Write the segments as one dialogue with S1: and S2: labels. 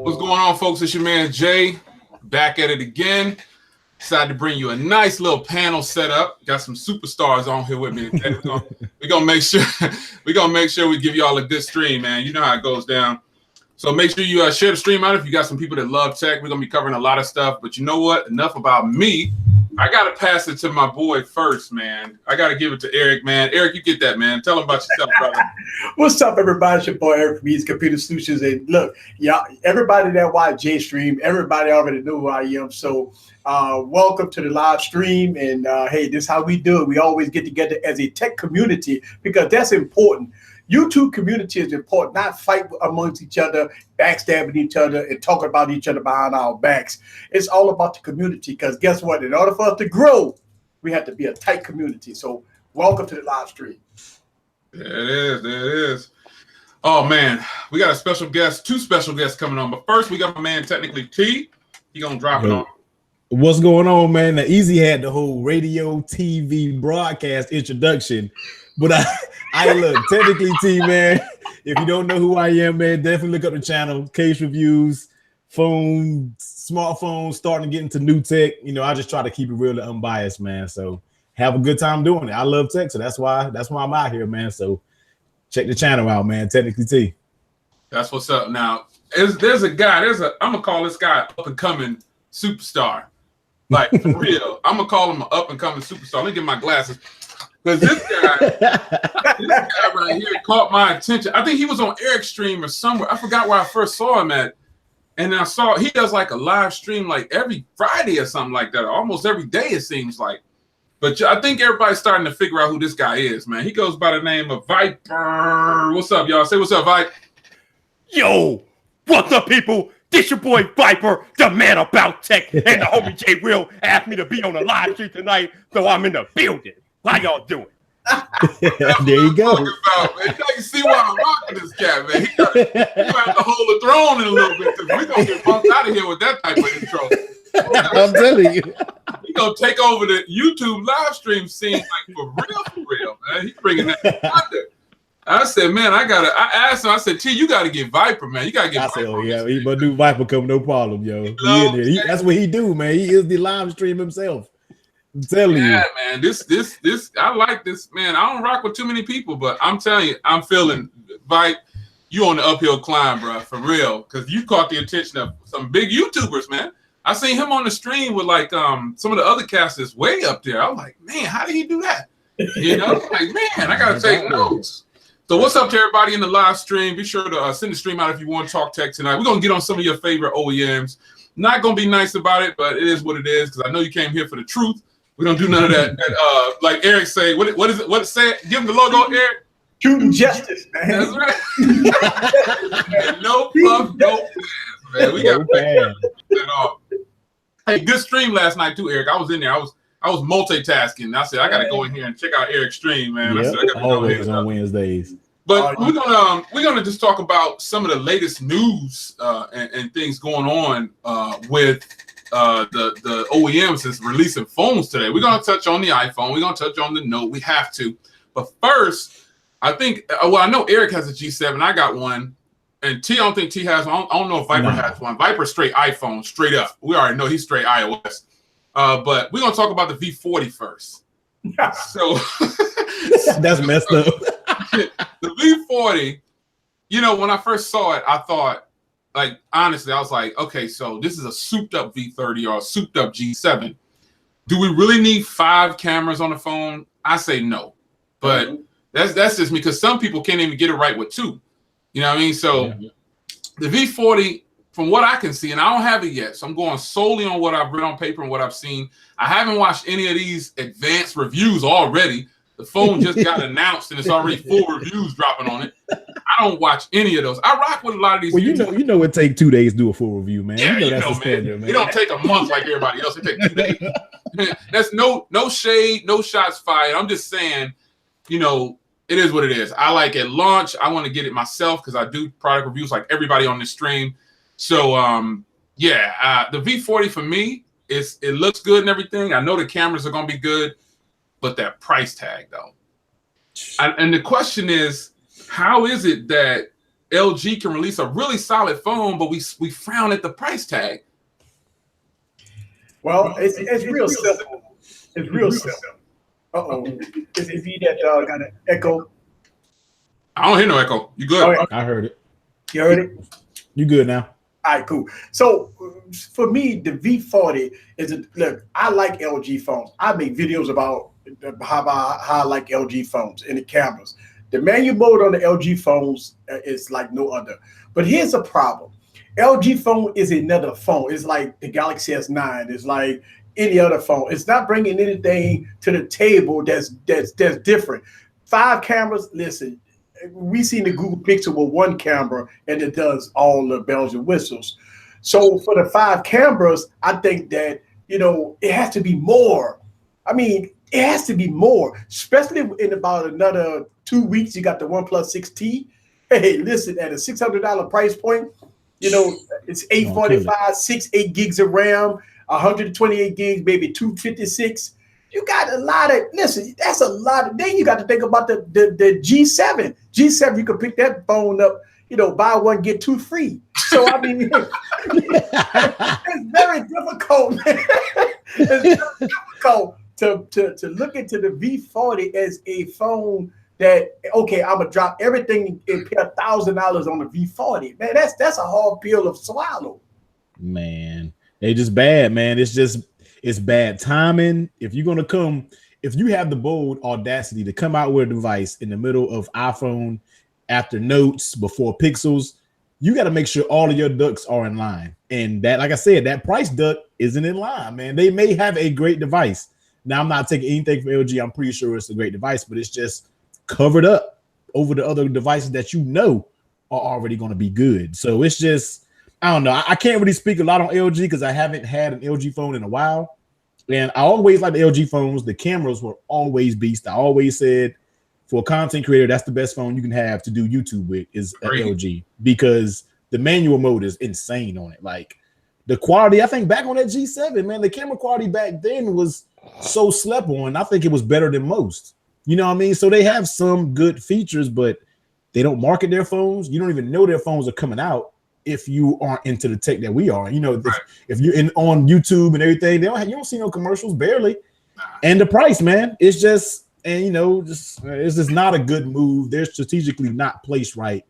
S1: What's going on, folks? It's your man Jay, back at it again. Decided to bring you a nice little panel set up. Got some superstars on here with me today. We're gonna make sure we give you all a good stream, man. You know how it goes down. So make sure you share the stream out if you got some people that love tech. We're gonna be covering a lot of stuff, but you know what? Enough about me. I gotta pass it to my boy first, man. I gotta give it to Eric, man. Eric, you get that, man. Tell him about yourself, brother.
S2: What's up, everybody? It's your boy Eric from East Computer Solutions. And look, y'all, everybody that watch J Stream, everybody already know who I am. So welcome to the live stream. And hey, this is how we do it. We always get together as a tech community because that's important. YouTube community is important, not fight amongst each other, backstabbing each other, and talking about each other behind our backs. It's all about the community because guess what? In order for us to grow, we have to be a tight community. So welcome to the live stream.
S1: There it is. Oh, man. We got a special guest, two special guests coming on. But first, we got my man, Technically T. He going to drop it on.
S3: What's going on, man? Now, Easy had the whole radio, TV, broadcast introduction. But I look, Technically T, man, if you don't know who I am, man, definitely look up the channel, case reviews, smartphones, starting to get into new tech. You know, I just try to keep it real and unbiased, man. So have a good time doing it. I love tech, so that's why I'm out here, man. So check the channel out, man, Technically T.
S1: That's what's up. Now, there's a guy, I'm going to call this guy up and coming superstar. Like, for real. I'm going to call him an up and coming superstar. Let me get my glasses. Because this guy right here caught my attention. I think he was on Eric's stream or somewhere. I forgot where I first saw him at. And I saw he does like a live stream like every Friday or something like that. Almost every day, it seems like. But I think everybody's starting to figure out who this guy is, man. He goes by the name of Viper. What's up, y'all? Say what's up, Viper.
S4: Yo, what's up, people? This your boy Viper, the man about tech. And the homie J Will asked me to be on the live stream tonight, so I'm in the building. How y'all doing?
S3: There you go.
S1: Man. You see why I'm rocking this cat, man. He got to hold the throne in a little bit. We're going to get bumped out of here with that type of intro.
S3: I'm telling you.
S1: He's going to take over the YouTube live stream scene like for real, man. He's bringing that thunder. I said, man, I asked him, I said, T, you got to get Viper, man. You got to get Viper.
S3: I said, oh, yeah, he but do Viper come, no problem, yo. That's what he do, man. He is the live stream himself. I'm telling you.
S1: Yeah, man. This, I like this, man. I don't rock with too many people, but I'm telling you, I'm feeling, Vipe, you on the uphill climb, bro, for real. Because you caught the attention of some big YouTubers, man. I seen him on the stream with like some of the other casters way up there. I'm like, man, how did he do that? You know, like, man, I gotta take notes. So what's up to everybody in the live stream? Be sure to send the stream out if you want to talk tech tonight. We're gonna get on some of your favorite OEMs. Not gonna be nice about it, but it is what it is because I know you came here for the truth. We don't do none of that. Like Eric say, what is it? What it say? Give him the logo, Eric.
S2: Truth and justice, man.
S1: That's right. No fluff, no plans, man. We got that off. Hey, good stream last night too, Eric. I was in there. I was multitasking. I said I got to go in here and check out Eric's stream, man.
S3: Yep,
S1: I said, I gotta
S3: always on Wednesdays.
S1: But we're gonna just talk about some of the latest news and things going on with the OEMs that's releasing phones today. We're gonna touch on the iPhone. We're gonna touch on the Note. We have to. But first, I think I know Eric has a G7. I got one. And T, I don't think T has one. I don't know if Viper has one. Viper's straight iPhone, straight up. We already know he's straight iOS. But we're gonna talk about the V40 first. So
S3: that's messed up.
S1: The V40, you know, when I first saw it, I thought, like, honestly, I was like, okay, so this is a souped up V30 or a souped up G7. Do we really need 5 cameras on the phone? I say no. But that's just me because some people can't even get it right with 2. You know what I mean? So the V40, from what I can see, and I don't have it yet, so I'm going solely on what I've read on paper and what I've seen. I haven't watched any of these advanced reviews already. The phone just got announced and it's already full reviews dropping on it. I don't watch any of those. I rock with a lot of these.
S3: Well, you know it take 2 days to do a full review, man.
S1: Yeah,
S3: you know that's the standard, man.
S1: It don't take a month like everybody else. It takes 2 days. That's no shade, no shots fired. I'm just saying, you know, it is what it is. I like at launch. I want to get it myself because I do product reviews like everybody on this stream. So, the V40 for me, it looks good and everything. I know the cameras are going to be good, but that price tag, though. And the question is, how is it that LG can release a really solid phone, but we frown at the price tag.
S2: Well, it's real simple. It's real simple. Uh-oh. Is it me that got an echo?
S1: I don't hear no echo. You good?
S2: Oh, yeah.
S3: I heard it.
S2: You heard it?
S3: You good now?
S2: All right, cool. So for me, the V40 look, I like LG phones. I make videos about how I like LG phones and the cameras. The manual mode on the LG phones is like no other. But here's a problem. LG phone is another phone. It's like the Galaxy S9. It's like any other phone. It's not bringing anything to the table that's different. 5 cameras, listen, we seen the Google Pixel with 1 camera and it does all the bells and whistles. So for the 5 cameras, I think that, it has to be more. I mean, it has to be more, especially in about another 2 weeks. You got the OnePlus 6T. Hey, listen, at a $600 price point, it's 845, 8 gigs of RAM, 128 gigs, maybe 256. You got a lot of, listen, that's a lot of, then you got to think about the G7. G7, you can pick that phone up, buy one, get 2 free. So, I mean, it's very difficult, man. It's very difficult to look into the V40 as a phone that, okay, I'm going to drop everything and pay $1,000 on the V40. Man, that's a hard pill to swallow.
S3: Man, they just bad, man. It's bad timing. If you have the bold audacity to come out with a device in the middle of iPhone, after Notes, before Pixels, you got to make sure all of your ducks are in line. And that, like I said, that price duck isn't in line, man. They may have a great device. Now, I'm not taking anything from LG. I'm pretty sure it's a great device, but it's just covered up over the other devices that are already going to be good. So it's just, I don't know. I can't really speak a lot on LG because I haven't had an LG phone in a while. And I always like the LG phones. The cameras were always beast. I always said for a content creator, that's the best phone you can have to do YouTube with is an LG because the manual mode is insane on it. Like the quality, I think back on that G7, man, the camera quality back then was so slept on. I think it was better than most. You know what I mean? So they have some good features, but they don't market their phones. You don't even know their phones are coming out if you aren't into the tech that we are. If you're on YouTube and everything, you don't see no commercials, barely. And the price, man, it's just, it's just not a good move. They're strategically not placed right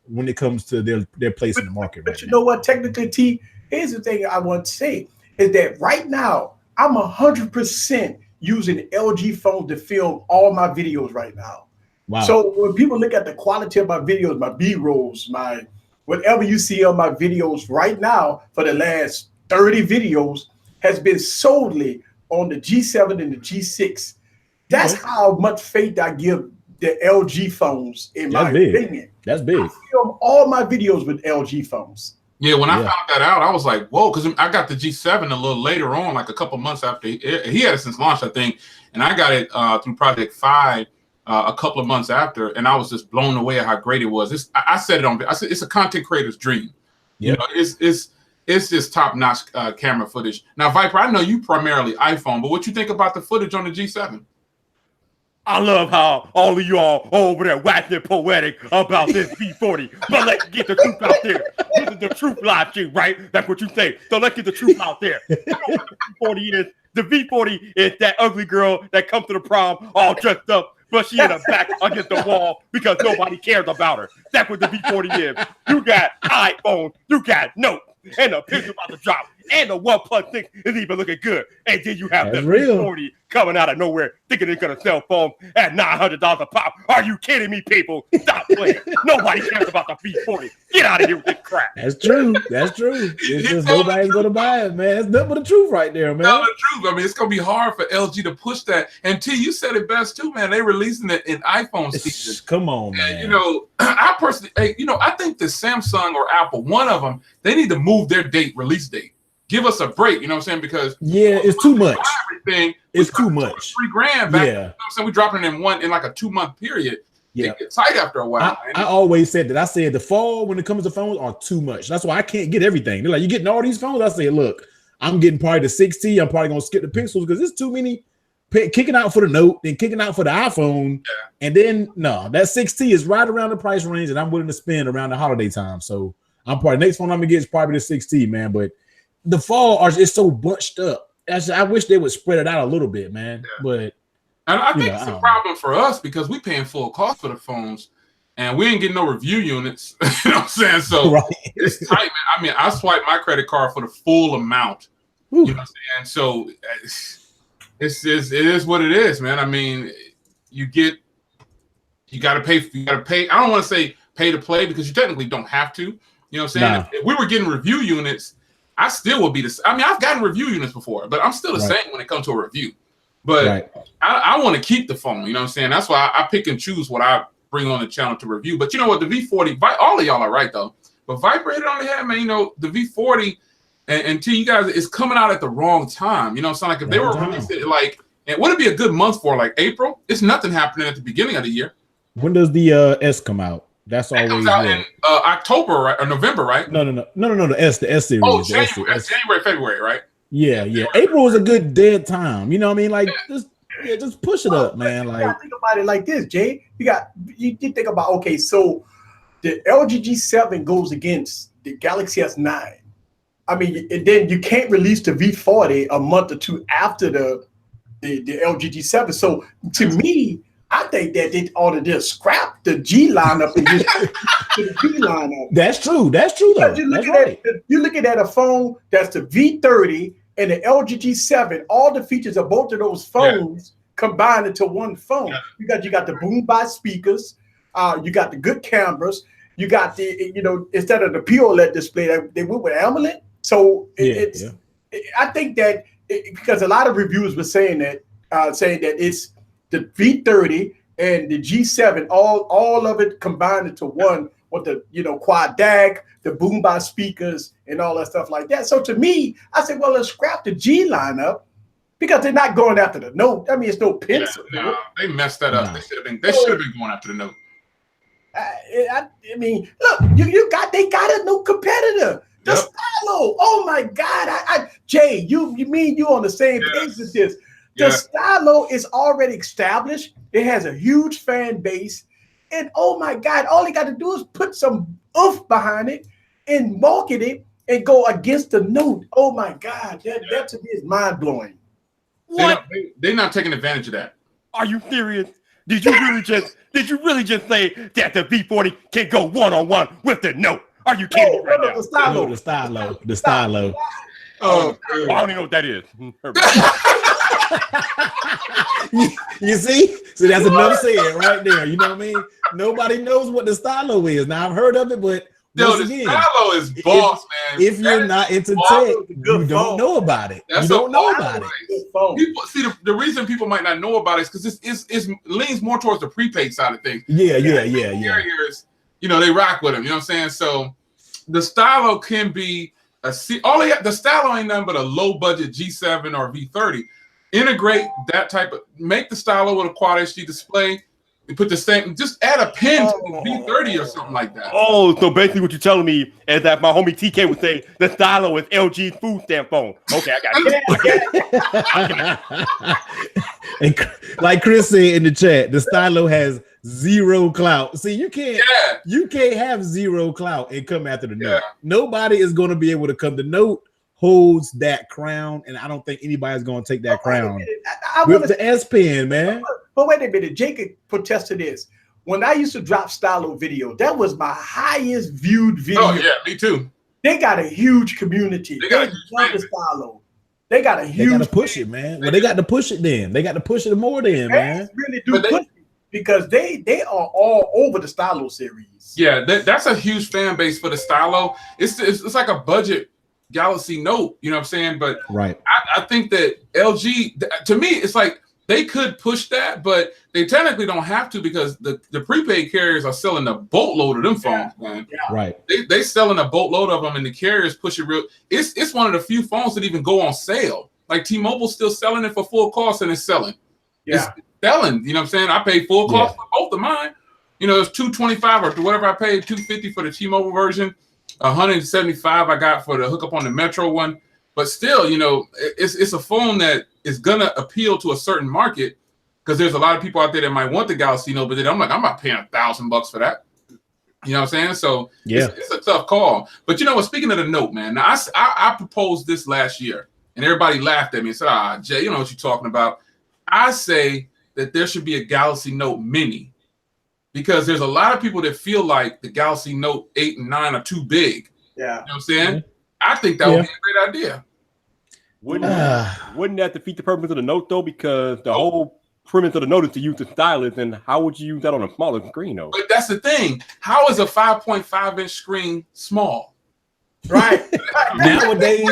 S3: when it comes to their place in the market.
S2: But you know what? Technically, T, here's the thing I want to say is that right now, I'm 100% using LG phone to film all my videos right now.
S3: Wow.
S2: So when people look at the quality of my videos, my B-rolls, my whatever you see on my videos right now for the last 30 videos has been solely on the G7 and the G6. That's how much faith I give the LG phones in my opinion.
S3: That's big.
S2: I film all my videos with LG phones.
S1: Yeah, when I found that out, I was like, whoa, because I got the G7 a little later on, like a couple months after. He had it since launch, I think, and I got it through Project 5 a couple of months after, and I was just blown away at how great it was. I said it's a content creator's dream.
S3: Yeah.
S1: It's just top-notch camera footage. Now, Viper, I know you primarily iPhone, but what you think about the footage on the G7?
S4: I love how all of y'all over there waxing poetic about this V40, but let's get the truth out there. This is the truth live stream, right? That's what you say. So let's get the truth out there. You know what the V40 is? The V40 is that ugly girl that comes to the prom all dressed up, but she in her back against the wall because nobody cares about her. That's what the V40 is. You got iPhone, you got Note, and the picture about to drop, and the OnePlus 6 is even looking good. And then you have the V40 coming out of nowhere thinking it's going to sell phones at $900 a pop. Are you kidding me, people? Stop playing. Nobody cares about the V40. Get out of here with this crap.
S3: That's true. That's true. It's just nobody's going to buy it, man. It's nothing but the truth right there, man.
S1: Tell the truth. I mean, it's going to be hard for LG to push that. And T, you said it best too, man. They're releasing it in iPhone speakers.
S3: Come on, man.
S1: And, I personally, I think that Samsung or Apple, one of them, they need to move their release date. Give us a break, you know what I'm saying? Because
S3: it's too much.
S1: Everything
S3: it's too much.
S1: $3,000 back. You know what I'm saying? We're dropping it in like a 2-month period.
S3: Yeah,
S1: it gets tight after a while.
S3: I always said that. I said the fall when it comes to phones are too much. That's why I can't get everything. They're like, you getting all these phones? I say, look, I'm getting probably the 6T. I'm probably gonna skip the Pixels because there's too many kicking out for the Note, then kicking out for the iPhone, and then no, that 6T is right around the price range that I'm willing to spend around the holiday time. So I'm probably next phone I'm gonna get is probably the 6T, man. But the fall is so bunched up. I wish they would spread it out a little bit, man. But
S1: and I think it's a problem for us because we paying full cost for the phones. And we ain't getting no review units. You know what I'm saying? So it's tight, man. I mean, I swipe my credit card for the full amount. You know what I'm saying? So it is what it is, man. I mean, you got to pay. I don't want to say pay to play because you technically don't have to. You know what I'm saying? If we were getting review units, I still would be the. I mean, I've gotten review units before, but I'm still the same when it comes to a review. But I want to keep the phone. You know what I'm saying? That's why I pick and choose what I bring on the channel to review. But you know what? The V40, all of y'all are right though. But Viper hit it on the head, man. You know, the V40 and to you guys is coming out at the wrong time. You know, it's like if they were releasing it like, and would it be a good month for like April? It's nothing happening at the beginning of the year.
S3: When does the S come out? That's always
S1: comes out in October, right? Or November, right?
S3: No. The S series.
S1: Oh, January, February, right?
S3: Yeah. April is a good dead time. You know what I mean? Like just push it up, man.
S2: You
S3: like
S2: gotta think about it like this, Jay. You think about, okay, so the LG G7 goes against the Galaxy S9. I mean, and then you can't release the V40 a month or two after the LG G7. So to me, I think that they ought to just scrap the G lineup and just to the B lineup.
S3: That's true though.
S2: You're looking at a phone that's the V30 and the LG G7, all the features of both of those phones combined into one phone. You got the boombox speakers, you got the good cameras, you got the instead of the POLED display, they went with AMOLED. So I think that because a lot of reviewers were saying that it's the V30 and the G7, all of it combined into one with the quad DAC, the boombox speakers, and all that stuff like that. So to me, I said, well, let's scrap the G lineup because they're not going after the Note. I mean, it's no pencil.
S1: No, they messed that up. They should have been going after the Note.
S2: I mean, look, they got a new competitor. The Stylo. Oh my God. Jay, you mean you on the same page with this. The Stylo is already established. It has a huge fan base. And oh my God, all they got to do is put some oomph behind it and market it and go against the Note. Oh my God, that to me is mind blowing.
S4: What?
S1: They're not taking advantage of that.
S4: Are you serious? Did you really just say that the V40 can go one-on-one with the Note? Are you kidding me right now?
S3: The Stylo.
S4: Oh, I don't even know what that is.
S3: You see? So that's enough said right there. You know what I mean? Nobody knows what the Stylo is. Now I've heard of it, but
S1: the Stylo is boss, man.
S3: If you're not into tech, you don't know about it. You don't know about it.
S1: People see the reason people might not know about it is because it leans more towards the prepaid side of things.
S3: Yeah.
S1: Carriers, they rock with them. You know what I'm saying? So the Stylo can be the Stylo ain't nothing but a low budget G7 or V30. Integrate that type of, make the Stylo with a quad HD display and put the same, just add a pin to the V30 or something like that.
S4: Oh, so basically what you're telling me is that my homie TK would say the Stylo is LG's food stamp phone. Okay, I got it.
S3: And like Chris said in the chat, the Stylo has zero clout. See, you can't have zero clout and come after the Note. Nobody is going to be able to come. The Note holds that crown, and I don't think anybody's going to take that crown with the S Pen, man.
S2: But wait a minute, Jacob protest to this. When I used to drop Stylo video, that was my highest viewed video.
S1: Oh yeah, me too.
S2: They got a huge community. They love the Stylo. They got a huge.
S3: They got to push it, man. Well, they got to push it then. They got to push it more then, man.
S2: Really do push it because they are all over the Stylo series.
S1: Yeah, that's a huge fan base for the Stylo. It's like a budget Galaxy Note, you know what I'm saying? But I think that LG, to me, it's like they could push that, but they technically don't have to because the prepaid carriers are selling a boatload of them phones, man.
S2: Yeah.
S3: Right.
S1: They selling a boatload of them, and the carriers push it real. It's one of the few phones that even go on sale. Like T-Mobile's still selling it for full cost, and it's selling.
S2: Yeah.
S1: It's selling. You know what I'm saying? I paid full cost for both of mine. You know, it's $225 or whatever I paid, $250 for the T-Mobile version. $175 I got for the hookup on the Metro one. But still, you know, it's a phone that is gonna appeal to a certain market because there's a lot of people out there that might want the Galaxy Note, but then I'm like, I'm not paying $1,000 for that. You know what I'm saying? So
S3: yeah,
S1: it's a tough call. But you know what? Speaking of the Note, man, now I proposed this last year, and everybody laughed at me and said, Jay, you know what you're talking about. I say that there should be a Galaxy Note Mini because there's a lot of people that feel like the Galaxy Note 8 and 9 are too big.
S2: Yeah.
S1: You know what I'm saying? I think that would be a great idea.
S4: Wouldn't that defeat the purpose of the Note, though? Because the whole premise of the Note is to use the stylus, and how would you use that on a smaller screen, though?
S1: But that's the thing. How is a 5.5-inch screen small?
S2: Right.
S3: Nowadays,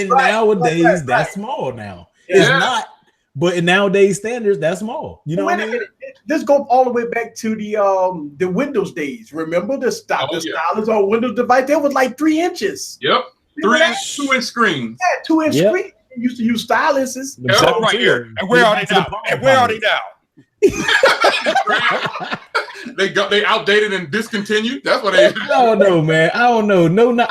S3: nowadays that's small now. It's not, but in nowadays standards, that's small. You know what I mean?
S2: Let's go all the way back to the Windows days. Remember the stylus on Windows device? There was like 3 inches.
S1: Yep. 2-inch screen.
S2: Yeah, 2-inch screen. You used to use styluses.
S4: Right here. And where are they now? And where are they now?
S1: They outdated and discontinued. That's what they.
S3: I don't know, man. I don't know. No.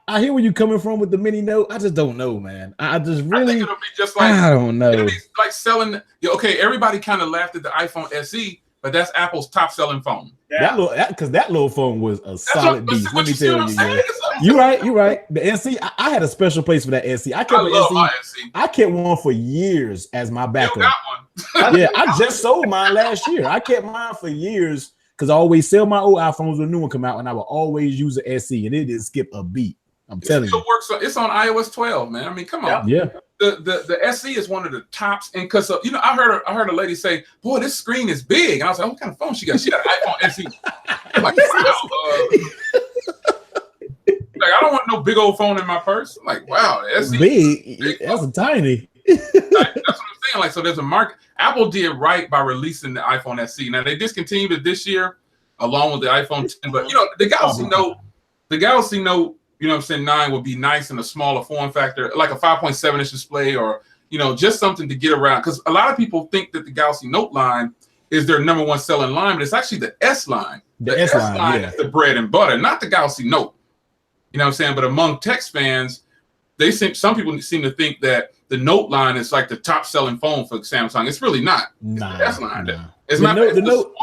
S3: I hear where you're coming from with the mini Note. I just don't know, man. I just really. I think it'll be just like. I don't know.
S1: It'll be like selling. Okay, everybody kind of laughed at the iPhone SE, but that's Apple's top-selling phone.
S3: Yeah. That little phone was a solid beast. Let me tell you. You're right. The SE, I had a special place for that SE. I love my SE. I kept one for years as my backup. You got one. Yeah, I just sold mine last year. I kept mine for years because I always sell my old iPhones when a new one come out, and I will always use the SE, and it didn't skip a beat. I'm telling you.
S1: It's on iOS 12, man. I mean, come on.
S3: Yeah.
S1: The SE is one of the tops, and because you know, I heard a lady say, "Boy, this screen is big," and I was like, "What kind of phone she got?" She got an iPhone SE. I'm like, wow. Like, I don't want no big old phone in my purse. I'm like, wow, that's
S3: big. That's a tiny.
S1: That's what I'm saying. Like, so there's a market. Apple did right by releasing the iPhone SE. Now they discontinued it this year, along with the iPhone 10. But you know, the Galaxy Note, you know what I'm saying, 9 would be nice in a smaller form factor, like a 5.7-inch display, or you know, just something to get around. Because a lot of people think that the Galaxy Note line is their number one selling line, but it's actually the S line. The S line is the bread and butter, not the Galaxy Note. You know what I'm saying? But among tech fans, some people seem to think that the Note line is like the top selling phone for Samsung. It's really not. It's the S line. It's not the Note.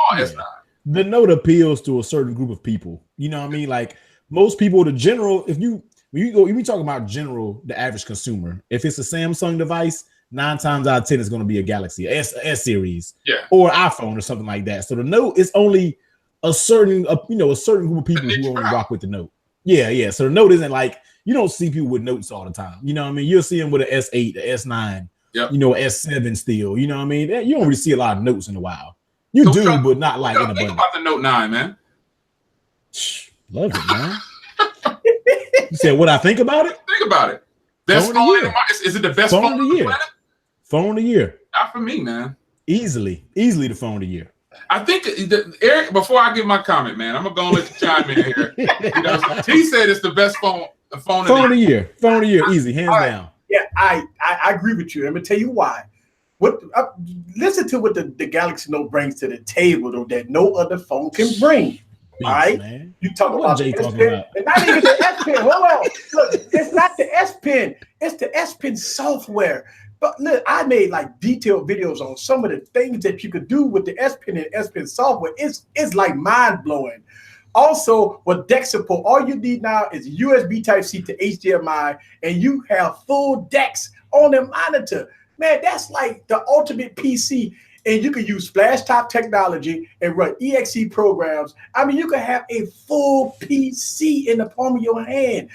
S3: The Note appeals to a certain group of people. You know what I mean? Like most people, the general, if we talk about general, the average consumer, if it's a Samsung device, 9 times out of 10 is going to be a Galaxy S series, or iPhone or something like that. So the Note is only a certain group of people who only rock with the Note. Yeah. So the Note isn't like, you don't see people with Notes all the time. You know what I mean? You'll see them with an S8, the S9, you know, S7 still. You know what I mean? You don't really see a lot of Notes in a while. You do, but not like in a bunch.
S1: Think about the Note 9, man.
S3: Love it, man. You said what I think about it?
S1: Think about it. Best phone of the year. Is it the best phone of the year?
S3: Phone of the year.
S1: Not for me, man.
S3: Easily the phone of the year.
S1: I think Eric, before I give my comment, man, I'm gonna let you chime in here. You know, he said it's the best phone of the year.
S3: Phone of the year, easy, hands down.
S2: Yeah, I agree with you. Let me tell you why. Listen to what the Galaxy Note brings to the table, though, that no other phone can bring. All right, man. You talk about the S Pen, and not even the S Pen. Hold on, look, it's not the S Pen; it's the S Pen software. But look, I made like detailed videos on some of the things that you could do with the S Pen and S Pen software. It's like mind blowing. Also, with DeX support, all you need now is USB Type-C to HDMI, and you have full DeX on the monitor. Man, that's like the ultimate PC. And you can use flash top technology and run exe programs. I mean, you can have a full PC in the palm of your hand.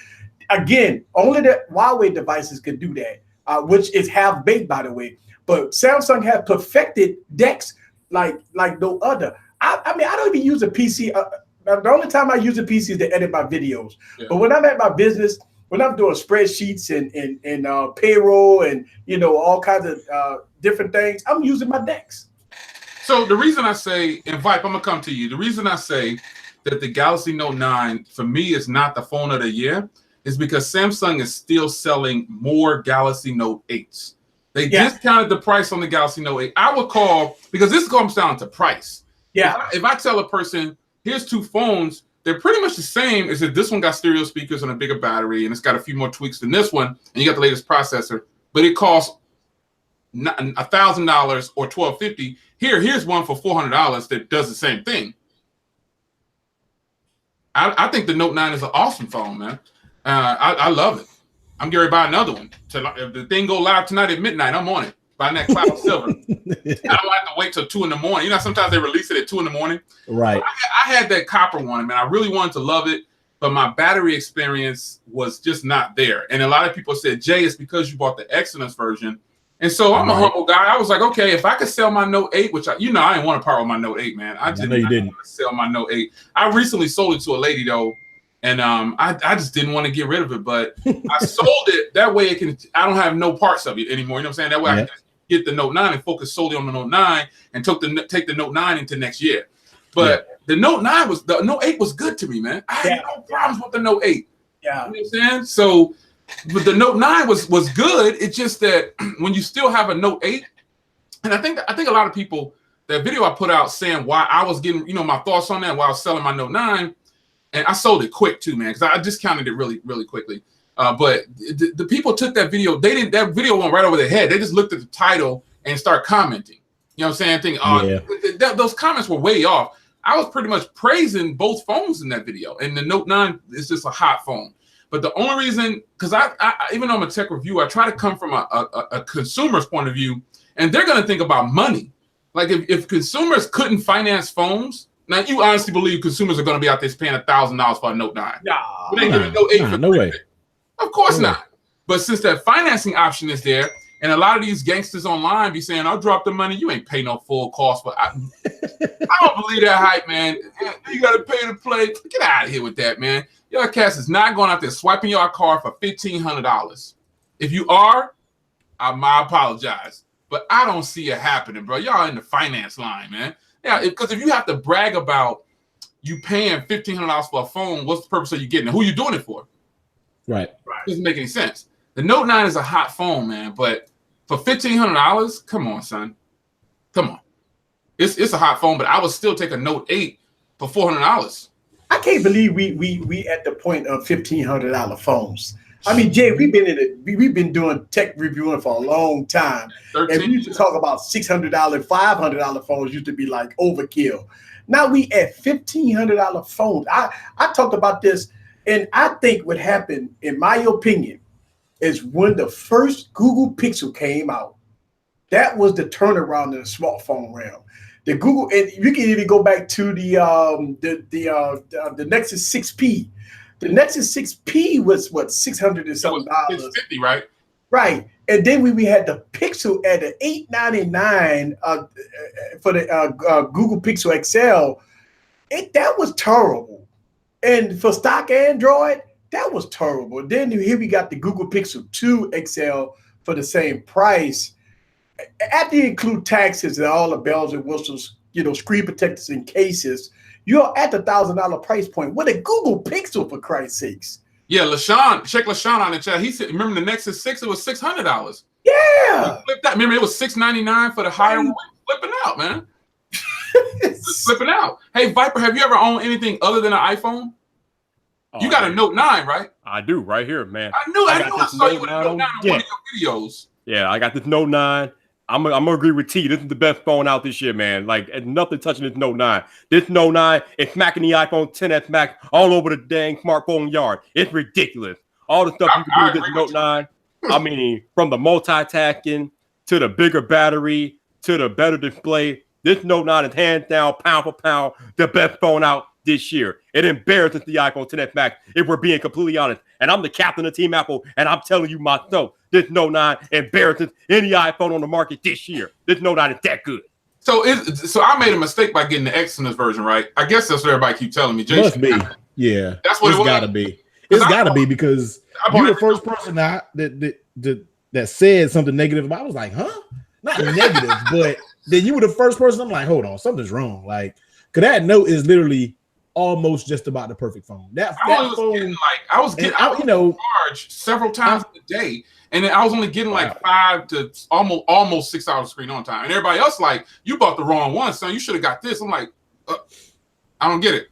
S2: Again, only the Huawei devices can do that, which is half baked, by the way. But Samsung has perfected DeX like no other. I mean, I don't even use a PC. The only time I use a PC is to edit my videos. Yeah. But when I'm at my business, when I'm doing spreadsheets and payroll and, you know, all kinds of different things, I'm using my DeX.
S1: So the reason I say, and Vipe, I'm going to come to you. The reason I say that the Galaxy Note 9, for me, is not the phone of the year is because Samsung is still selling more Galaxy Note 8s. They discounted the price on the Galaxy Note 8. I would call, because this comes down to price. Yeah. If I tell a person, here's 2 phones, they're pretty much the same. Is that this one got stereo speakers and a bigger battery, and it's got a few more tweaks than this one, and you got the latest processor, but it costs $1,000 or $1,250. Here's one for $400 that does the same thing. I think the Note 9 is an awesome phone, man. I love it. I'm getting ready to buy another one. If the thing go live tonight at midnight, I'm on it. Buying that cloud silver. I don't have to wait till 2 a.m. You know, sometimes they release it at 2 a.m.
S3: Right.
S1: I had that copper one, man. I really wanted to love it, but my battery experience was just not there. And a lot of people said, Jay, it's because you bought the Exynos version. And so I'm a humble guy. I was like, okay, if I could sell my Note 8, which I didn't want to part with my Note 8, man. I didn't want to sell my Note 8. I recently sold it to a lady though, and I just didn't want to get rid of it. But I sold it that way. I don't have no parts of it anymore. You know what I'm saying? That way I can just get the Note 9 and focus solely on the Note 9 and take the Note 9 into next year. But the Note 8 was good to me, man. I had no problems with the Note 8. Yeah, you know what I'm saying? So. But the Note 9 was good. It's just that when you still have a Note 8, and I think a lot of people, that video I put out saying why I was getting, my thoughts on that while I was selling my Note 9, and I sold it quick too, man, because I discounted it really, really quickly. But the people took that video, that video went right over their head. They just looked at the title and start commenting. You know what I'm saying? Those comments were way off. I was pretty much praising both phones in that video, and the Note 9 is just a hot phone. But the only reason, because I even though I'm a tech reviewer, I try to come from a consumer's point of view, and they're going to think about money. Like if consumers couldn't finance phones, now you honestly believe consumers are going to be out there paying $1,000 for a Note 9? No way. Of course not. But since that financing option is there, and a lot of these gangsters online be saying, "I'll drop the money." You ain't pay no full cost, but I don't believe that hype, man. You got to pay to play. Get out of here with that, man. Your cast is not going out there swiping your card for $1,500. If you are, I apologize, but I don't see it happening, bro. Y'all in the finance line, man. Yeah, because if you have to brag about you paying $1,500 for a phone, what's the purpose of you getting it? Who are you doing it for? Right. Doesn't make any sense. The Note 9 is a hot phone, man, but for $1,500, come on, son. Come on. It's a hot phone, but I would still take a Note 8 for $400.
S2: I can't believe we at the point of $1,500 phones. I mean, Jay, we've been doing tech reviewing for a long time, and we used to talk about $600, $500 phones used to be like overkill. Now we at $1,500 phones. I talked about this, and I think what happened, in my opinion, is when the first Google Pixel came out. That was the turnaround in the smartphone realm. The Google, and you can even go back to the Nexus 6P. The Nexus 6P was what, $600 and something dollars.
S1: $650, right?
S2: Right. And then we had the Pixel at the $899 for the Google Pixel XL. That was terrible. And for stock Android, that was terrible. Then here we got the Google Pixel 2 XL for the same price. After you include taxes and all the bells and whistles, screen protectors and cases, you're at the $1,000 price point with a Google Pixel, for Christ's sakes.
S1: Yeah, check LaShawn on the chat. He said, remember the Nexus 6, it was $600.
S2: Yeah.
S1: Remember, it was $699 for the higher one. Flipping out, man. Flipping out. Hey, Viper, have you ever owned anything other than an iPhone? You got a Note 9, right?
S4: I do, right here, man.
S1: I knew I saw you with a Note 9 on one of your videos.
S4: Yeah, I got this Note 9. I'm gonna agree with T. This is the best phone out this year, man. Like, nothing touching this Note 9. This Note 9 is smacking the iPhone XS Max all over the dang smartphone yard. It's ridiculous. All the stuff you can do with this Note 9. I mean, from the multitasking to the bigger battery to the better display, this Note 9 is hands down, pound for pound, the best phone out this year. It embarrasses the iPhone XS Max, if we're being completely honest. And I'm the captain of Team Apple, and I'm telling you myself, this Note 9 embarrasses any iPhone on the market this year. This Note 9 is that good.
S1: So I made a mistake by getting the Exynos version, right? I guess that's what everybody keep telling me.
S3: Must be. Yeah.
S1: That's what
S3: it's gotta be. It's gotta be, because you're the first person that said something negative about it. I was like, huh? Not negative, but then you were the first person. I'm like, hold on, something's wrong. Like, because that Note is literally almost just about the perfect phone.
S1: I was getting charged several times a day, and then I was only getting like 5 to almost 6 hours screen on time. And everybody else like, you bought the wrong one, son. You should have got this. I'm like, I don't get it.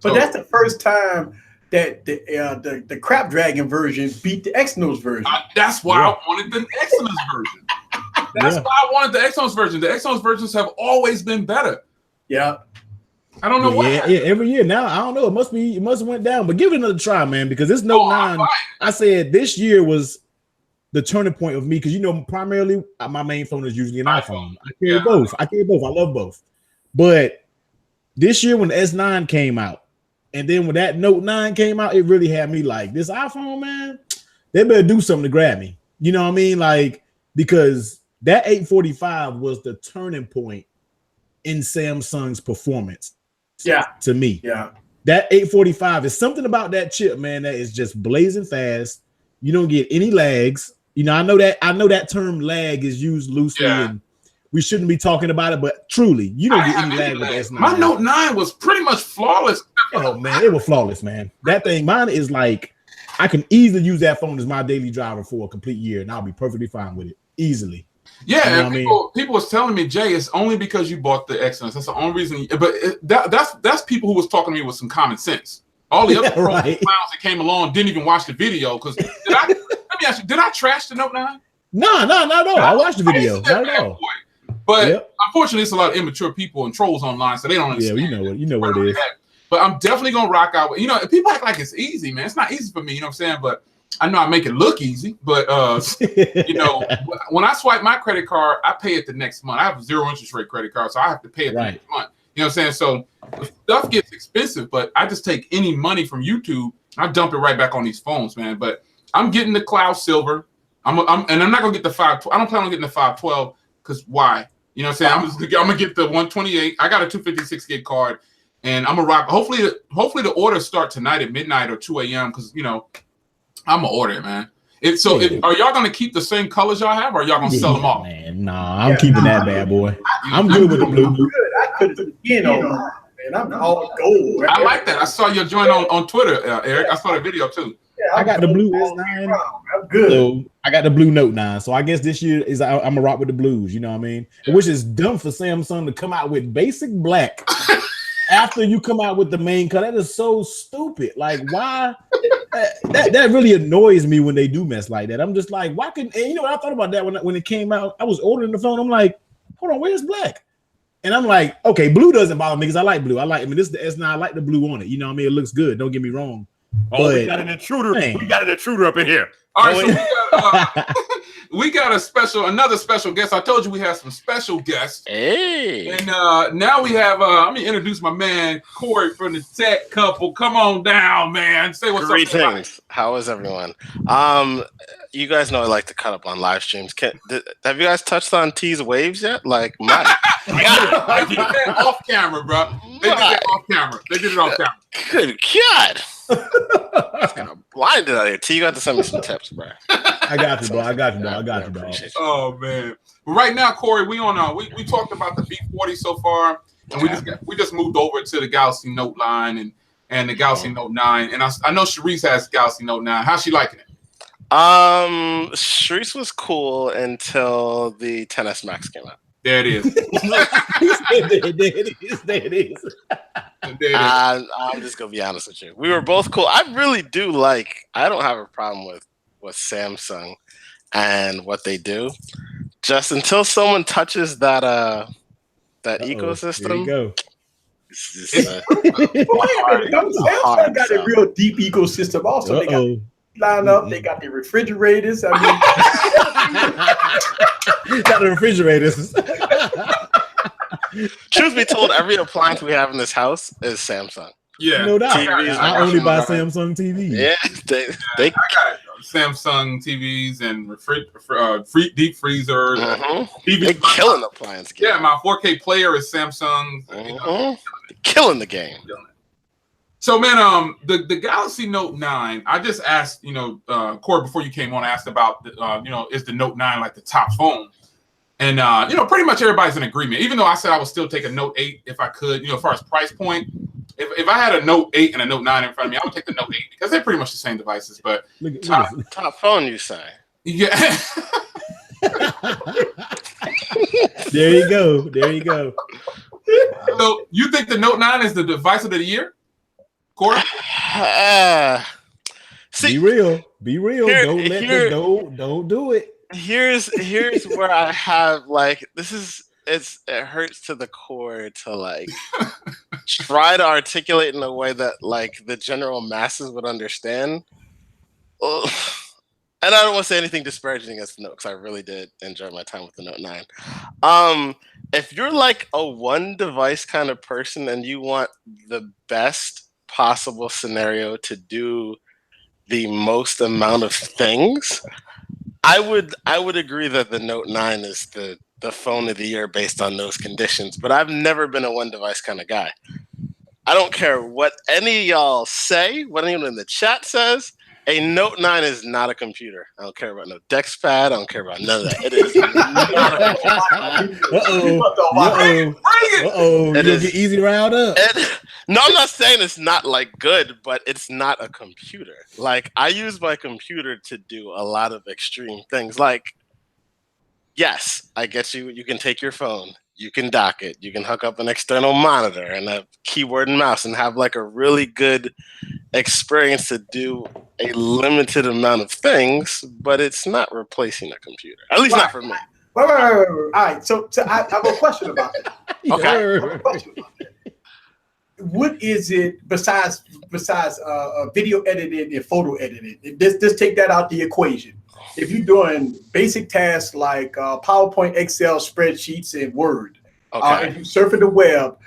S2: But that's the first time that the Crap Dragon version beat the Exynos version.
S1: That's why I wanted the Exynos version. That's why I wanted the Exynos version. The Exynos versions have always been better.
S2: Yeah.
S1: I don't know why.
S3: Yeah, every year now. I don't know. It must have went down. But give it another try, man, because this Note 9, I said this year was the turning point of me, because primarily my main phone is usually an iPhone. I carry both. I love both. But this year when the S9 came out, and then when that Note 9 came out, it really had me like, this iPhone, man, they better do something to grab me. You know what I mean? Like, because that 845 was the turning point in Samsung's performance.
S2: Yeah.
S3: To me.
S2: Yeah.
S3: That 845 is something about that chip, man, that is just blazing fast. You don't get any lags. I know that term lag is used loosely, and we shouldn't be talking about it, but truly, you don't get any lag with the S9.
S1: My Note 9 was pretty much flawless.
S3: Oh man, it was flawless, man. That thing, mine is like, I can easily use that phone as my daily driver for a complete year, and I'll be perfectly fine with it easily.
S1: Yeah, and people was telling me, Jay, it's only because you bought the Exynos. That's the only reason. But that's people who was talking to me with some common sense. All the other clowns that came along didn't even watch the video. Because let me ask you, did I trash the Note 9?
S3: No, not at all. I watched the video. Not at all.
S1: But unfortunately, it's a lot of immature people and trolls online, so they don't understand.
S3: Yeah, you know what it is.
S1: But I'm definitely gonna rock out. People act like it's easy, man. It's not easy for me. You know what I'm saying? But I know I make it look easy. But when I swipe my credit card, I pay it the next month. I have a 0 interest rate credit card, so I have to pay it the next month. You know what I'm saying? So the stuff gets expensive, but I just take any money from YouTube, I dump it right back on these phones, man. But I'm getting the Cloud Silver. I'm not gonna get the 512. I don't plan on getting the 512 because why? You know what I'm saying? I'm gonna get the 128. I got a 256 gig card, and I'm gonna rock. Hopefully the orders start tonight at midnight or 2 a.m. because I'm gonna order it, man. Are y'all gonna keep the same colors y'all have, or y'all gonna sell them off?
S3: Man, I'm keeping that bad boy. I'm good with the blue.
S2: I couldn't man. I'm all gold.
S1: I like that. I saw your joint on Twitter, Eric. I saw the video too.
S3: Yeah, I got the blue S9.
S2: I'm good.
S3: So I got the blue Note 9. So I guess this year I'm gonna rock with the blues. You know what I mean? Yeah. Which is dumb for Samsung to come out with basic black after you come out with the main color. That is so stupid. Like, why? that really annoys me when they do mess like that. I'm just like, why couldn't? And I thought about that when it came out. I was ordering the phone. I'm like, hold on, where's black? And I'm like, okay, blue doesn't bother me because I like blue. This is the S9. I like the blue on it. You know what I mean? It looks good. Don't get me wrong.
S4: Oh, we got an intruder. Man. We got an intruder up in here.
S1: All right, so we got another special guest. I told you we had some special guests.
S5: Hey.
S1: And now we have, let me introduce my man, Corey from the Tech Couple. Come on down, man. Say what's up.
S5: Greetings. How is everyone? You guys know I like to cut up on live streams. Have you guys touched on T's waves yet? Like, my.
S1: I did that off camera, bro. They did that off camera. They did it off camera.
S5: Good God. It's kind of blinded out here. T, you got to send me some tips, bro.
S3: I got you, bro. I got you, bro.
S1: Oh man. Well, right now, Corey, we we talked about the B40 so far, and we just moved over to the Galaxy Note line and the Galaxy Note 9. And I know Sharice has Galaxy Note 9. How's she liking it?
S5: Sharice was cool until the 10s Max came out.
S1: There it is.
S3: There it is.
S5: I'm just gonna be honest with you. We were both cool. I really do I don't have a problem with Samsung and what they do. Just until someone touches that ecosystem.
S3: There you go.
S2: Samsung got a real deep ecosystem. Also, they got line up. They got the refrigerators. I
S3: mean, got the refrigerators.
S5: Truth be told, every appliance we have in this house is Samsung.
S1: Yeah,
S3: no doubt. I only buy Samsung TVs.
S5: Yeah,
S1: I got Samsung TVs and deep freezers.
S5: They're killing the appliance game.
S1: Yeah, my 4K player is Samsung.
S5: Killing the game.
S1: So, man, the Galaxy Note 9. I just asked, Corey, before you came on, I asked about, is the Note 9 like the top phone? And pretty much everybody's in agreement. Even though I said I would still take a Note 8 if I could, as far as price point. If I had a Note 8 and a Note 9 in front of me, I would take the Note 8 because they're pretty much the same devices. But
S5: top phone, you say?
S1: Yeah.
S3: There you go.
S1: So you think the Note 9 is the device of the year? Corey?
S5: See,
S3: Be real. Be real.
S5: Here-
S3: Don't let
S5: here-
S3: don't do it.
S5: here's where I have like it hurts to the core to like try to articulate in a way that like the general masses would understand. Ugh. And I don't want to say anything disparaging against the Note because I really did enjoy my time with the Note 9. If you're like a one device kind of person and you want the best possible scenario to do the most amount of things, I would agree that the Note 9 is the phone of the year based on those conditions. But I've never been a one device kind of guy. I don't care what any of y'all say, what anyone in the chat says. A Note 9 is not a computer. I don't care about no DexPad. I don't care about none of that. It is not a computer.
S3: You'll get easy riled up.
S5: No, I'm not saying it's not like good, but it's not a computer. Like I use my computer to do a lot of extreme things. Like, yes, I get you. You can take your phone, you can dock it, you can hook up an external monitor and a keyboard and mouse and have like a really good experience to do a limited amount of things, but it's not replacing a computer. At least not for me.
S2: Wait. All right. So I have a question about that.
S5: Okay.
S2: I have a question about that. What is it besides video editing and photo editing? Just take that out the equation. If you're doing basic tasks like PowerPoint, Excel, spreadsheets, and Word, if you're surfing the web,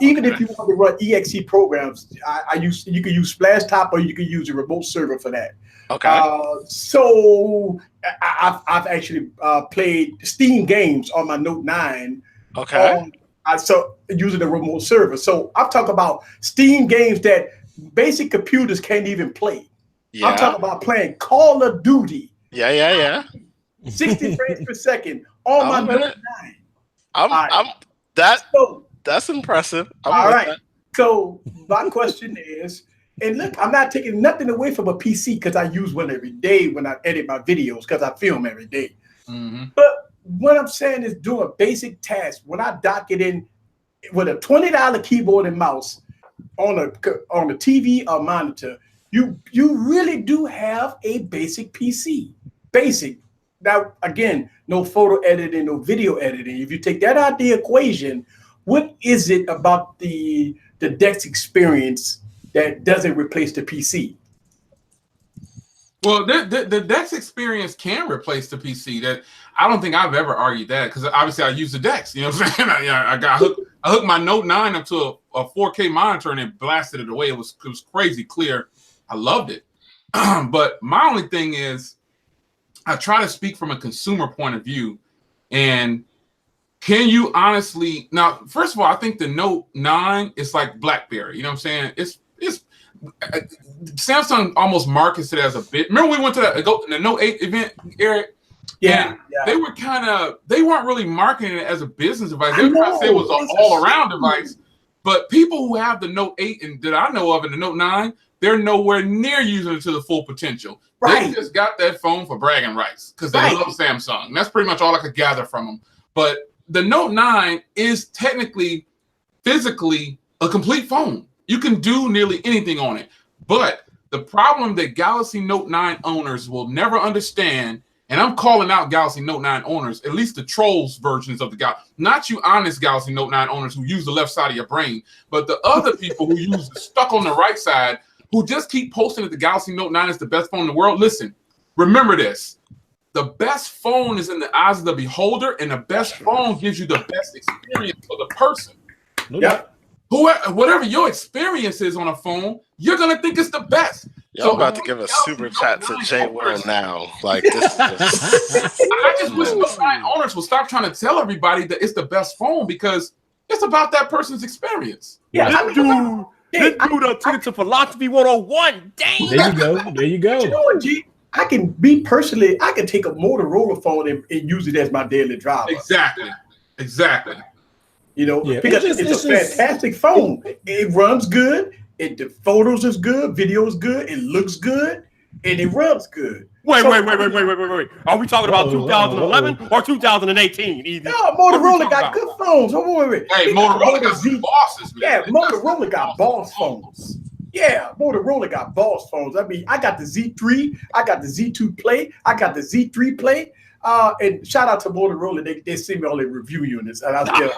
S2: even if you want to run EXE programs, you can use Splashtop or you can use a remote server for that.
S5: Okay.
S2: So I've actually played Steam games on my Note 9.
S5: Okay.
S2: So using the remote server. So I'm talking about Steam games that basic computers can't even play.
S5: Yeah.
S2: I'm talking about playing Call of Duty.
S5: Yeah.
S2: 60 frames per second on my Note 9.
S5: That's impressive.
S2: All right. So my question is, and look, I'm not taking nothing away from a PC because I use one every day when I edit my videos because I film every day.
S1: Mm-hmm.
S2: But what I'm saying is doing basic tasks. When I dock it in with a $20 keyboard and mouse on a TV or monitor, you really do have a basic PC. Basic. Now, again, no photo editing, no video editing. If you take that out of the equation, what is it about the DeX experience that doesn't replace the PC?
S1: Well, the DeX experience can replace the PC. That I don't think I've ever argued that because obviously I use the DeX. You know what I'm saying? I hooked my Note 9 up to a 4K monitor and it blasted it away. It was crazy clear. I loved it. But my only thing is, I try to speak from a consumer point of view. And can you honestly now? First of all, I think the Note 9 is like BlackBerry. You know what I'm saying? It's Samsung almost markets it as a bit. Remember we went to the Note 8 event, Eric?
S2: Yeah.
S1: They weren't really marketing it as a business device. They were trying to say it was an all-around device. But people who have the Note 8 and that I know of and the Note 9, they're nowhere near using it to the full potential.
S2: Right.
S1: They just got that phone for bragging rights because they love Samsung. And that's pretty much all I could gather from them. But the Note 9 is technically, physically, a complete phone. You can do nearly anything on it. But the problem that Galaxy Note 9 owners will never understand, and I'm calling out Galaxy Note 9 owners, at least the trolls versions of the Galaxy, not you honest Galaxy Note 9 owners who use the left side of your brain, but the other people who use the stuck on the right side, who just keep posting that the Galaxy Note 9 is the best phone in the world. Listen, remember this. The best phone is in the eyes of the beholder, and the best phone gives you the best experience for the person.
S2: Yeah.
S1: Whatever your experience is on a phone, you're going to think it's the best.
S5: Y'all about to give a super chat to Jay Will now. Like this is just...
S1: I just wish Note 9 owners would stop trying to tell everybody that it's the best phone because it's about that person's experience.
S2: Yeah.
S4: This dude took it to philosophy 101. Dang.
S3: There you go.
S2: You know what, G? I can take a Motorola phone and use it as my daily driver.
S1: Exactly.
S2: You know,
S3: Yeah,
S2: because it's a fantastic phone. It runs good. The photos is good. Video is good. It looks good. And it runs good.
S4: Wait. Are we talking about 2011 or 2018? Either?
S2: No, Motorola got good phones. Wait.
S1: Hey, Motorola got some bosses, man.
S2: Yeah, Motorola got boss phones. Yeah, Motorola got boss phones. I mean, I got the Z3, I got the Z2 Play, I got the Z3 Play. And shout out to Motorola, they send me all the review units. And I get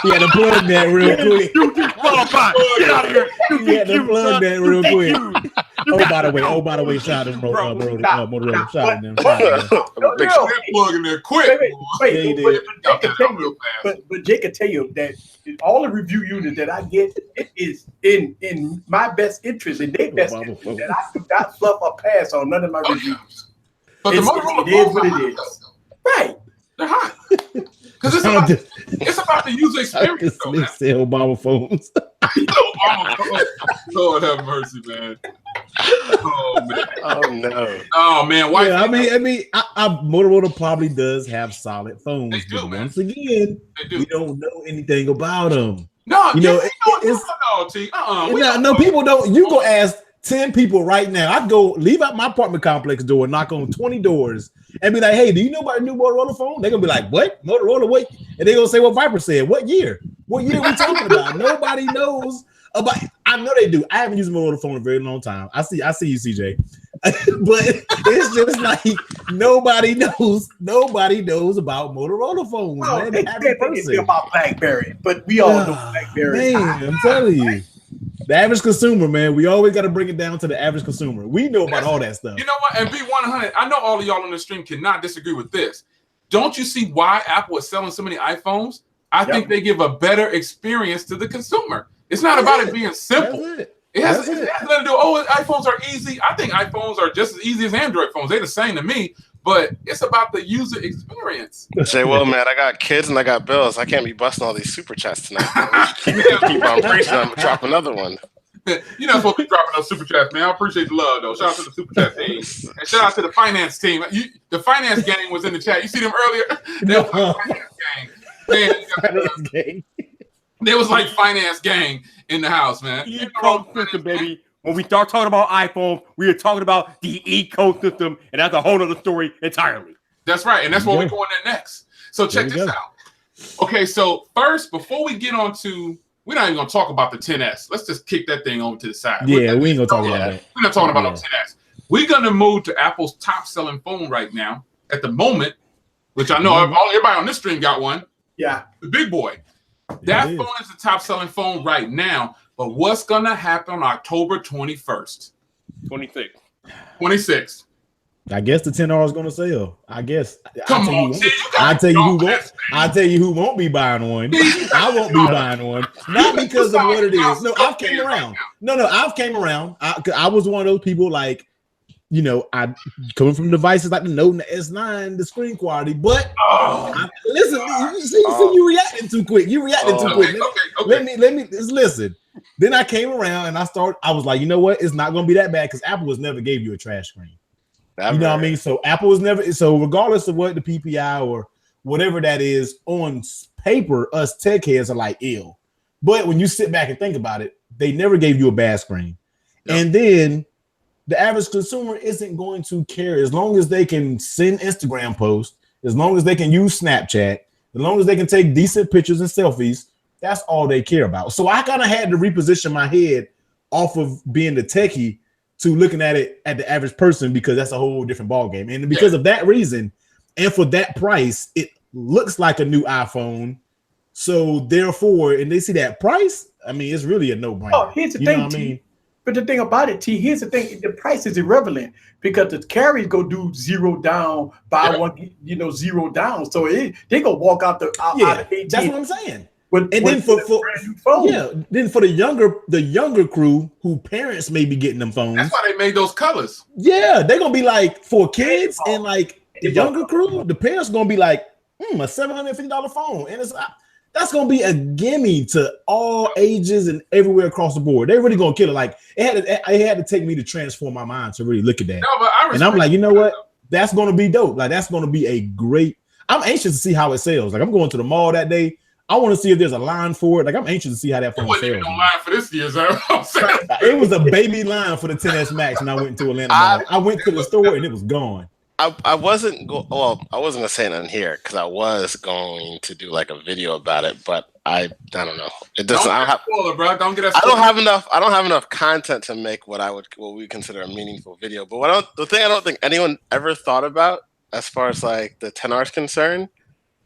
S3: You had to plug that real quick.
S4: You disqualified. Get out of here.
S3: You had to plug that real quick. Oh, by the way, shout out to Motorola. Shout out to them.
S1: Plug in there quick.
S2: Wait, but Jake can tell you that all the review units that I get, it is in my best interest, in their best interest, that I could not fluff or pass on none of my reviews.
S1: But the Motorola
S2: it is what it is. Right.
S1: They're hot. Because it's about the user experience.
S3: Sell Obama phones.
S1: Lord have mercy, man. Oh man.
S5: Oh no.
S1: Oh man. Why?
S3: Yeah, I mean, Motorola probably does have solid phones.
S1: They do, man.
S3: Once again, we don't know anything about them.
S1: No,
S3: people don't. You go ask 10 people right now. I'd go leave out my apartment complex door, knock on 20 doors, and be like, "Hey, do you know about a new Motorola phone?" They're gonna be like, "What? Motorola? What?" And they're gonna say what Viper said. What year? What year are we talking about? Nobody knows about. I know they do. I haven't used a Motorola phone in a very long time. I see you, CJ. But it's just like nobody knows about Motorola phones.
S2: Well,
S3: Man.
S2: they can't about BlackBerry, but we all know BlackBerry.
S3: Man, I'm telling you. The average consumer, man, we always got to bring it down to the average consumer. We know about all that stuff.
S1: You know what? And B100, I know all of y'all on the stream cannot disagree with this. Don't you see why Apple is selling so many iPhones? I think they give a better experience to the consumer. It's not about it being simple. It has nothing to do. Oh, iPhones are easy. I think iPhones are just as easy as Android phones. They're the same to me. But it's about the user experience.
S5: Say, well, man, I got kids and I got bills. I can't be busting all these super chats tonight. Keep on preaching. I'm gonna drop another one.
S1: You're not supposed to be dropping those super chats, man. I appreciate the love, though. Shout out to the super chat team. And shout out to the finance team. The finance gang was in the chat. You see them earlier? They was like finance gang. There was like finance gang in the house, man.
S4: Ecosystem, baby. When we start talking about iPhone, we are talking about the ecosystem, and that's a whole other story entirely.
S1: That's right, and that's what we're going there next. So check this out. Okay, so first, before we get on to, we're not even going to talk about the 10S. Let's just kick that thing over to the side.
S3: Yeah, we ain't going to talk about that.
S1: We're not talking about the 10S. We're going to move to Apple's top-selling phone right now at the moment, which I know everybody on this stream got one.
S2: Yeah.
S1: The big boy. That phone is the top-selling phone right now. But what's going to happen on October 21st? 26th.
S3: I guess the $10 is going to sell. I guess.
S1: Come on.
S3: I'll tell you who won't be buying one. I won't be buying one. Not because of what it is. No, I've came around. I've came around. I was one of those people like, you know, I coming from devices like the Note and the S9, the screen quality. But listen, you see, you reacting too quick. You reacting too quick.
S1: Okay.
S3: Let me just listen. Then I came around and I was like, you know what? It's not going to be that bad because Apple has never gave you a trash screen. You know what I mean? So Apple was never. So regardless of what the PPI or whatever that is on paper, us tech heads are like ill. But when you sit back and think about it, they never gave you a bad screen. Yep. And then the average consumer isn't going to care as long as they can send Instagram posts, as long as they can use Snapchat, as long as they can take decent pictures and selfies. That's all they care about. So I kind of had to reposition my head off of being the techie to looking at it at the average person because that's a whole different ballgame. And because of that reason, and for that price, it looks like a new iPhone. So therefore, and they see that price, I mean, it's really a no-brainer.
S2: Oh, here's the thing, T. But the thing about it, T, here's the thing: the price is irrelevant because the carriers go do zero down, buy one, zero down. So they go walk out the out of 18.
S3: That's what I'm saying.
S2: Then for
S3: the younger crew who parents may be getting them phones.
S1: That's why they made those colors.
S3: Yeah, they're gonna be like for kids and like the younger crew. The parents are gonna be like, a $750 phone, and that's gonna be a gimme to all ages and everywhere across the board. They're really gonna kill it. Like it had to take me to transform my mind to really look at that.
S1: No, but and
S3: I'm like, you know what? That's gonna be dope. Like that's gonna be a great. I'm anxious to see how it sells. Like I'm going to the mall that day. I want to see if there's a line for it. Like I'm anxious to see how that phone sells.
S1: There wasn't even no line for this year's.
S3: It was a baby line for the 10S Max when I went to Atlanta Mall. I went to the store and it was gone.
S5: I wasn't gonna say nothing here because I was going to do like a video about it, but I don't know. It doesn't.
S1: Don't get a spoiler, bro. Don't get a
S5: I
S1: spoiler.
S5: don't have enough content to make what we consider a meaningful video. But the thing I don't think anyone ever thought about, as far as like the 10R is concerned,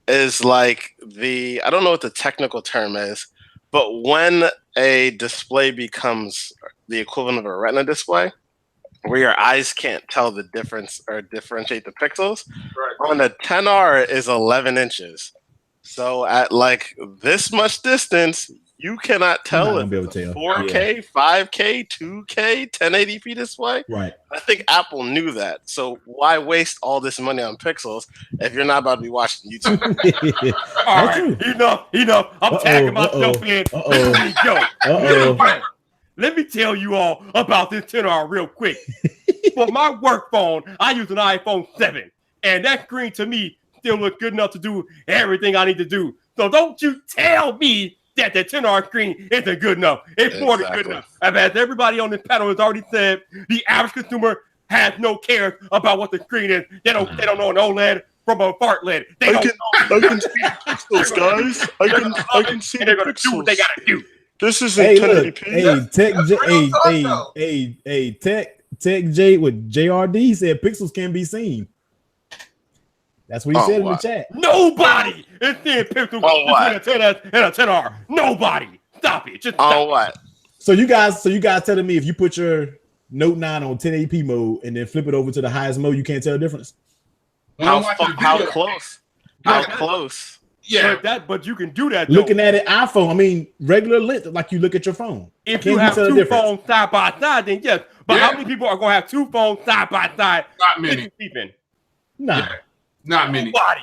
S5: is like I don't know what the technical term is, but when a display becomes the equivalent of a retina display, where your eyes can't tell the difference or differentiate the pixels,
S1: Right.
S5: on the 10R is 11 inches. So at like this much distance, you cannot tell if it's a 4K, 5K, 2K, 1080p display.
S3: Right.
S5: I think Apple knew that. So why waste all this money on pixels if you're not about to be watching YouTube?
S4: All right, enough. I'm tagging myself in. Let me tell you all about this 10R real quick. For my work phone, I use an iPhone 7, and that screen to me still looks good enough to do everything I need to do. So don't you tell me that the 10R screen isn't good enough. It's more than good enough. As everybody on this panel has already said, the average consumer has no care about what the screen is. They don't know an OLED from a fart LED. I can see
S5: pixels, guys. I can see
S4: they're gonna do what they gotta do.
S5: This isn't 1080p.
S3: Tech J with JRD said pixels can be seen. That's what he said in the chat.
S4: Nobody is seeing pixels between a 10S and a 10R. Nobody. Stop it. Just stop
S5: what?
S3: So you guys telling me if you put your Note 9 on 1080p mode and then flip it over to the highest mode, you can't tell the difference?
S5: How close? How close?
S1: Yeah,
S4: but you can do that.
S3: Looking at it, iPhone. I mean, regular lit, like you look at your phone.
S4: If you have two phones side by side, then yes. But how many people are going to have two phones side by side?
S1: Not many.
S3: Nah.
S1: Yeah. Not many.
S4: Nobody.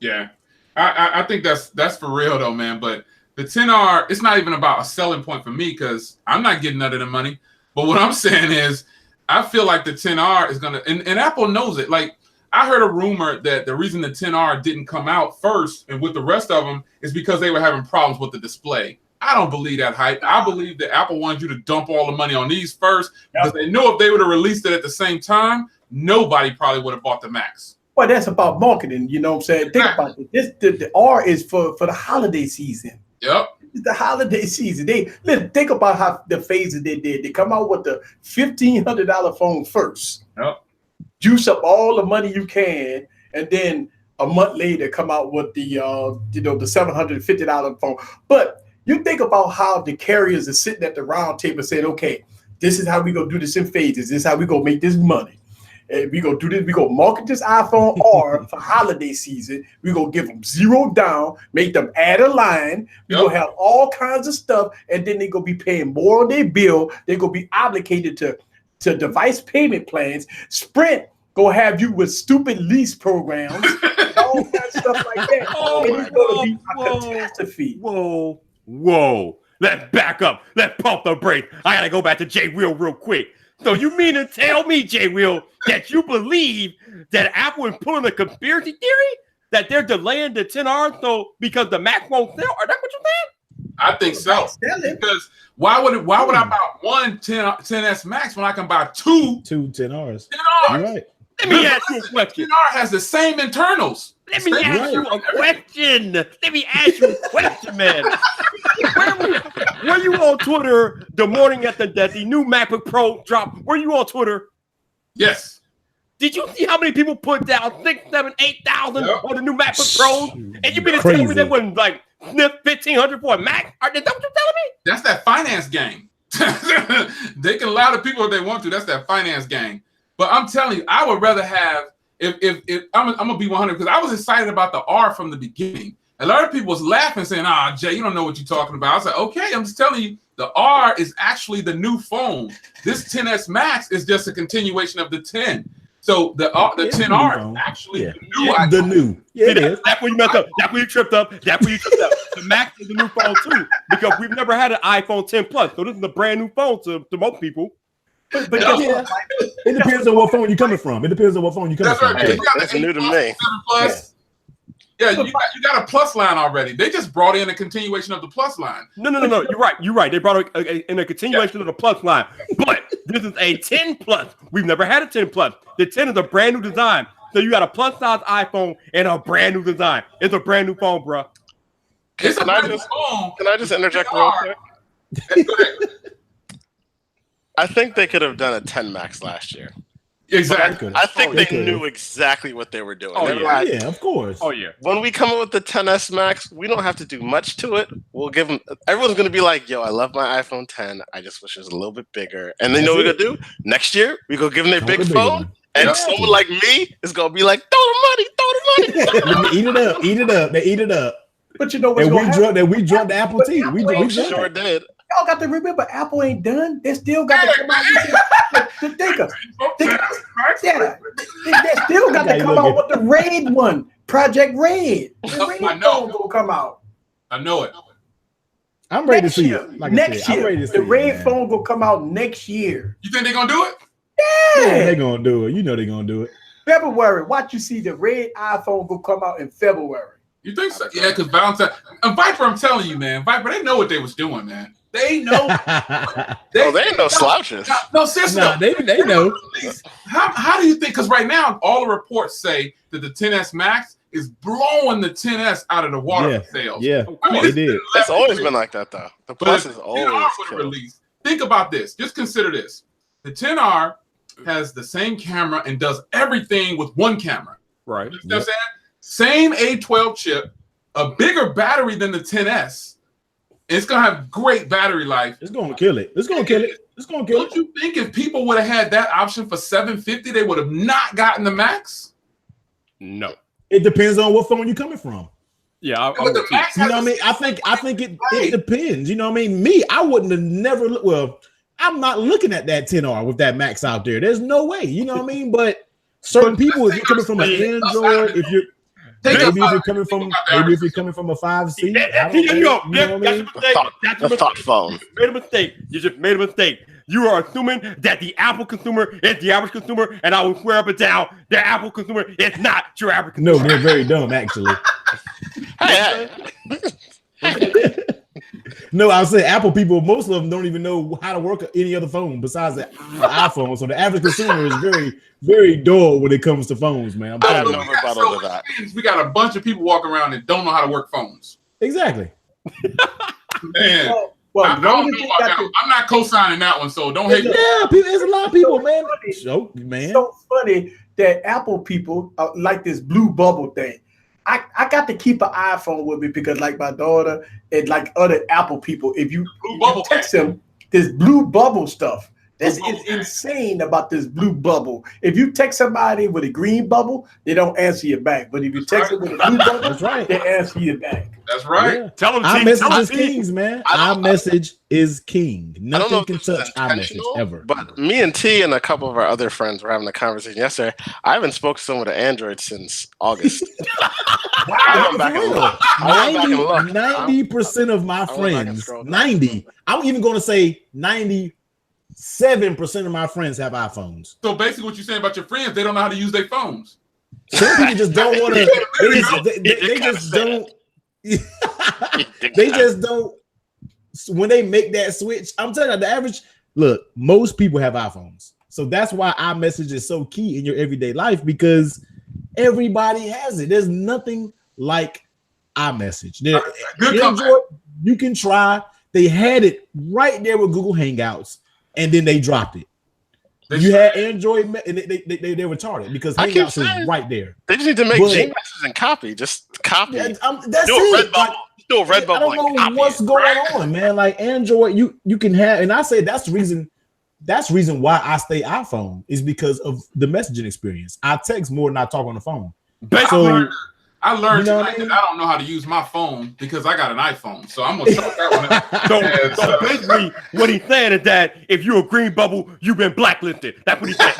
S1: Yeah, I think that's for real though, man. But the 10R, it's not even about a selling point for me because I'm not getting none of the money. But what I'm saying is, I feel like the 10R is gonna, and Apple knows it. Like I heard a rumor that the reason the 10R didn't come out first and with the rest of them is because they were having problems with the display. I don't believe that hype. I believe that Apple wanted you to dump all the money on these first because they know if they would have released it at the same time, nobody probably would have bought the Max.
S2: Well, that's about marketing. You know what I'm saying? Think about it. The R is for the holiday season.
S1: Yep.
S2: It's the holiday season. Think about how the phases they did. They come out with the $1,500 phone first.
S1: Yep.
S2: Juice up all the money you can, and then a month later come out with the the $750 phone. But you think about how the carriers are sitting at the round table saying, okay, this is how we gonna do this in phases. This is how we gonna make this money. And we gonna do this. We gonna market this iPhone R for holiday season. We gonna give them $0 down, make them add a line. We gonna have all kinds of stuff, and then they gonna be paying more on their bill. They gonna be obligated to device payment plans. Sprint gonna have you with stupid lease programs, all kinds of stuff like that. And it's gonna be a catastrophe.
S4: Whoa! Let's back up. Let's pump the brakes. I gotta go back to Jay Will real quick. So you mean to tell me, Jay Will, that you believe that Apple is pulling a conspiracy theory that they're delaying the 10R so because the Mac won't sell? Are that what you're saying?
S1: I think so. Because why would I buy one 10S Max when I can buy two
S3: 10Rs?
S1: 10Rs.
S3: You're right.
S4: Let me ask you a question.
S1: 10R has the same internals.
S4: Let me ask you a question. Man. Were you on Twitter the morning that the new MacBook Pro dropped? Were you on Twitter?
S1: Yes.
S4: Did you see how many people put down 6,000, 7,000, 8,000 on the new MacBook Pros? And you mean to tell me they wasn't like $1,500 for a Mac? Is that what you're telling me?
S1: That's that finance game. They can allow the people if they want to. That's that finance game. But I'm telling you, I would rather have if I'm gonna be 100 because I was excited about the R from the beginning. A lot of people was laughing, saying, Jay, you don't know what you're talking about. I was like, okay, I'm just telling you, the R is actually the new phone. This 10S Max is just a continuation of the 10. So the 10R is actually
S3: the new. Yeah,
S4: that's where you messed up. That's where you tripped up. The Max is the new phone too, because we've never had an iPhone 10 Plus. So this is a brand new phone to most people.
S2: But
S3: it depends on what phone you're coming from. That's
S1: right.
S5: That's new to me.
S1: Plus. Yeah, you got a Plus line already. They just brought in a continuation of the Plus line.
S4: No. You're right. They brought in a continuation of the Plus line. But this is a 10 Plus. We've never had a 10 Plus. The 10 is a brand new design. So you got a plus size iPhone and a brand new design. It's a brand new phone, bro.
S1: It's a
S5: Can I
S1: better
S5: just-
S1: phone.
S5: Can I just interject real quick? I think they could have done a 10 Max last year.
S1: Exactly.
S5: I think
S3: they
S5: they
S3: could've.
S5: knew exactly what they were doing.
S4: Oh,
S5: They were
S4: yeah.
S5: like,
S3: Yeah, of course.
S4: Oh yeah.
S5: when we come up with the 10s Max, we don't have to do much to it. We'll give them. Everyone's gonna be like, "Yo, I love my iPhone 10. I just wish it was a little bit bigger." And then you know what we're gonna do next year? We go give them their
S3: Come
S5: big
S3: with a bigger
S5: phone,
S3: one.
S5: and
S3: Exactly.
S5: someone like me is gonna be like, "Throw the money,
S3: Eat it up, eat it up. They eat it up.
S2: But you know what's
S3: And
S2: going to happen?
S3: we drunk the Apple
S2: But
S3: tea.
S2: Apple
S3: We
S2: ain't
S3: drunk
S5: Sure
S3: it.
S5: did.
S2: Y'all got to remember, Apple ain't done. They still got to come out. They still got to come out with the Red one, Project Red. The Red
S1: I know.
S2: phone gonna come out
S1: I know it.
S3: I'm ready to
S2: next
S3: see
S2: year.
S3: it. Like I
S2: Next
S3: said, I'm ready
S2: year,
S3: to see
S2: the Red
S3: it, man.
S2: phone gonna come out next year.
S1: You think they're gonna do it?
S3: Yeah, they're
S2: Yeah,
S3: gonna do it. You know they're gonna do it.
S2: February. Watch you see the Red iPhone gonna come out in February.
S1: You think so? Yeah, because Valentine and Viper, I'm telling you, man, Viper, they know what they was doing, man. They know.
S5: Oh, they ain't no slouches.
S1: No, seriously.
S3: Nah, they know.
S1: How do you think? Because right now, all the reports say that the 10s Max is blowing the 10s out of the water for sales.
S3: Yeah,
S1: I mean,
S3: they did.
S5: It's always been like that, though. The Plus is always killed.
S1: released. Think about this. Just consider this. The 10R has the same camera and does everything with one camera.
S4: Right.
S1: You know what I'm saying? Same A12 chip, a bigger battery than the 10S. It's gonna have great battery life.
S3: It's gonna kill it. It's gonna kill it. It's gonna kill
S1: Don't
S3: it.
S1: you think if people would have had that option for $750, they would have not gotten the Max?
S4: No.
S3: It depends on what phone you're coming from.
S4: Yeah. I'm
S1: But the
S4: with you.
S1: Max
S3: You know
S1: has
S3: what I mean? I think it depends. You know what I mean? Me, I wouldn't have never. Well, I'm not looking at that 10R with that Max out there. There's no way. You know what I mean? But certain people, if you're coming from an Android, if you're if you're coming from a 5C,
S5: The thought phone.
S4: Made a mistake. You just made a mistake. You are assuming that the Apple consumer is the average consumer, and I will swear up and down, the Apple consumer is not your average
S3: no,
S4: consumer.
S3: they're very dumb actually.
S5: Hey,
S3: No, I would say Apple people, most of them don't even know how to work any other phone besides the iPhone. So the average consumer is very, very dull when it comes to phones, man. I'm
S5: I
S3: telling
S5: have
S3: you.
S5: no rebuttal to that.
S1: We got a bunch of people walking around that don't know how to work phones.
S3: Exactly.
S1: Man,
S2: Well,
S1: I don't know about that. I'm not co-signing that one, so don't hate me.
S3: Yeah, there's a lot of people, man. Joke, man.
S2: so funny that Apple people like this blue bubble thing. I got to keep an iPhone with me because, like my daughter and like other Apple people, if you text them this blue bubble stuff, this is insane about this blue bubble. If you text somebody with a green bubble, they don't answer you back. But if you text them with a blue bubble,
S3: That's right.
S2: they answer you back.
S1: That's right.
S3: Yeah.
S4: Tell them,
S3: iMessage is kings, man. iMessage is king.
S5: I don't know
S3: Nothing
S5: if
S3: can
S5: this is
S3: touch iMessage
S5: intentional,
S3: ever.
S5: but me and T and a couple of our other friends were having a conversation yesterday. I haven't spoken to someone with an Android since August. I went back and looked. I went back and looked.
S3: 90% of my
S5: I went back and
S3: friends,
S5: scrolled down.
S3: 90, I'm even going to say 97% of my friends have iPhones.
S1: So basically, what you're saying about your friends, they don't know how to use their phones.
S3: Some people just don't want to. They just don't. They just don't. When they make that switch, I'm telling you, the average look. Most people have iPhones, so that's why iMessage is so key in your everyday life because everybody has it. There's nothing like iMessage.
S1: Good comeback.
S3: Android, you can try. They had it right there with Google Hangouts, and then they dropped it. You had Android, and they were retarded because Hangouts is right there.
S5: They just need to make
S3: But-
S5: Gmails and copy. Just copy.
S3: That's
S5: Do a
S3: it.
S5: red bubble. Do a red
S3: I
S5: bubble.
S3: don't
S5: and
S3: know
S5: copy
S3: what's
S5: it.
S3: going on, man. Like Android, you can have, and I say that's the reason. That's the reason why I stay iPhone is because of the messaging experience. I text more than I talk on the phone. So
S1: I learned
S3: You know
S1: tonight
S3: what I mean?
S1: that I don't know how to use my phone because I got an iPhone. So I'm gonna chalk that one up.
S4: So basically, what he's saying is that if you're a green bubble, you've been blacklisted. That's what he's saying.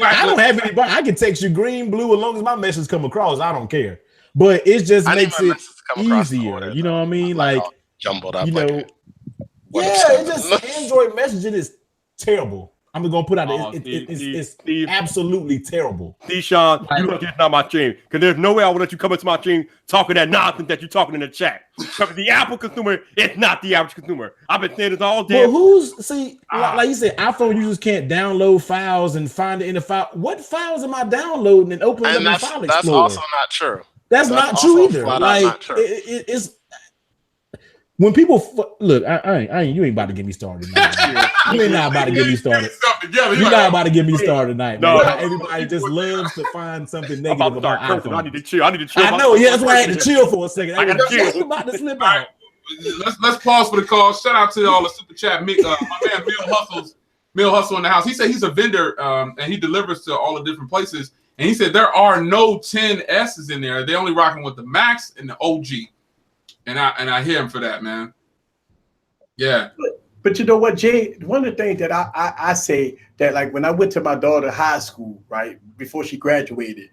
S3: I don't have anybody. I can text you green, blue, as long as my message come across. I don't care. But it just
S5: I need
S3: makes
S5: my
S3: it
S5: message to come across in
S3: easier.
S5: order,
S3: You know what I mean?
S5: I'm
S3: Like
S5: all jumbled up.
S3: you
S5: like
S3: know,
S5: it. What
S3: yeah,
S5: a
S3: it just
S5: seven.
S3: Android messaging is terrible. I'm gonna put out it's
S4: Steve,
S3: absolutely terrible.
S4: Sean, you don't get on my stream because there's no way I would let you come into my stream talking that nonsense that you're talking in the chat. Because the Apple consumer is not the average consumer. I've been saying this all day.
S3: Well, like you said, iPhone users can't download files and find it in the file. What files am I downloading and opening
S5: And
S3: up in File
S5: that's
S3: Explorer?
S5: also not true.
S3: That's not true either. Like it's when people look, I ain't. You ain't about to get me started. You ain't not about to get me started. You're not about to get me started tonight. No, everybody just loves to find something negative about iPhone.
S4: I need to chill. I
S3: know. Yeah, that's why I had to chill for a second. I got to chill. About to slip out.
S1: Let's pause for the call. Shout out to all the super chat. My man Mill Hustle in the house. He said he's a vendor and he delivers to all the different places. And he said there are no 10S's in there. They're only rocking with the Max and the OG. And I hear him for that, man. Yeah.
S2: But you know what, Jay? One of the things that I say that, like, when I went to my daughter high school, right, before she graduated,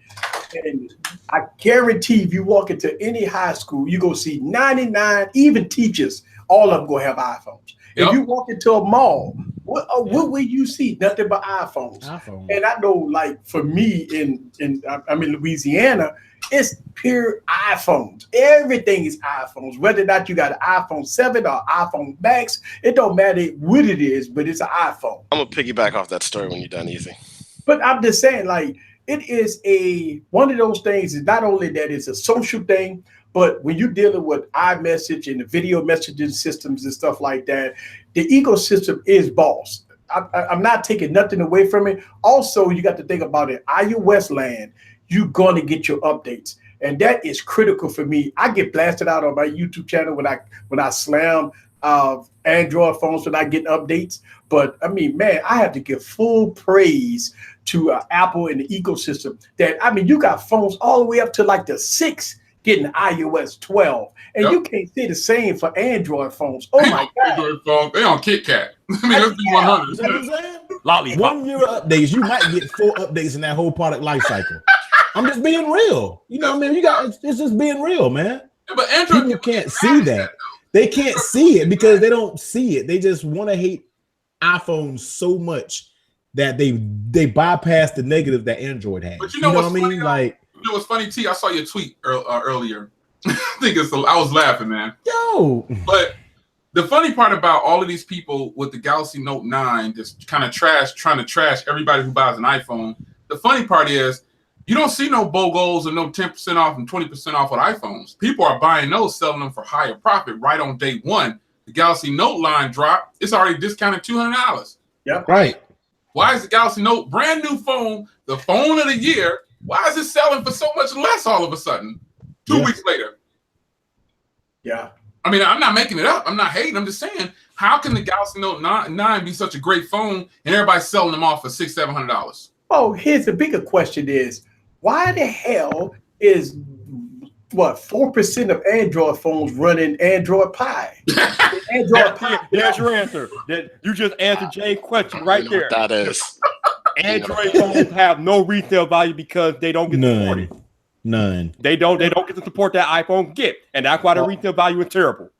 S2: and I guarantee if you walk into any high school, you go see 99, even teachers, all of them gonna have iPhones. Yep. If you walk into a mall, what will you see? Nothing but iPhones. And I know, like, for me I'm in Louisiana, it's pure iPhones. Everything is iPhones. Whether or not you got an iPhone 7 or iPhone Max, it don't matter what it is, but it's an iPhone.
S5: I'm gonna piggyback off that story when you're done, Easy.
S2: But I'm just saying, like, it is one of those things. Is not only that it's a social thing, but when you're dealing with iMessage and the video messaging systems and stuff like that, the ecosystem is boss. I'm not taking nothing away from it. Also, you got to think about it. iOS land, you're going to get your updates. And that is critical for me. I get blasted out on my YouTube channel when I slam Android phones when I get updates. But I mean, man, I have to give full praise to Apple and the ecosystem. That, I mean, you got phones all the way up to like the 6 getting iOS 12. And you can't say the same for Android phones. Oh my God.
S1: Android phones, they on Kit Kat. I mean, let's be 100.
S3: Lollipop. 1 year updates, you might get 4 updates in that whole product life cycle. I'm just being real. You know what I mean? It's just being real, man.
S1: Yeah, but Android
S3: people can't see that. They can't see it because they don't see it. They just want to hate iPhones so much that they bypass the negative that Android has.
S1: But you know what I mean?
S3: Funny, like,
S1: you know what's funny, T? I saw your tweet earlier. I was laughing, man.
S3: Yo.
S1: But the funny part about all of these people with the Galaxy Note 9 just kind of trying to trash everybody who buys an iPhone. The funny part is you don't see no BOGOs or no 10% off and 20% off on iPhones. People are buying those, selling them for higher profit right on day one. The Galaxy Note line drop, it's already discounted $200.
S2: Yep.
S3: Right.
S1: Why is the Galaxy Note, brand new phone, the phone of the year, why is it selling for so much less all of a sudden? 2 weeks later.
S2: Yeah.
S1: I mean, I'm not making it up. I'm not hating. I'm just saying, how can the Galaxy Note 9 be such a great phone and everybody's selling them off for $600-700?
S2: Oh, here's the bigger question is, why the hell is 4% of Android phones running Android Pie?
S4: There's your answer. You just answered Jay's question right there.
S5: That is.
S4: Android phones have no retail value because they don't get supported.
S3: None.
S4: They don't get the support that iPhone get, and that's why the retail value is terrible.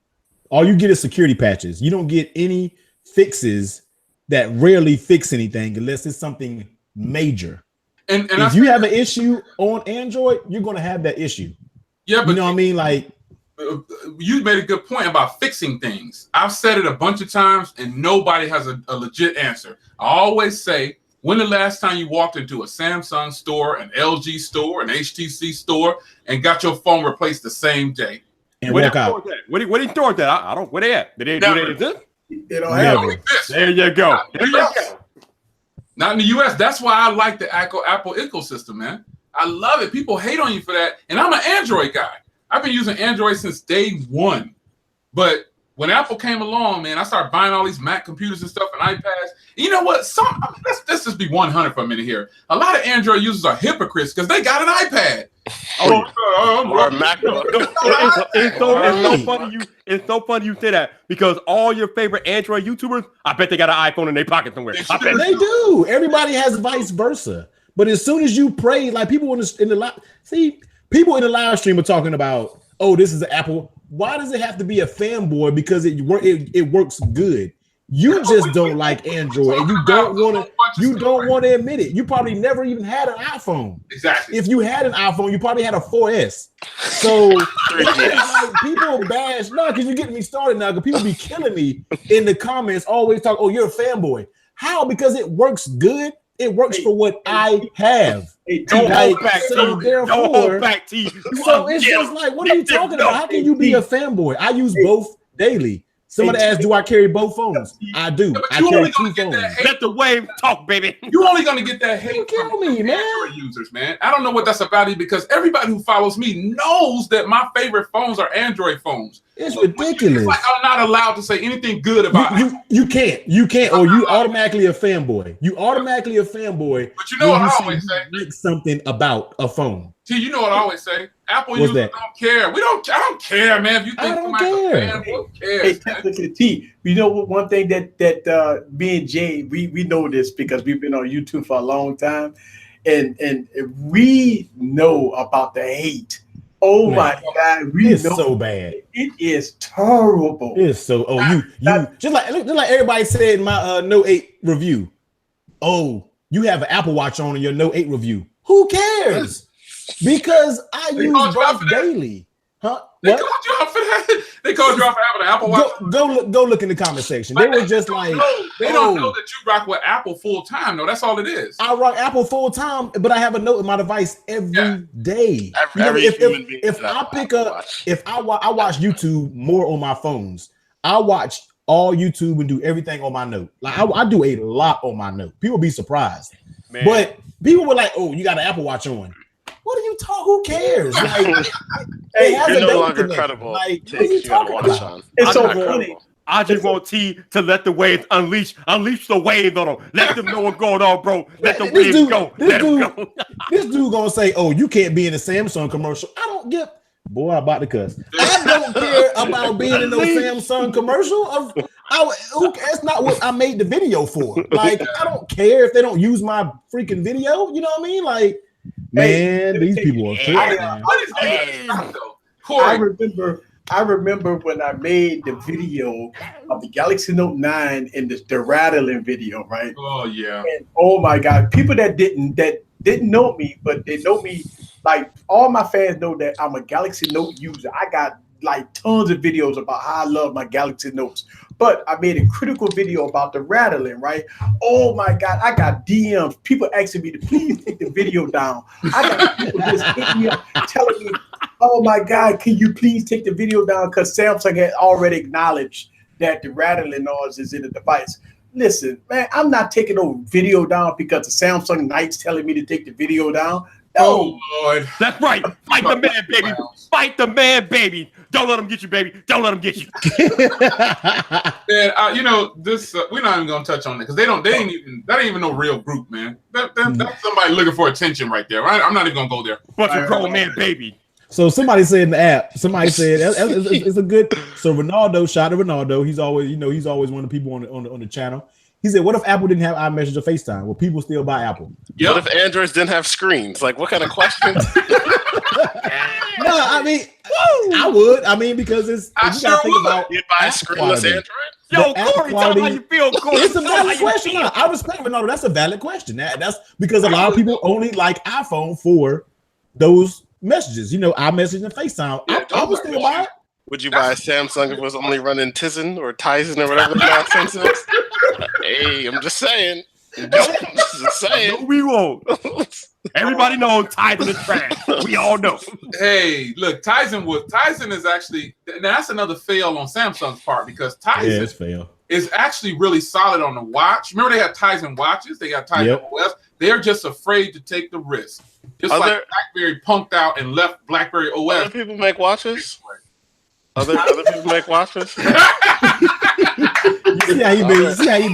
S3: All you get is security patches. You don't get any fixes that rarely fix anything unless it's something major. And if you have an issue on Android, you're going to have that issue.
S1: Yeah, but
S3: you know what I mean? Like,
S1: you made a good point about fixing things. I've said it a bunch of times, and nobody has a legit answer. I always say, when the last time you walked into a Samsung store, an LG store, an HTC store, and got your phone replaced the same day?
S3: And walk out.
S4: What are you doing that? I don't. Where they at? Do they exist?
S2: They don't have
S1: it.
S4: There you go.
S1: Not in the US. That's why I like the Apple ecosystem, man. I love it. People hate on you for that. And I'm an Android guy. I've been using Android since day one. But when Apple came along, man, I started buying all these Mac computers and stuff and iPads. And you know what? Let's just be 100 for a minute here. A lot of Android users are hypocrites because they got an iPad.
S5: Or a MacBook.
S4: It's so funny you say that because all your favorite Android YouTubers, I bet they got an iPhone in their pocket somewhere.
S3: They do. Everybody has vice versa. But as soon as you pray, like people in the live stream are talking about, oh, this is an Apple. Why does it have to be a fanboy? Because it works good. You just don't like Android, and you don't want to admit it. You probably never even had an iPhone.
S1: Exactly.
S3: If you had an iPhone, you probably had a 4S. So like, people bash because you're getting me started now. Because people be killing me in the comments. Always talk, oh, you're a fanboy. How? Because it works good. It works for what I have.
S4: Don't hold back,
S3: so
S4: T.
S3: therefore,
S4: Don't hold back, T.
S3: So it's just like, what are you talking about? How can you be a fanboy? I use both daily. Somebody asked, do I carry both phones? I do.
S1: Yeah,
S3: I carry 2 phones.
S4: Let the wave talk, baby.
S1: You're only gonna get that hate
S3: Kill
S1: from
S3: me, man.
S1: Android users, man. I don't know what that's about because everybody who follows me knows that my favorite phones are Android phones.
S3: It's ridiculous.
S1: It's like I'm not allowed to say anything good about it.
S3: You can't, or you automatically a fanboy. You automatically a fanboy.
S1: But you know what I always say?
S3: Make something about a phone.
S1: T, you know what I always say? Apple
S3: What's
S1: users
S3: that?
S1: don't care. I don't care, man. If you think
S3: I don't
S1: somebody's
S3: care.
S1: a fan, who cares?
S2: Hey, technically, T, you know what? One thing that me and Jay, we know this because we've been on YouTube for a long time, and we know about the hate. Oh my God,
S3: It's so bad.
S2: It is terrible.
S3: It's so. You just like everybody said in my Note 8 review. Oh, you have an Apple Watch on in your Note 8 review. Who cares? Because I use both daily. Huh?
S1: They
S3: What?
S1: called you out for that. They called you out for having an Apple Watch.
S3: Go look in the comment section. They were just like,
S1: they don't know that you rock with Apple full time. No, that's all it is.
S3: I rock Apple full time, but I have a note in my device every day. If I pick up, I watch YouTube more on my phones. I watch all YouTube and do everything on my note. Like I do a lot on my note. People be surprised, man. But people were like, "Oh, you got an Apple Watch on." What are you talking? Who cares? Like,
S5: hey, you're no longer credible.
S3: Like, what are you talking about?
S2: It's so funny.
S4: I just want T to let the waves unleash the wave on them. Let them know what's going on, bro. Let the waves go. Let them go.
S3: This dude gonna say, "Oh, you can't be in a Samsung commercial." I don't give. Boy, I'm about to cuss. I don't care about being in no Samsung commercial. That's not what I made the video for. Like, I don't care if they don't use my freaking video. You know what I mean? Like, man, these people are
S2: I remember when I made the video of the Galaxy Note 9 and the rattling video, right?
S1: Oh yeah.
S2: And oh my God, people that didn't know me, but they know me. Like all my fans know that I'm a Galaxy Note user. I got like tons of videos about how I love my Galaxy Notes. But I made a critical video about the rattling, right? Oh my God, I got DMs, people asking me to please take the video down. I got people just hitting me up telling me, oh my God, can you please take the video down? Because Samsung had already acknowledged that the rattling noise is in the device. Listen, man, I'm not taking no video down because the Samsung Knight's telling me to take the video down. No.
S1: Oh Lord,
S4: that's right. Fight the man, baby. Fight the man, baby. Don't let them get you, baby. Don't let them get you.
S1: Man, you know this. We're not even gonna touch on it because that ain't even no real group, man. That's somebody looking for attention right there. Right? I'm not even gonna go there.
S4: Bunch of grown man, baby.
S3: So somebody said in the app, somebody said it's a good. So Ronaldo, shout out to Ronaldo. He's always one of the people on the channel. He said, "What if Apple didn't have iMessage or FaceTime? Will people still buy Apple?"
S5: Yep. What if Androids didn't have screens? Like, what kind of question?
S3: No, I mean, I would. I mean, because you gotta think about
S5: you'd buy a screenless Android.
S4: Yo, Corey, tell me how you feel, Corey.
S3: It's a valid question. No, I respect Ronaldo. That's a valid question. That's because a lot of people only like iPhone for those messages. You know, iMessage and FaceTime. I would still buy it.
S5: Would you buy a Samsung if it was only running Tizen or Tizen or whatever the nonsense is? Hey, I'm just saying.
S4: No, we won't. Everybody knows Tizen is trash. We all know.
S1: Hey, look, Tizen is actually that's another fail on Samsung's part because Tizen is actually really solid on the watch. Remember they have Tizen watches, they got Tizen OS. They're just afraid to take the risk. Just like BlackBerry punked out and left BlackBerry OS.
S5: Other people make watches. Other people make watches.
S3: You see how you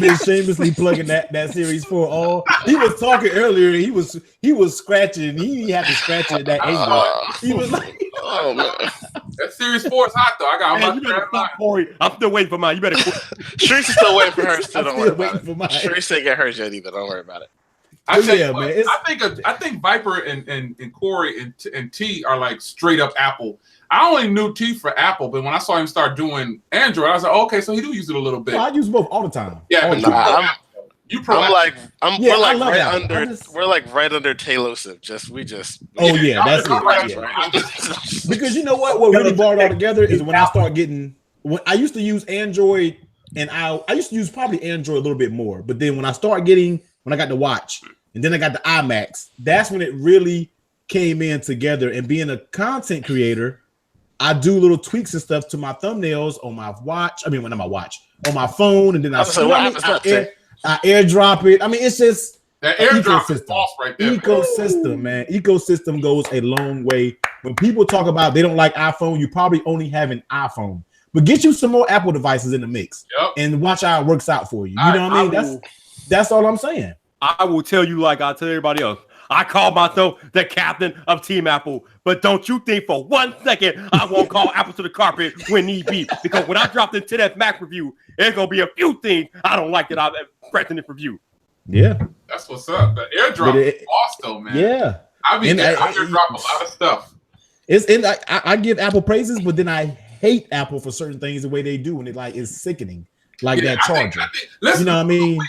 S3: been shamelessly plugging that Series 4 all. He was talking earlier. He was scratching. He had to scratch it at that angle. He was like,
S5: "Oh man,
S1: that Series 4 is hot though." I got
S4: my Corey. I'm still waiting for mine. You better.
S5: Sharice is still waiting for hers. So don't worry about it.
S3: Mine.
S5: Sharice didn't get hers yet either. Don't worry about it.
S1: I think Viper and Corey and T are like straight up Apple. I only knew T for Apple, but when I saw him start doing Android, I was like, oh, okay, so he do use it a little bit.
S3: Well, I use both all the time.
S1: Yeah, but
S5: we're like right under Taylosive.
S3: Oh yeah, that's it. Right. Because you know what really brought it all together is when I start getting. When I used to use Android, and I used to use probably Android a little bit more, but then when I start getting when I got the watch, and then I got the iMacs. That's when it really came in together. And being a content creator, I do little tweaks and stuff to my thumbnails on my watch. I mean, when on my watch, on my phone, and then I airdrop it. I mean, it's just
S1: that airdrop is false right there.
S3: Ecosystem, man. Ecosystem goes a long way. When people talk about they don't like iPhone, you probably only have an iPhone. But get you some more Apple devices in the mix, and watch how it works out for you. You know what I mean? That's all I'm saying.
S4: I will tell you, like I tell everybody else, I call myself the captain of Team Apple. But don't you think for 1 second I won't call Apple to the carpet when need be. Because when I drop the 10th Mac review, there's going to be a few things I don't like that I've expressed in this review.
S3: Yeah.
S1: That's what's up. The airdrop is boss though, man.
S3: Yeah.
S1: I airdrop a lot of stuff.
S3: I give Apple praises, but then I hate Apple for certain things the way they do, and it's sickening. Like that charger. You know what I mean?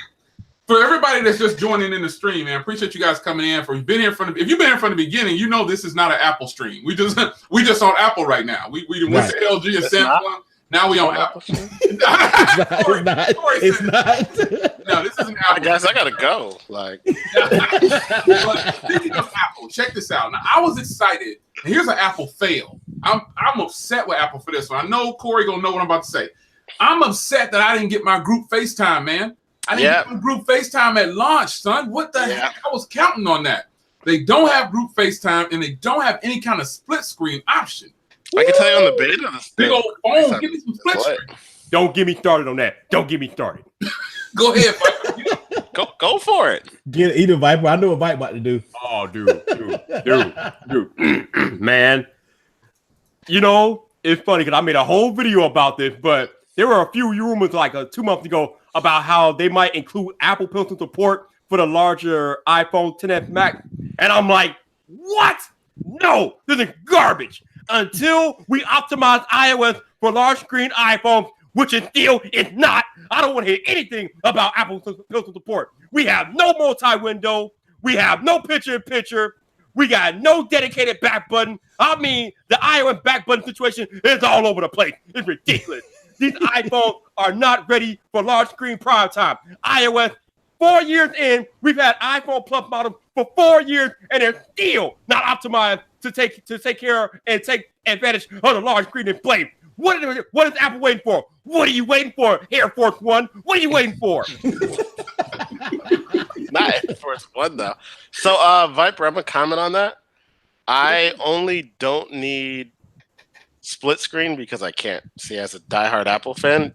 S1: For everybody that's just joining in the stream, man, appreciate you guys coming in. If you've been here from the beginning, you know this is not an Apple stream. We just on Apple right now. We went to LG and Samsung. Now we on Apple.
S3: It's not.
S1: No, this isn't Apple.
S5: I guess I gotta go. Like,
S1: speaking of Apple, check this out. Now I was excited. Here's an Apple fail. I'm upset with Apple for this one. I know Corey gonna know what I'm about to say. I'm upset that I didn't get my group FaceTime, man. I didn't get my group FaceTime at launch, son. What the heck? I was counting on that. They don't have group FaceTime, and they don't have any kind of split screen option.
S5: I can tell you on the beta.
S1: Big old phone. Give me some split screen.
S4: Don't get me started on that. Don't get me started.
S1: Go ahead,
S5: go for it.
S3: Get either Viper. I know what Viper about to do.
S4: Oh, dude, man. You know, it's funny because I made a whole video about this, but there were a few rumors like 2 months ago about how they might include Apple Pencil support for the larger iPhone XS Max. And I'm like, what? No, this is garbage. Until we optimize iOS for large screen iPhones, which it still is not. I don't want to hear anything about Apple Pencil support. We have no multi-window. We have no picture-in-picture. We got no dedicated back button. I mean, the iOS back button situation is all over the place. It's ridiculous. These iPhones are not ready for large screen prime time. iOS, 4 years in, we've had iPhone Plus models for 4 years, and they're still not optimized to take care and take advantage of the large screen display. What is Apple waiting for? What are you waiting for, Air Force One? What are you waiting for?
S5: Not Air Force One though. So, Viper, I'm gonna comment on that. I only don't need split screen because I can't. See, as a diehard Apple fan,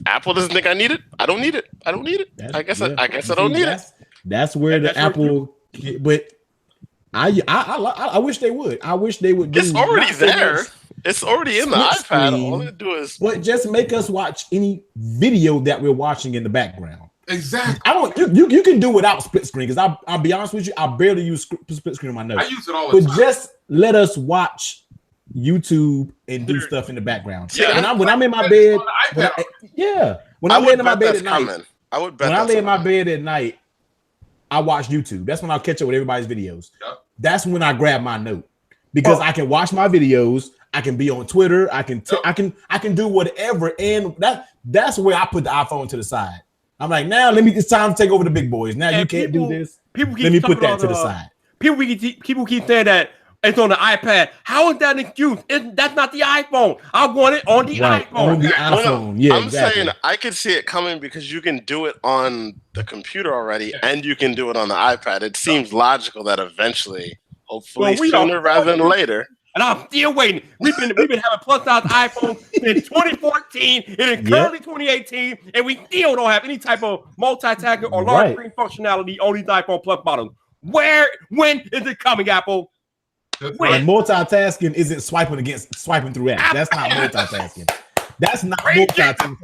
S5: Apple doesn't think I need it. I don't need it. I don't need it. I guess I don't need it.
S3: That's where the Apple. But I wish they would. I wish they would.
S5: It's already there. It's already in the iPad. All they do is.
S3: But just make us watch any video that we're watching in the background.
S1: Exactly.
S3: I don't. You can do without split screen because I'll be honest with you. I barely use split screen on my notes.
S1: I use it all the time.
S3: But just let us watch YouTube and do stuff in the background.
S5: Yeah,
S3: when I'm in my bed. When I'm laying in my bed at night.
S5: I would bet.
S3: When I lay in my bed at night, I watch YouTube. That's when I'll catch up with everybody's videos. Yep. That's when I grab my note because I can watch my videos. I can be on Twitter. I can do whatever, and that's where I put the iPhone to the side. I'm like, now it's time to take over the big boys. Now you can't do this. Let me put that to the side.
S4: People keep saying that it's on the iPad. How is that an excuse? That's not the iPhone. I want it on the iPhone.
S3: On the iPhone. Yeah,
S5: I'm saying I could see it coming because you can do it on the computer already, and you can do it on the iPad. It seems logical that eventually, hopefully sooner rather than later.
S4: And I'm still waiting. We've been having plus size iPhones since 2014. It is currently 2018, and we still don't have any type of multitasking or large screen functionality on these iPhone Plus models. When is it coming, Apple?
S3: And multitasking isn't swiping through apps. That's not multitasking. That's not multitasking.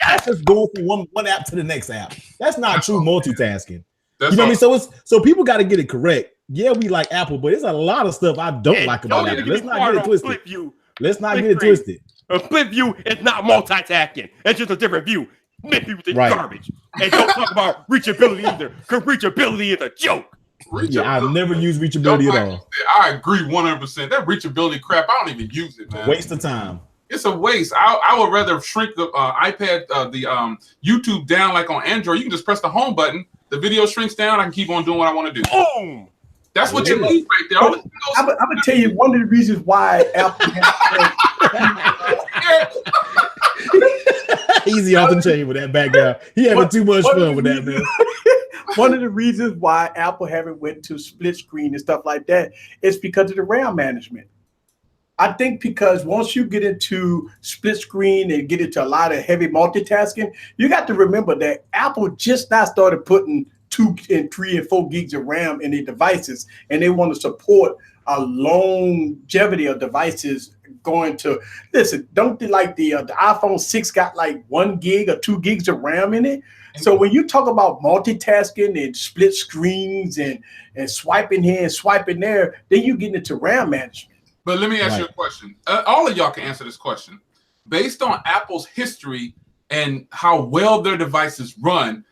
S3: That's just going from one app to the next app. That's not true multitasking. You know what I mean? So people got to get it correct. Yeah, we like Apple, but there's a lot of stuff I don't like about Apple. Let's not get it twisted. Let's not get it twisted.
S4: A split view is not multitasking. It's just a different view. Split view is garbage. And don't talk about reachability either, because reachability is a joke.
S3: Yeah, I've never used reachability at all.
S1: I agree 100%. That reachability crap, I don't even use it, man.
S3: Waste of time.
S1: It's a waste. I would rather shrink the iPad, the YouTube down like on Android. You can just press the home button. The video shrinks down. I can keep on doing what I want to do.
S4: Boom.
S1: That's what you need right there.
S2: I'm gonna tell you one of the reasons why Apple
S3: Easy off the chain with that background. He having too much fun with that, man.
S2: One of the reasons why Apple haven't went to split screen and stuff like that is because of the RAM management. I think because once you get into split screen and get into a lot of heavy multitasking, you got to remember that Apple just now started putting 2 and 3 and 4 gigs of RAM in their devices, and they want to support a longevity of devices going to, listen, don't they like the iPhone 6 got like 1 gig or 2 gigs of RAM in it? So when you talk about multitasking and split screens and swiping here and swiping there, then you get into RAM management.
S1: But let me ask you a question. All of y'all can answer this question. Based on Apple's history and how well their devices run,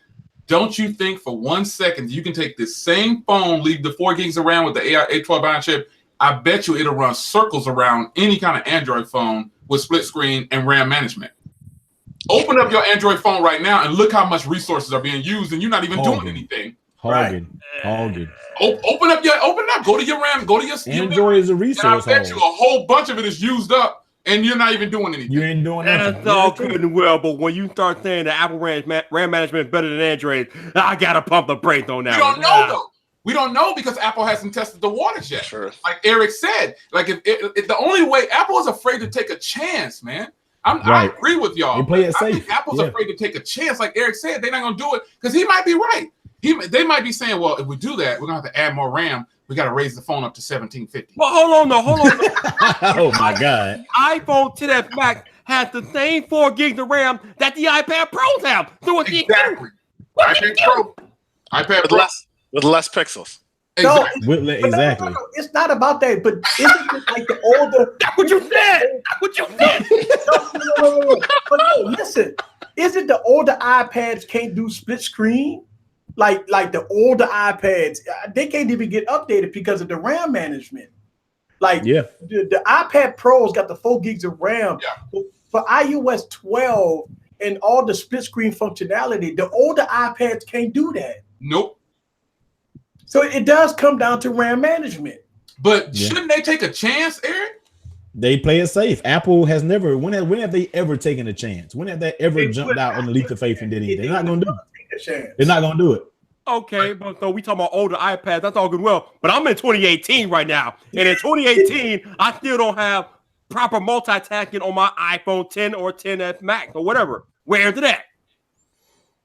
S1: don't you think for 1 second you can take this same phone, leave the 4 gigs of RAM with the A12 Bionic chip? I bet you it'll run circles around any kind of Android phone with split screen and RAM management. Open up your Android phone right now and look how much resources are being used, and you're not even doing anything.
S3: Hogging.
S1: Open up. Go to your RAM. Go to your
S3: Android is a resource.
S1: And I bet you a whole bunch of it is used up, and you're not even doing anything.
S3: You ain't doing nothing.
S4: That's all good and well, but when you start saying that Apple RAM management is better than Android, I gotta pump the brakes on that.
S1: We don't know though. We don't know because Apple hasn't tested the waters yet.
S5: Sure.
S1: Like Eric said, like if the only way Apple is afraid to take a chance, man. I agree with y'all.
S3: They play it
S1: I
S3: safe.
S1: think Apple's afraid to take a chance, like Eric said. They're not gonna do it because he might be right. They might be saying, well, if we do that, we're gonna have to add more RAM. We got to raise the phone up to 1750.
S4: Well, hold on.
S3: Oh my God!
S4: iPhone 10s Max has the same 4 gigs of RAM that the iPad Pros have. So it's
S1: exactly. iPad Pro
S5: with less pixels.
S1: Exactly.
S3: Exactly.
S2: No, it's not about that, but isn't it like the older?
S4: That's what you said. That's what you said.
S2: No. But no, listen, isn't the older iPads can't do split screen? Like the older iPads, they can't even get updated because of the RAM management. Like the iPad Pros got the 4 gigs of RAM.
S1: Yeah.
S2: For iOS 12 and all the split screen functionality, the older iPads can't do that.
S1: Nope.
S2: So it does come down to RAM management.
S1: But shouldn't they take a chance, Eric?
S3: They play it safe. Apple has never. When have they ever taken a chance? When have they ever jumped out on the leap of faith and did anything? They're not going to do it. They're not going to do it.
S4: Okay, but so we talking about older iPads. That's all good and well. But I'm in 2018 right now, and in 2018, I still don't have proper multitasking on my iPhone 10 or 10s Max or whatever. Where's it at?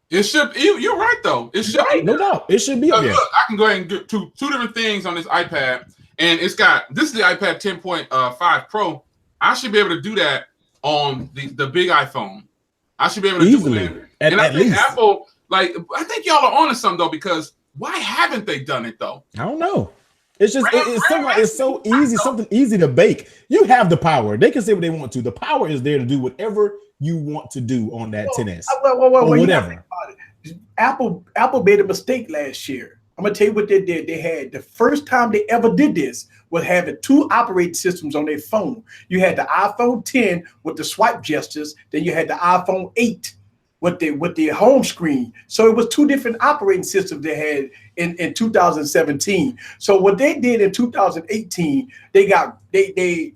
S1: It should. You're right though. It should.
S3: No doubt. It should be up there.
S1: Look, I can go ahead and get two different things on this iPad, and it's got this is the iPad 10.5 Pro. I should be able to do that on the big iPhone. I should be able to
S3: easily
S1: do that. And I think least. Apple, like, I think y'all are onto something though, because why haven't they done it though?
S3: I don't know. It's just it's so easy, something easy to bake. You have the power. They can say what they want to. The power is there to do whatever you want to do on that 10s or whatever.
S2: Apple made a mistake last year. I'm gonna tell you what they did. They had the first time they ever did this was having 2 operating systems on their phone. You had the iPhone 10 with the swipe gestures, then you had the iPhone 8 with the home screen. So it was 2 different operating systems they had in 2017. So what they did in 2018, they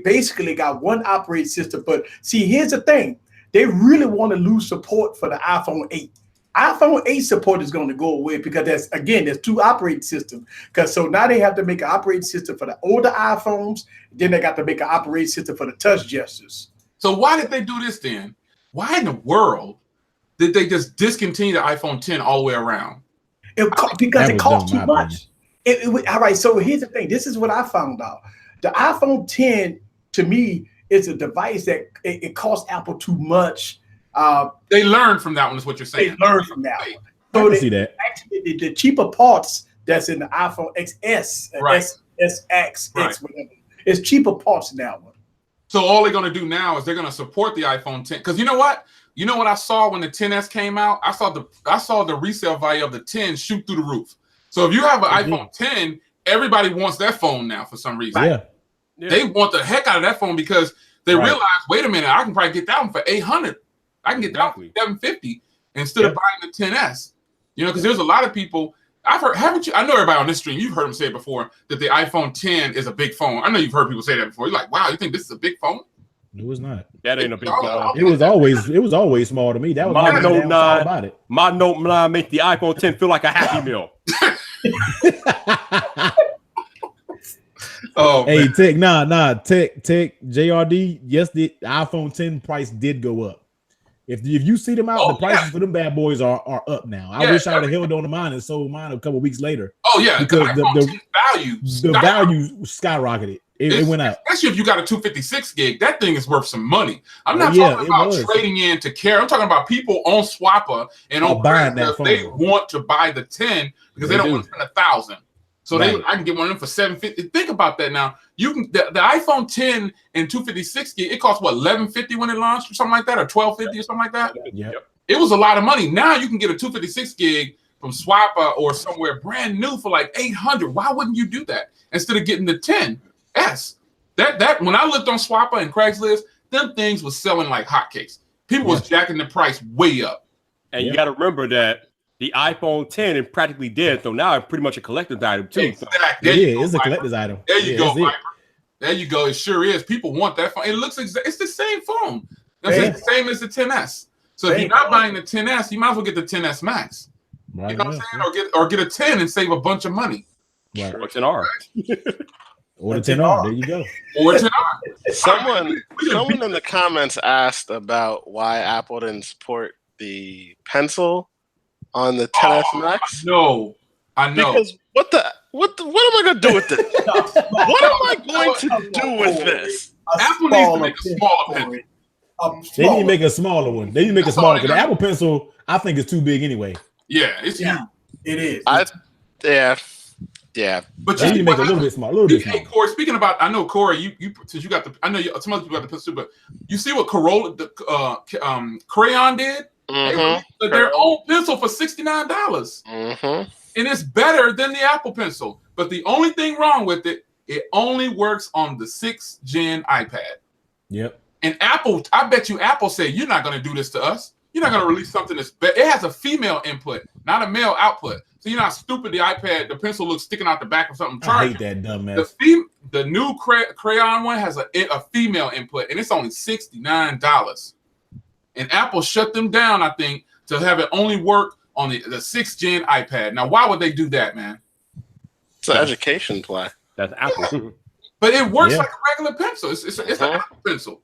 S2: basically got 1 operating system. But see, here's the thing. They really want to lose support for the iPhone 8. iPhone 8 support is going to go away because there's 2 operating systems. Because so now they have to make an operating system for the older iPhones. Then they got to make an operating system for the touch gestures.
S1: So why did they do this then? Why in the world did they just discontinue the iPhone 10 all the way around?
S2: Because it costs too much. All right, so here's the thing. This is what I found out. The iPhone 10, to me, is a device that it costs Apple too much.
S1: They learned from that one, is what you're saying.
S2: They learned from that one.
S3: So I can see that.
S2: Actually, the cheaper parts that's in the iPhone XS, SX, whatever, it's cheaper parts in that one.
S1: So all they're going to do now is they're going to support the iPhone 10. Because you know what? You know what I saw when the 10s came out? I saw the resale value of the 10 shoot through the roof. So if you have an iPhone 10, everybody wants that phone now for some reason.
S3: Yeah.
S1: They want the heck out of that phone because They realized, wait a minute, I can probably get that one for $800. I can get that one for $750 instead of buying the XS. You know, because there's a lot of people. I've heard, haven't you? I know everybody on this stream, you've heard them say it before, that the iPhone 10 is a big phone. I know you've heard people say that before. You're like, wow, you think this is a big phone?
S3: It was not.
S4: That ain't a big phone.
S3: It was always small to me. That was
S4: my Note 9
S3: about it.
S4: My Note 9 makes the iPhone 10 feel like a Happy Meal.
S3: Oh, hey, man. Tech, JRD. Yes, the iPhone 10 price did go up. If you see them out, the prices for them bad boys are up now. I wish I would have held on to mine and sold mine a couple weeks later.
S1: Oh yeah,
S3: because
S1: the
S3: value skyrocketed. It went up.
S1: Especially if you got a 256 gig, that thing is worth some money. I'm not talking about trading in to care. I'm talking about people on Swapper and on buying that phone. They want to buy the 10 because they don't want to spend $1,000. So I can get one of them for $750. Think about that now. You can the iPhone 10 and 256 gig. It cost what, $1150 when it launched or something like that, or $1250 or something like that.
S3: Yeah,
S1: it was a lot of money. Now you can get a 256 gig from Swapper or somewhere brand new for like $800. Why wouldn't you do that instead of getting the 10s? That when I looked on Swapper and Craigslist, them things was selling like hotcakes. People was jacking the price way up.
S4: And you got to remember that the iPhone 10 is practically dead, so now it's pretty much a collector's item too.
S1: Exactly.
S3: It's a collector's item.
S1: There you go, Viper. There you go. It sure is. People want that phone. It looks it's the same phone. It's the same as the 10s. So if you're not buying the 10s, you might as well get the 10s Max. Right, you know what I'm saying? Or get a 10 and save a bunch of money.
S3: Right.
S4: Or 10R.
S3: Or the 10R. There you go.
S1: Or 10R.
S5: Someone in the comments asked about why Apple didn't support the pencil on the 10s Max.
S1: No, I know.
S5: Because what am I going to do with this? What am I going to do with this?
S1: Apple needs to make a smaller pencil.
S3: They need to make a smaller one. They need to make a smaller. The Apple Pencil, I think, is too big anyway.
S1: Yeah, it's huge.
S2: It is.
S5: Yeah.
S1: But
S3: you need to make it a little bit smaller.
S1: Hey, Corey, speaking about, I know Corey, you since you got the, I know some other people got the pencil, but you see what Corolla, the Crayon did?
S5: Mm-hmm.
S1: They their own pencil for $69.
S5: Mm-hmm.
S1: And it's better than the Apple Pencil. But the only thing wrong with it, it only works on the 6th gen iPad.
S3: Yep.
S1: And Apple, I bet you Apple said, you're not going to do this to us. You're not going to release something that's better. It has a female input, not a male output. So you're not stupid. The iPad, the pencil looks sticking out the back of something.
S3: I hate that dumbass.
S1: The new Crayon one has a female input, and it's only $69. And Apple shut them down, I think, to have it only work on the 6th gen iPad. Now, why would they do that, man?
S5: It's an education play.
S4: That's Apple.
S1: But it works like a regular pencil. It's an Apple pencil.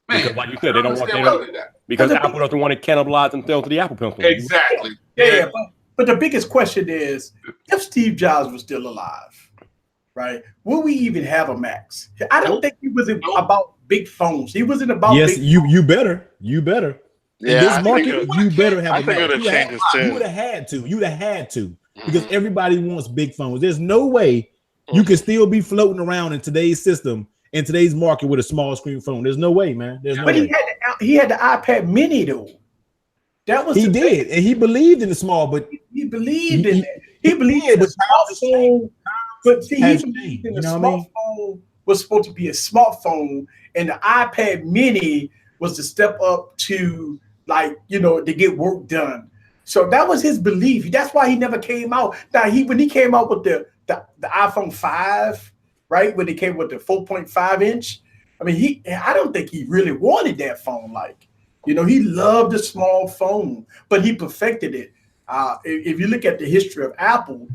S1: Man,
S4: because like you said, they don't want that. Because Apple doesn't want to cannibalize themselves to the Apple Pencil.
S1: Exactly.
S2: Yeah, but the biggest question is, if Steve Jobs was still alive, right, will we even have a Max? I don't think he was about big phones. He wasn't about big
S3: you better.
S5: Yeah,
S3: in this market, you better have a Max.
S5: I think it would have changed his tune.
S3: You would have had to. Because everybody wants big phones. There's no way you can still be floating around in today's system, in today's market with a small screen phone. There's no way, man. There's no way.
S2: He had the iPad Mini though. That was
S3: he did, and he believed in the small, but
S2: he believed in it. He believed in the smartphone, but see, he believed in the smartphone was supposed to be a smartphone, and the iPad Mini was to step up to to get work done. So that was his belief. That's why he never came out. Now when he came out with the iPhone 5, right? When it came with the 4.5 inch, I mean, I don't think he really wanted that phone. He loved the small phone, but he perfected it. If you look at the history of Apple,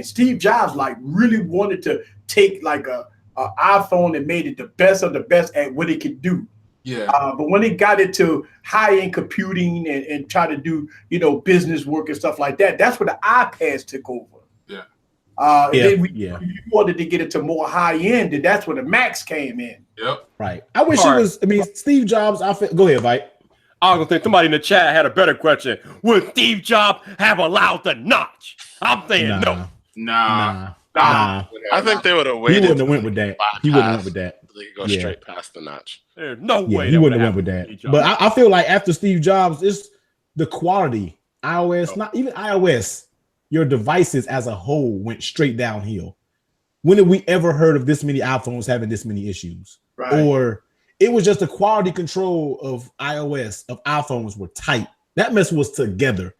S2: Steve Jobs really wanted to take a iPhone and made it the best of the best at what it could do.
S1: Yeah.
S2: But when it got into high-end computing and try to do, business work and stuff like that, that's where the iPads took over.
S1: Yeah.
S2: Then you wanted to get it to more high-end, and that's where the Macs came in.
S1: Yep.
S3: Right. I wish it was, Steve Jobs, go ahead, Mike.
S4: I was going to think somebody in the chat had a better question. Would Steve Jobs have allowed the notch? I'm saying no.
S1: Nah.
S5: I think they would have waited.
S3: He wouldn't have went with that. They
S5: could go straight past the notch.
S4: There's no way.
S3: He wouldn't have went with that. But I feel like after Steve Jobs, it's the quality. iOS, not even iOS, your devices as a whole went straight downhill. when did we ever heard of this many iPhones having this many issues?
S2: Right.
S3: Or it was just the quality control of iOS, of iPhones were tight. That mess was together.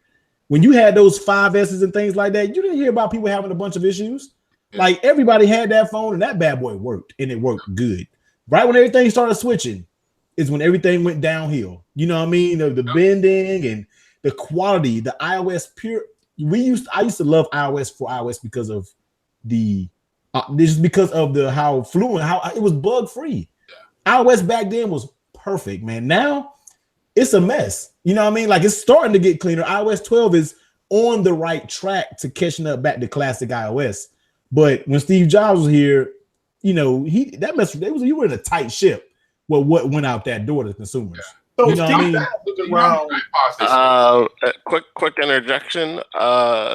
S3: When you had those 5S's and things like that, you didn't hear about people having a bunch of issues.
S1: Yeah.
S3: Like everybody had that phone and that bad boy worked, and it worked good. Right when everything started switching is when everything went downhill. You know what I mean? The bending and the quality, the iOS pure. I used to love iOS for iOS because of the how fluent, how it was bug free. Yeah. iOS back then was perfect, man. Now it's a mess. You know what I mean? Like it's starting to get cleaner. iOS 12 is on the right track to catching up back to classic iOS. But when Steve Jobs was here, you know, you were in a tight ship. Well, what went out that door to consumers?
S2: Yeah. So
S3: you know
S2: Steve
S3: what I mean?
S5: Quick interjection.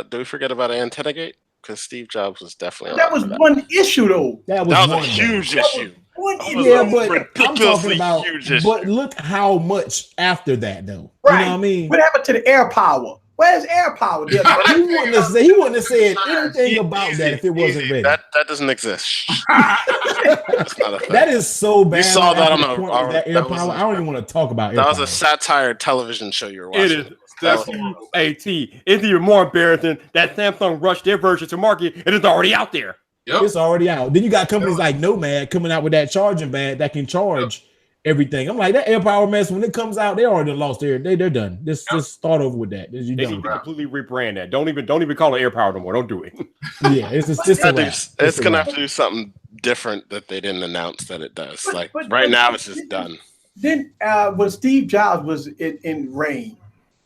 S5: Do we forget about Antenna Gate? Because Steve Jobs was definitely
S2: that was one issue though.
S3: That was
S5: a huge issue.
S3: Yeah, but
S5: ridiculously huge issue.
S3: But look how much after that though.
S2: Right.
S3: You know what I mean?
S2: What happened to the air power? Where's air power?
S3: He wouldn't have said anything about that if it wasn't ready.
S5: That doesn't exist. That's not a thing.
S3: That is so bad.
S5: We saw that on
S3: that air power. I don't even want to talk about
S5: that.
S3: Air
S5: Was
S3: power.
S5: a satire television show you were watching.
S4: It is. That's AT. It's even more embarrassing that Samsung rushed their version to market and it's already out there.
S1: Yep.
S3: It's already out. Then you got companies like Nomad coming out with that charging band that can charge everything. I'm like, that air power mess, when it comes out, they already lost they're done. Just start over with that.
S4: They need to completely rebrand that. Don't even call it air power no more. Don't do it.
S3: Yeah, it's
S5: gonna have to do something different that they didn't announce that it does. But right now it's just done.
S2: Then when Steve Jobs was in reign,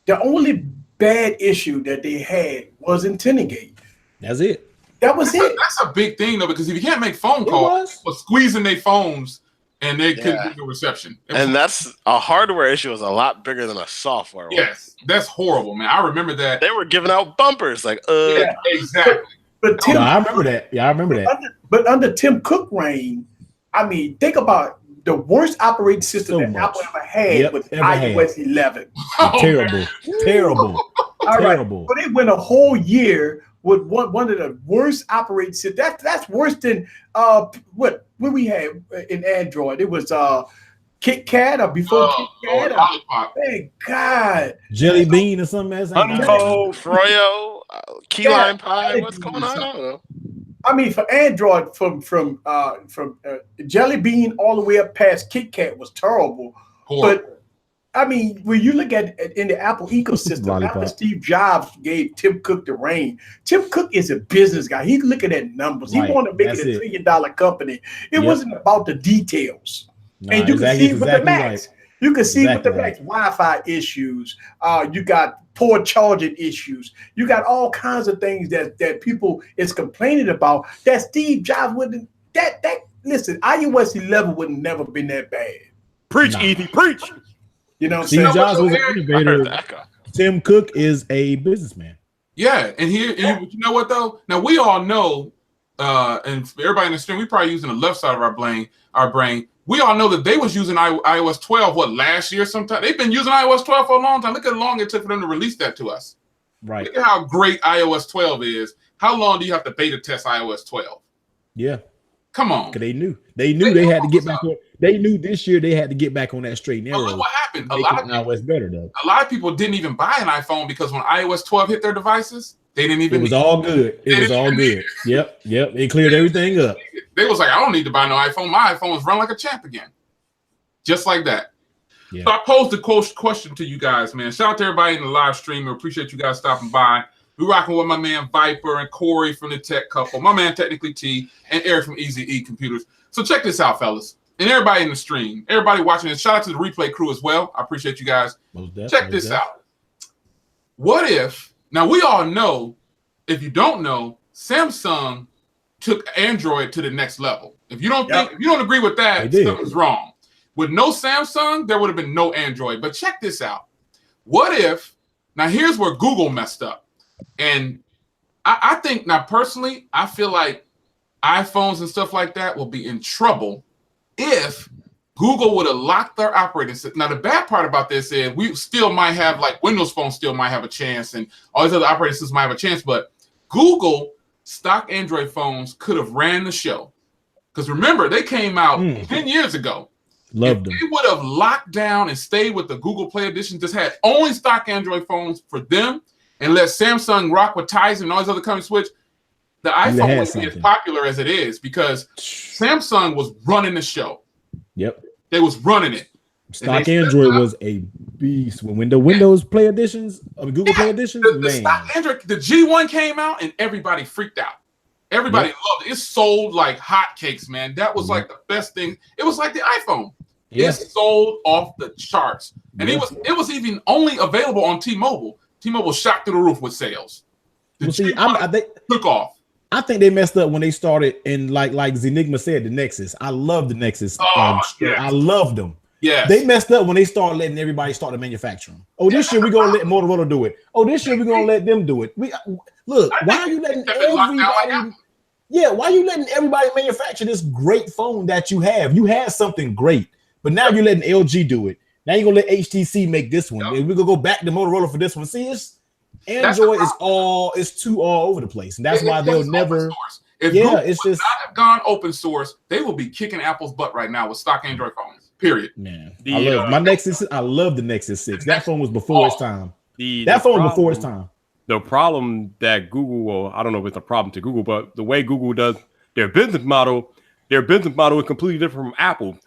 S2: the only bad issue that they had was Antenna Gate.
S3: That's it.
S2: That was it.
S1: That's a big thing though, because if you can't make phone calls, people squeezing their phones and they couldn't do the reception.
S5: And that's a hardware issue is a lot bigger than a software one.
S1: Yes, that's horrible, man. I remember that.
S5: They were giving out bumpers like
S1: Yeah, exactly.
S2: But Tim,
S3: I remember that. Yeah, I remember that.
S2: But under Tim Cook reign, I mean, think about the worst operating system that Apple ever had was iOS 11.
S3: Terrible.
S2: All right. But it went a whole year with one of the worst operating systems. That's worse than what we had in Android. It was Kit Kat or before Kit Kat. Thank God.
S3: Jelly Bean or something else.
S5: Honeycomb, Froyo, Key Lime Pie. What's going on? I don't know.
S2: I mean, for Android, from Jelly Bean all the way up past Kit Kat was terrible. But I mean, when you look at in the Apple ecosystem, after Steve Jobs gave Tim Cook the reign, Tim Cook is a business guy. He's looking at numbers. He wanted to make it $1 trillion company. It wasn't about the details. And you can see with the Macs. You can see with the Macs Wi-Fi issues. You got poor charging issues. You got all kinds of things that people is complaining about. That Steve Jobs wouldn't. Listen, iOS 11 would never been that bad.
S4: Preach, Easy, preach.
S2: You know what I'm
S3: Steve
S2: saying?
S3: Jobs was an innovator. Tim Cook is a businessman.
S1: Yeah, and you know what though? Now we all know, and everybody in the stream, we probably using the left side of our brain. We all know that they was using iOS 12 last year sometime. They've been using iOS 12 for a long time. Look how long it took for them to release that to us.
S3: Right.
S1: Look at how great iOS 12 is. How long do you have to beta test iOS 12?
S3: Yeah.
S1: Come on.
S3: They knew they had to get back on. They knew this year they had to get back on that straight and narrow.
S1: Look what happened.
S3: A lot
S1: of people didn't even buy an iPhone because when iOS 12 hit their devices, they didn't even.
S3: It was all good. Yep. They cleared everything up.
S1: They was like, I don't need to buy no iPhone. My iPhone was run like a champ again, just like that. Yeah. So I posed the question to you guys, man. Shout out to everybody in the live stream. We appreciate you guys stopping by. We're rocking with my man Viper and Corey from the Tech Couple, my man Technically T, and Eric from Easy E Computers. So check this out, fellas. And everybody in the stream, everybody watching this, shout out to the replay crew as well. I appreciate you guys. Check this out. What if, now we all know, if you don't know, Samsung took Android to the next level. If you don't think, if you don't agree with that, something's wrong. With no Samsung, there would have been no Android. But check this out. What if, now here's where Google messed up. And I think, now personally, I feel like iPhones and stuff like that will be in trouble if Google would have locked their operating system. Now, the bad part about this is we still might have, like Windows Phone still might have a chance and all these other operating systems might have a chance, but Google stock Android phones could have ran the show. Because remember, they came out 10 years ago.
S3: Loved them.
S1: They would have locked down and stayed with the Google Play Edition, just had only stock Android phones for them, and let Samsung rock with Tizen and all these other companies switch. The iPhone wouldn't be as popular as it is because Samsung was running the show.
S3: Yep.
S1: They was running it.
S3: Stock Android was a beast. When the Windows Play Editions, Google Play Editions,
S1: the stock Android, the G1 came out and everybody freaked out. Everybody loved it. It sold like hotcakes, man. That was like the best thing. It was like the iPhone. It sold off the charts. And it was even only available on T-Mobile. T-Mobile shot through the roof with sales.
S3: Well, see, I think
S1: took off.
S3: I think they messed up when they started, and like Zenigma said, the Nexus. I love the Nexus. I loved them.
S1: Yeah,
S3: they messed up when they started letting everybody start to manufacture them. Oh, this year we're gonna let Motorola do it. Oh, this year we're gonna let them do it. Look, why are you letting everybody? Yeah, why are you letting everybody manufacture this great phone that you have? You had something great, but now you're letting LG do it. Now you're gonna let HTC make this one. And we're gonna go back to Motorola for this one. See, Android is too all over the place, and that's why they'll never.
S1: If Google it's just not have gone open source, they will be kicking Apple's butt right now with stock Android phones. Period.
S3: Man, I love my Nexus. I love the Nexus 6. That phone was before its time. That phone was before its time.
S4: The problem that Google, well, I don't know if it's a problem to Google, but the way Google does their business model is completely different from Apple.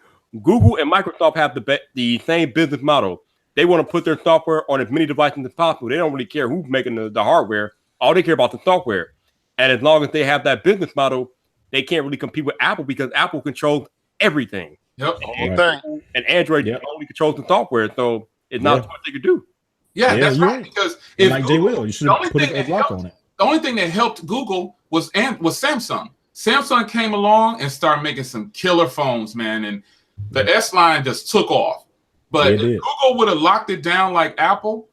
S4: Google and Microsoft have the same business model. They want to put their software on as many devices as possible. They don't really care who's making the hardware. All they care about the software. And as long as they have that business model, they can't really compete with Apple because Apple controls everything.
S1: Yep.
S4: And Android only controls the software, so it's not much they could do.
S1: Yeah, that's right. Because if
S3: like Google, you should have put a block on it.
S1: The only thing that helped Google was Samsung. Samsung came along and started making some killer phones, man, and the S line just took off. But if Google would have locked it down like Apple,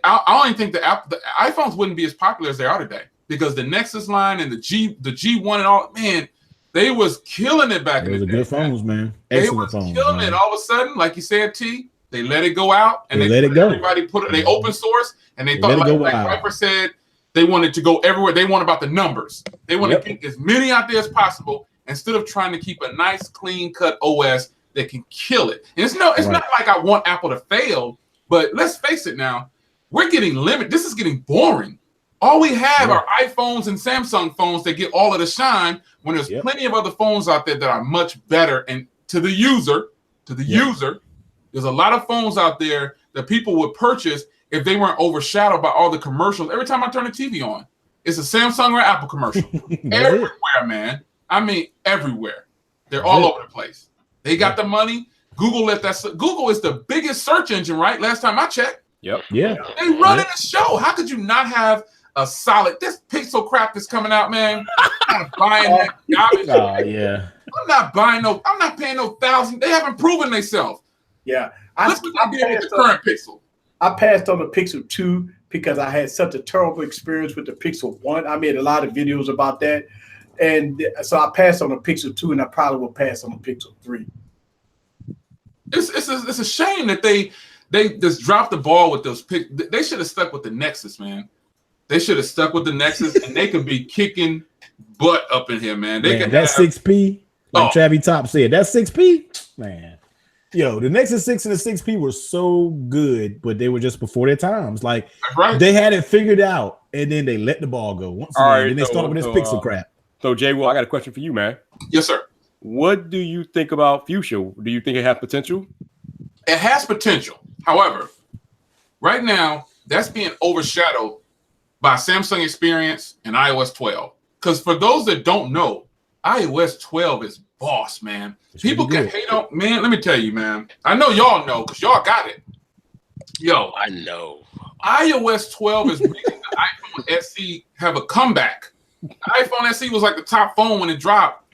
S1: I don't even think the iPhones wouldn't be as popular as they are today because the Nexus line and the G1 and all, man. They was killing it back in the day.
S3: Good phones, man. Excellent phones.
S1: Killing it. All of a sudden, like you said, T, they let it go out and they
S3: let it go.
S1: Everybody put it. They open source and they thought, like Piper said, they wanted to go everywhere. They want about the numbers. They want to get as many out there as possible instead of trying to keep a nice, clean cut OS that can kill it. And it's not like I want Apple to fail, but let's face it now, we're getting limited. This is getting boring. All we have are iPhones and Samsung phones that get all of the shine when there's plenty of other phones out there that are much better. And to the user, there's a lot of phones out there that people would purchase if they weren't overshadowed by all the commercials. Every time I turn the TV on, it's a Samsung or Apple commercial. Everywhere, man. I mean, everywhere. They're all over the place. They got the money. Google is the biggest search engine, right? Last time I checked.
S3: Yep.
S1: Yeah. They running the show. How could you not have a solid this pixel crap that's coming out, man? I'm not buying that garbage. I'm not buying I'm not paying no $1,000. They haven't proven themselves.
S2: Yeah.
S1: Let's look at the current Pixel.
S2: I passed on the Pixel 2 because I had such a terrible experience with the Pixel 1. I made a lot of videos about that. And so I passed on the Pixel 2 and I probably will pass on the Pixel 3.
S1: It's a shame that they just dropped the ball with those they should have stuck with the Nexus, man. They should have stuck with the Nexus, and they could be kicking butt up in here, man. That
S3: 6P, like Travis Top said, that 6P, man. Yo, the Nexus 6 and the 6P were so good, but they were just before their times. Like they had it figured out, and then they let the ball go. Once again, then they started with this pixel crap.
S4: So, Jay, I got a question for you, man.
S1: Yes, sir.
S4: What do you think about Fuchsia? Do you think it has potential?
S1: It has potential. However, right now, that's being overshadowed by Samsung Experience and iOS 12. Because for those that don't know, iOS 12 is boss, man. People can hate on, man, let me tell you, man. I know y'all know because y'all got it. Yo,
S5: I know.
S1: iOS 12 is making the iPhone SE have a comeback. The iPhone SE was like the top phone when it dropped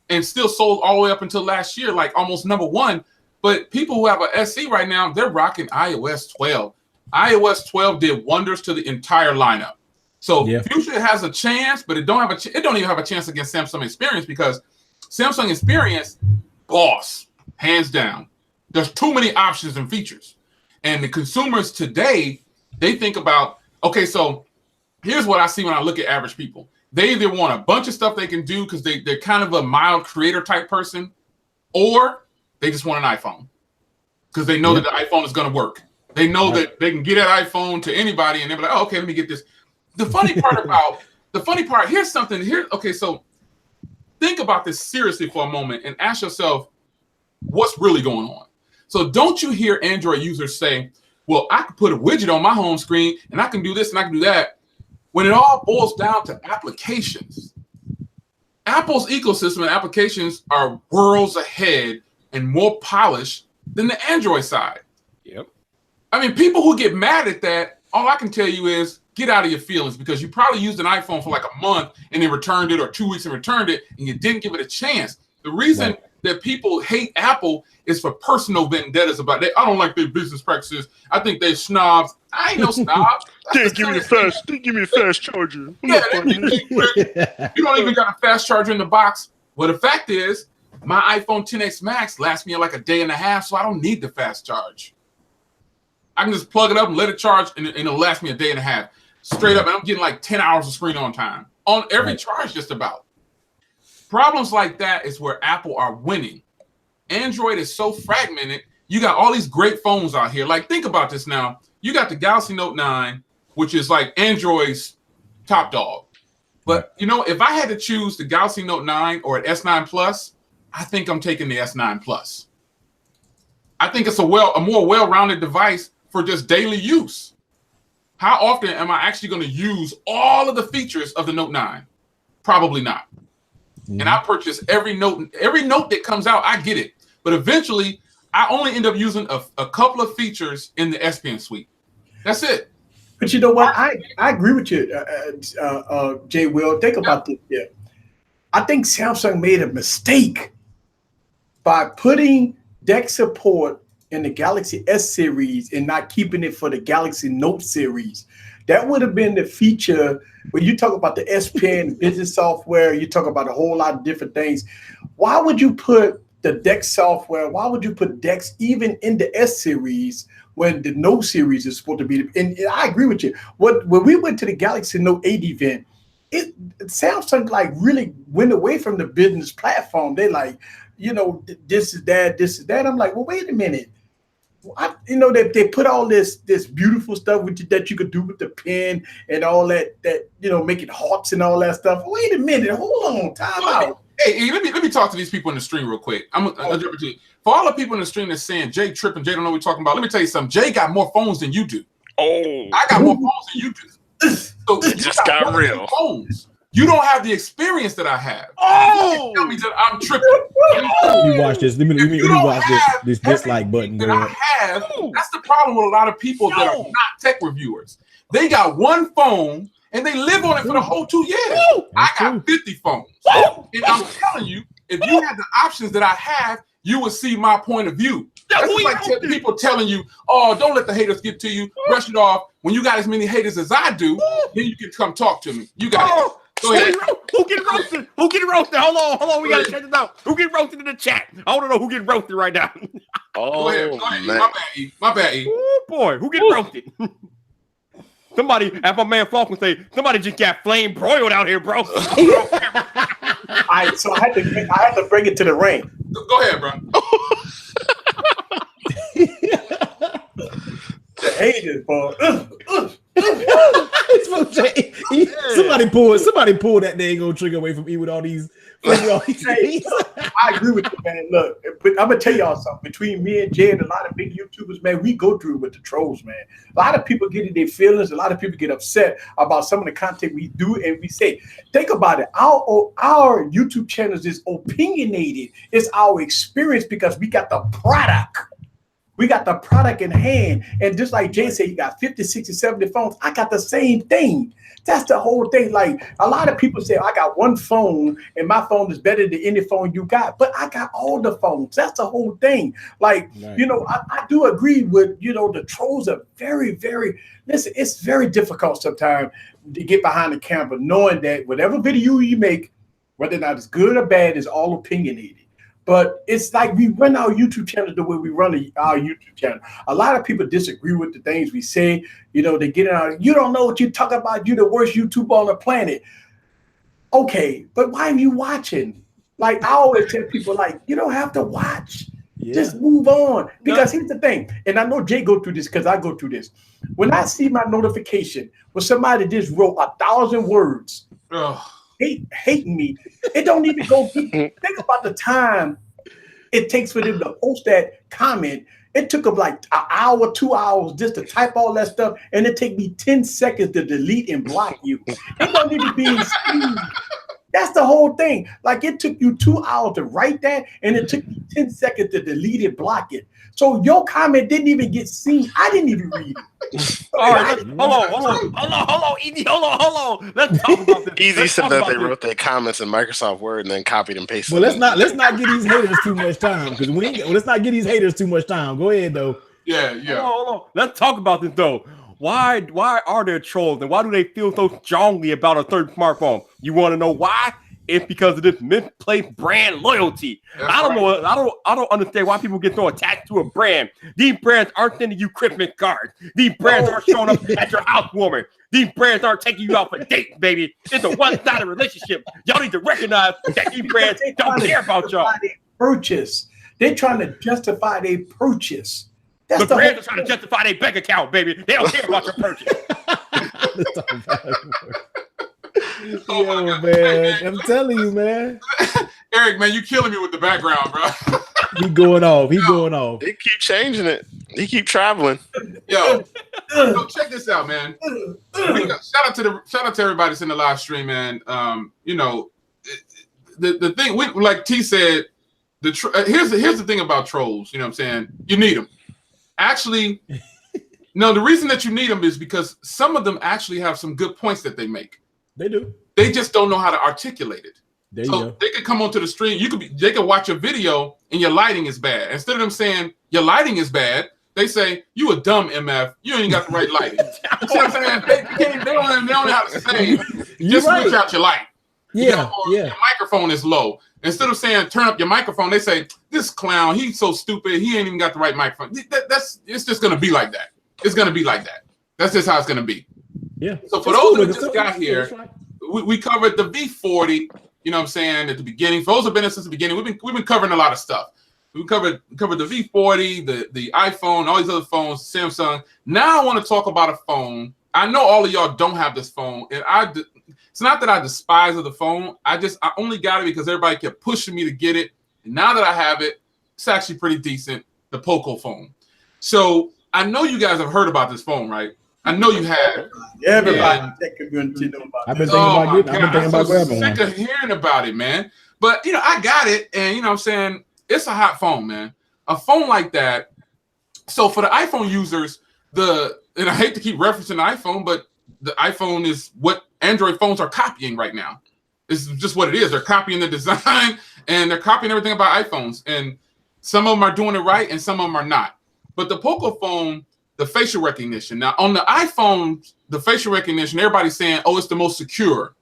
S1: and still sold all the way up until last year, like almost number one. But people who have an SE right now, they're rocking iOS 12. iOS 12 did wonders to the entire lineup. So Fuchsia has a chance, but it don't even have a chance against Samsung Experience because Samsung Experience, boss, hands down. There's too many options and features. And the consumers today, they think about, okay, so here's what I see when I look at average people. they either want a bunch of stuff they can do because they're kind of a mild creator type person, or they just want an iPhone because they know that the iPhone is going to work. They know that they can get that iPhone to anybody and they're like, oh, okay, let me get this. The funny part, here's something here. Okay, so think about this seriously for a moment and ask yourself, what's really going on? So don't you hear Android users say, well, I can put a widget on my home screen and I can do this and I can do that. When it all boils down to applications, Apple's ecosystem and applications are worlds ahead and more polished than the Android side.
S4: Yep.
S1: I mean, people who get mad at that, all I can tell you is get out of your feelings because you probably used an iPhone for like a month and then returned it, or 2 weeks and returned it, and you didn't give it a chance. The reason that people hate Apple is for personal vendettas about that. I don't like their business practices. I think they're snobs. I ain't no snob.
S4: Give me the fast charger.
S1: Yeah, you don't even got a fast charger in the box. Well, the fact is, my iPhone XS Max lasts me like a day and a half, so I don't need the fast charge. I can just plug it up and let it charge, and it'll last me a day and a half. Straight up, and I'm getting like 10 hours of screen on time on every charge just about. Problems like that is where Apple are winning. Android is so fragmented. You got all these great phones out here. Like, think about this now. You got the Galaxy Note 9, which is like Android's top dog. But, you know, if I had to choose the Galaxy Note 9 or an S9 Plus, I think I'm taking the S9 Plus. I think it's a more well-rounded device for just daily use. How often am I actually going to use all of the features of the Note 9? Probably not. And I purchase every note that comes out, I get it. But eventually, I only end up using a couple of features in the S Pen suite. That's it.
S2: But you know what? I agree with you, Jay Will. Think about this. Yeah. I think Samsung made a mistake by putting DeX support in the Galaxy S series and not keeping it for the Galaxy Note series. That would have been the feature when you talk about the S Pen business software, you talk about a whole lot of different things. Why would you put the DeX software, why would you put DeX even in the S series when the Note series is supposed to be? And I agree with you. When we went to the Galaxy Note 8 event, Samsung like really went away from the business platform. They like, you know, this is that. I'm like, well, wait a minute. They put all this beautiful stuff that you could do with the pen and all that make it hearts and all that stuff. Wait a minute, hold on, time out.
S1: Hey, let me talk to these people in the stream real quick. For all the people in the stream that's saying Jay tripping, Jay don't know what we're talking about. Let me tell you something. Jay got more phones than you do.
S4: Oh,
S1: I got more phones than you do. So
S5: it just got real.
S1: Phones. You don't have the experience that I have.
S4: Oh,
S1: tell me that I'm tripping.
S3: Let me watch this. Let me watch this dislike button.
S1: That I have. That's the problem with a lot of people that are not tech reviewers. They got one phone and they live on it for the whole 2 years. I got 50 phones. And I'm telling you, if you had the options that I have, you would see my point of view. That's like people telling you, oh, don't let the haters get to you. Brush it off. When you got as many haters as I do, then you can come talk to me. You got it. Go ahead.
S4: Who getting roasted? Who getting roasted? Hold on. We got to check this out. Who getting roasted in the chat? I want to know who getting roasted right now.
S1: Go ahead. My bad, E.
S4: Oh, boy. Who getting roasted? Somebody, as my man Falcon say, somebody just got flame broiled out here, bro.
S2: All right, so I had to bring it to the ring.
S1: Go ahead, bro.
S2: The haters, bro.
S3: Somebody pull that dang old trigger away from E with all these.
S2: I agree with you, man. Look, but I'm gonna tell y'all something. Between me and Jay and a lot of big YouTubers, man, we go through with the trolls, man. A lot of people get in their feelings. A lot of people get upset about some of the content we do and we say. Think about it. Our YouTube channels is opinionated. It's our experience because we got the product. We got the product in hand. And just like Jay said, you got 50, 60, 70 phones. I got the same thing. That's the whole thing. Like a lot of people say, I got one phone and my phone is better than any phone you got. But I got all the phones. That's the whole thing. Like, I do agree with, the trolls are very, very, listen, it's very difficult sometimes to get behind the camera knowing that whatever video you make, whether or not it's good or bad, is all opinionated. But it's like we run our YouTube channel the way we run our YouTube channel. A lot of people disagree with the things we say. They get in our, you don't know what you talk about. You're the worst YouTuber on the planet. Okay, but why are you watching? Like I always tell people, like, you don't have to watch.
S3: Yeah.
S2: Just move on. Because here's the thing, and I know Jay go through this because I go through this. When I see my notification when somebody just wrote 1,000 words, hating me, it don't even go deep. Think about the time it takes for them to post that comment. It took them like an hour, 2 hours just to type all that stuff, and it take me 10 seconds to delete and block you. It don't even be in speed. That's the whole thing. Like it took you 2 hours to write that, and it took me 10 seconds to delete it, block it. So your comment didn't even get seen. I didn't even read it.
S4: All right, hold on, Easy, hold on. Let's talk about this.
S5: Easy said that they wrote their comments in Microsoft Word and then copied and pasted.
S3: Well, let's not give these haters too much time because let's not give these haters too much time. Go ahead though.
S1: Yeah.
S4: Hold on. Let's talk about this though. Why are there trolls and why do they feel so strongly about a certain smartphone? You want to know why? It's because of this misplaced brand loyalty. I don't understand why people get so attached to a brand. These brands aren't sending you Christmas cards. These brands aren't showing up at your housewarming. These brands aren't taking you out for dates, baby. It's a one-sided relationship. Y'all need to recognize that these brands don't care about y'all.
S2: Purchase. They're trying to justify their purchase.
S4: The brands are trying to justify their bank account, baby. They don't care about your purchase.
S3: Yo, man, I'm telling you, man.
S1: Eric, man, you killing me with the background, bro.
S3: He going off.
S5: They keep changing it. He keep traveling.
S1: Yo, check this out, man. Shout out to everybody that's in the live stream, man. You know, the thing, like T said, here's the thing about trolls. You know what I'm saying? You need them. Actually, no, the reason that you need them is because some of them actually have some good points that they make.
S3: They do.
S1: They just don't know how to articulate it.
S3: There you go.
S1: They could come onto the stream. They could watch a video and your lighting is bad. Instead of them saying your lighting is bad, they say you a dumb MF. You ain't got the right lighting. You see what I'm saying? They don't know how to say. Just switch out your light.
S3: Yeah,
S1: Your microphone is low. Instead of saying turn up your microphone, they say this clown. He's so stupid. He ain't even got the right microphone. It's just gonna be like that. It's gonna be like that. That's just how it's gonna be.
S3: Yeah.
S1: So for those that just got here, we covered the V40. You know what I'm saying at the beginning. For those who've been in since the beginning, we've been covering a lot of stuff. We covered the V40, the iPhone, all these other phones, Samsung. Now I want to talk about a phone. I know all of y'all don't have this phone, and it's not that I despise the phone. I only got it because everybody kept pushing me to get it. And now that I have it, it's actually pretty decent. The Poco phone. So I know you guys have heard about this phone, right? I know you have.
S2: Everybody I've been thinking
S3: about grabbing one.
S1: Sick of hearing about it, man. But you know, I got it, and you know what I'm saying, it's a hot phone, man. A phone like that. So for the iPhone users, and I hate to keep referencing the iPhone, but the iPhone is what Android phones are copying right now. It's just what it is. They're copying the design and they're copying everything about iPhones. And some of them are doing it right and some of them are not. But the Poco phone, the facial recognition. Now, on the iPhone, the facial recognition, everybody's saying, oh, it's the most secure.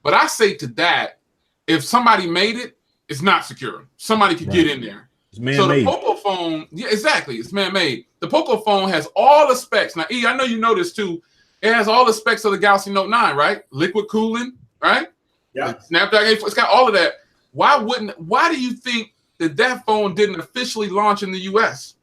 S1: But I say to that, if somebody made it, it's not secure. Somebody could get in there.
S3: It's man-made.
S1: So the Poco phone, yeah, exactly. It's man-made. The Poco phone has all the specs. Now, E, I know you know this too. It has all the specs of the Galaxy Note 9, right? Liquid cooling, right?
S2: Yeah.
S1: Snapdragon 8, it's got all of that. Why do you think that phone didn't officially launch in the US?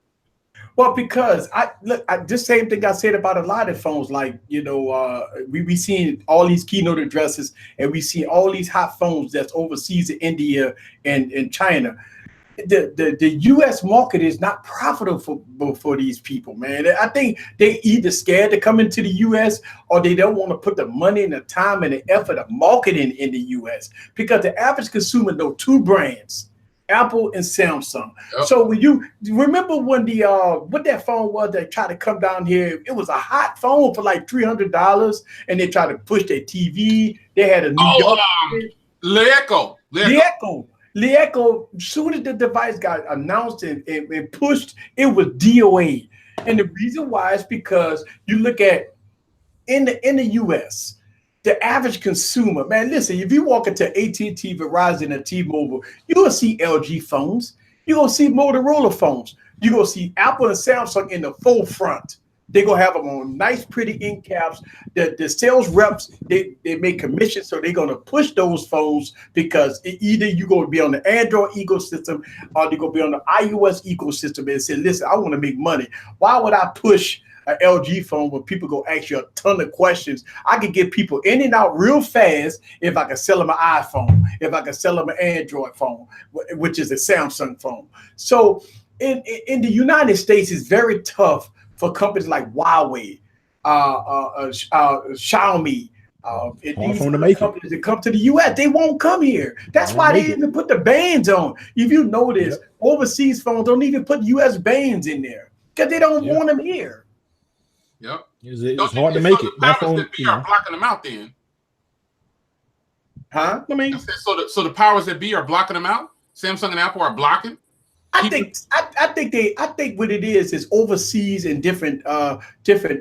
S2: Well, because the same thing I said about a lot of phones. Like, you know, we seen all these keynote addresses, and we see all these hot phones that's overseas in India and China. The U.S. market is not profitable for these people, man. I think they either scared to come into the U.S. or they don't want to put the money and the time and the effort of marketing in the U.S. because the average consumer know two brands, Apple and Samsung. Yep. So when you remember when what that phone was that tried to come down here, it was a hot phone for like $300, and they tried to push their TV. They had a New York. The Echo, soon as the device got announced and pushed, it was DOA. And the reason why is because you look at in the US, the average consumer, man, listen, if you walk into AT&T, Verizon, and T-Mobile, you're going to see LG phones. You're going to see Motorola phones. You're going to see Apple and Samsung in the forefront. They're gonna have them on nice, pretty end caps. The sales reps they make commissions, so they're gonna push those phones because either you're gonna be on the Android ecosystem or they're gonna be on the iOS ecosystem and say, listen, I want to make money. Why would I push an LG phone when people go ask you a ton of questions? I can get people in and out real fast if I can sell them an iPhone, if I can sell them an Android phone, which is a Samsung phone. So in the United States, it's very tough for companies like Huawei, Xiaomi, these companies that come to the U.S., they won't come here. That's why they even put the bans on. If you notice, overseas phones don't even put U.S. bans in there because they don't want them here.
S1: Yep.
S3: It's hard to make it.
S1: That phone, that be are blocking them out then.
S2: Huh?
S3: I mean,
S1: so the powers that be are blocking them out? Samsung and Apple are blocking?
S2: I think what it is overseas in different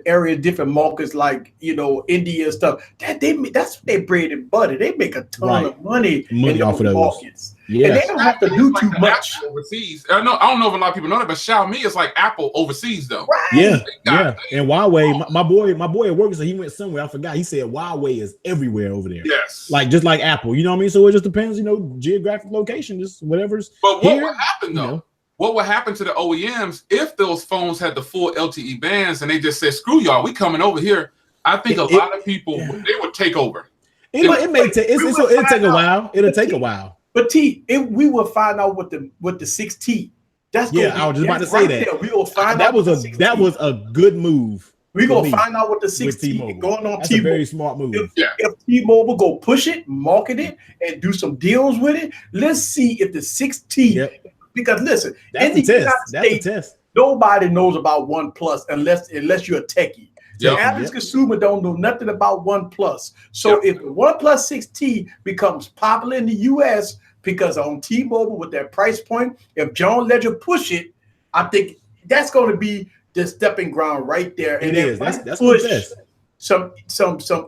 S2: areas, different markets like India and stuff. That's their bread and butter. They make a ton of money
S3: off of those markets.
S2: Yeah, and they don't have to do too much
S1: overseas. I don't know if a lot of people know that, but Xiaomi is like Apple overseas though.
S2: Right.
S3: Yeah. And Huawei, my boy at work said he went somewhere. I forgot. He said Huawei is everywhere over there.
S1: Yes.
S3: Like just like Apple. You know what I mean? So it just depends. Geographic location, just whatever's.
S1: But what would happen though? What would happen to the OEMs if those phones had the full LTE bands and they just said, "Screw y'all, we coming over here"? I think a lot of people they would take over.
S3: It'll take a while. It'll take a while.
S2: But we will find out what the 6T. That's
S3: I was just about to say that.
S2: We will find
S3: that
S2: out.
S3: That was a good move.
S2: We're gonna find out what the 6T going on.
S3: That's
S2: T-Mobile.
S3: A very smart move.
S2: If T-Mobile go push it, market it, and do some deals with it, let's see if the 6T.
S3: Yep.
S2: Because listen,
S3: that's the test.
S2: Nobody knows about OnePlus unless you're a techie. The average consumer don't know nothing about OnePlus. So if the OnePlus 6T becomes popular in the US because on T-Mobile with that price point, if John Legend push it, I think that's going to be the stepping ground right there. And
S3: it is. That's push
S2: some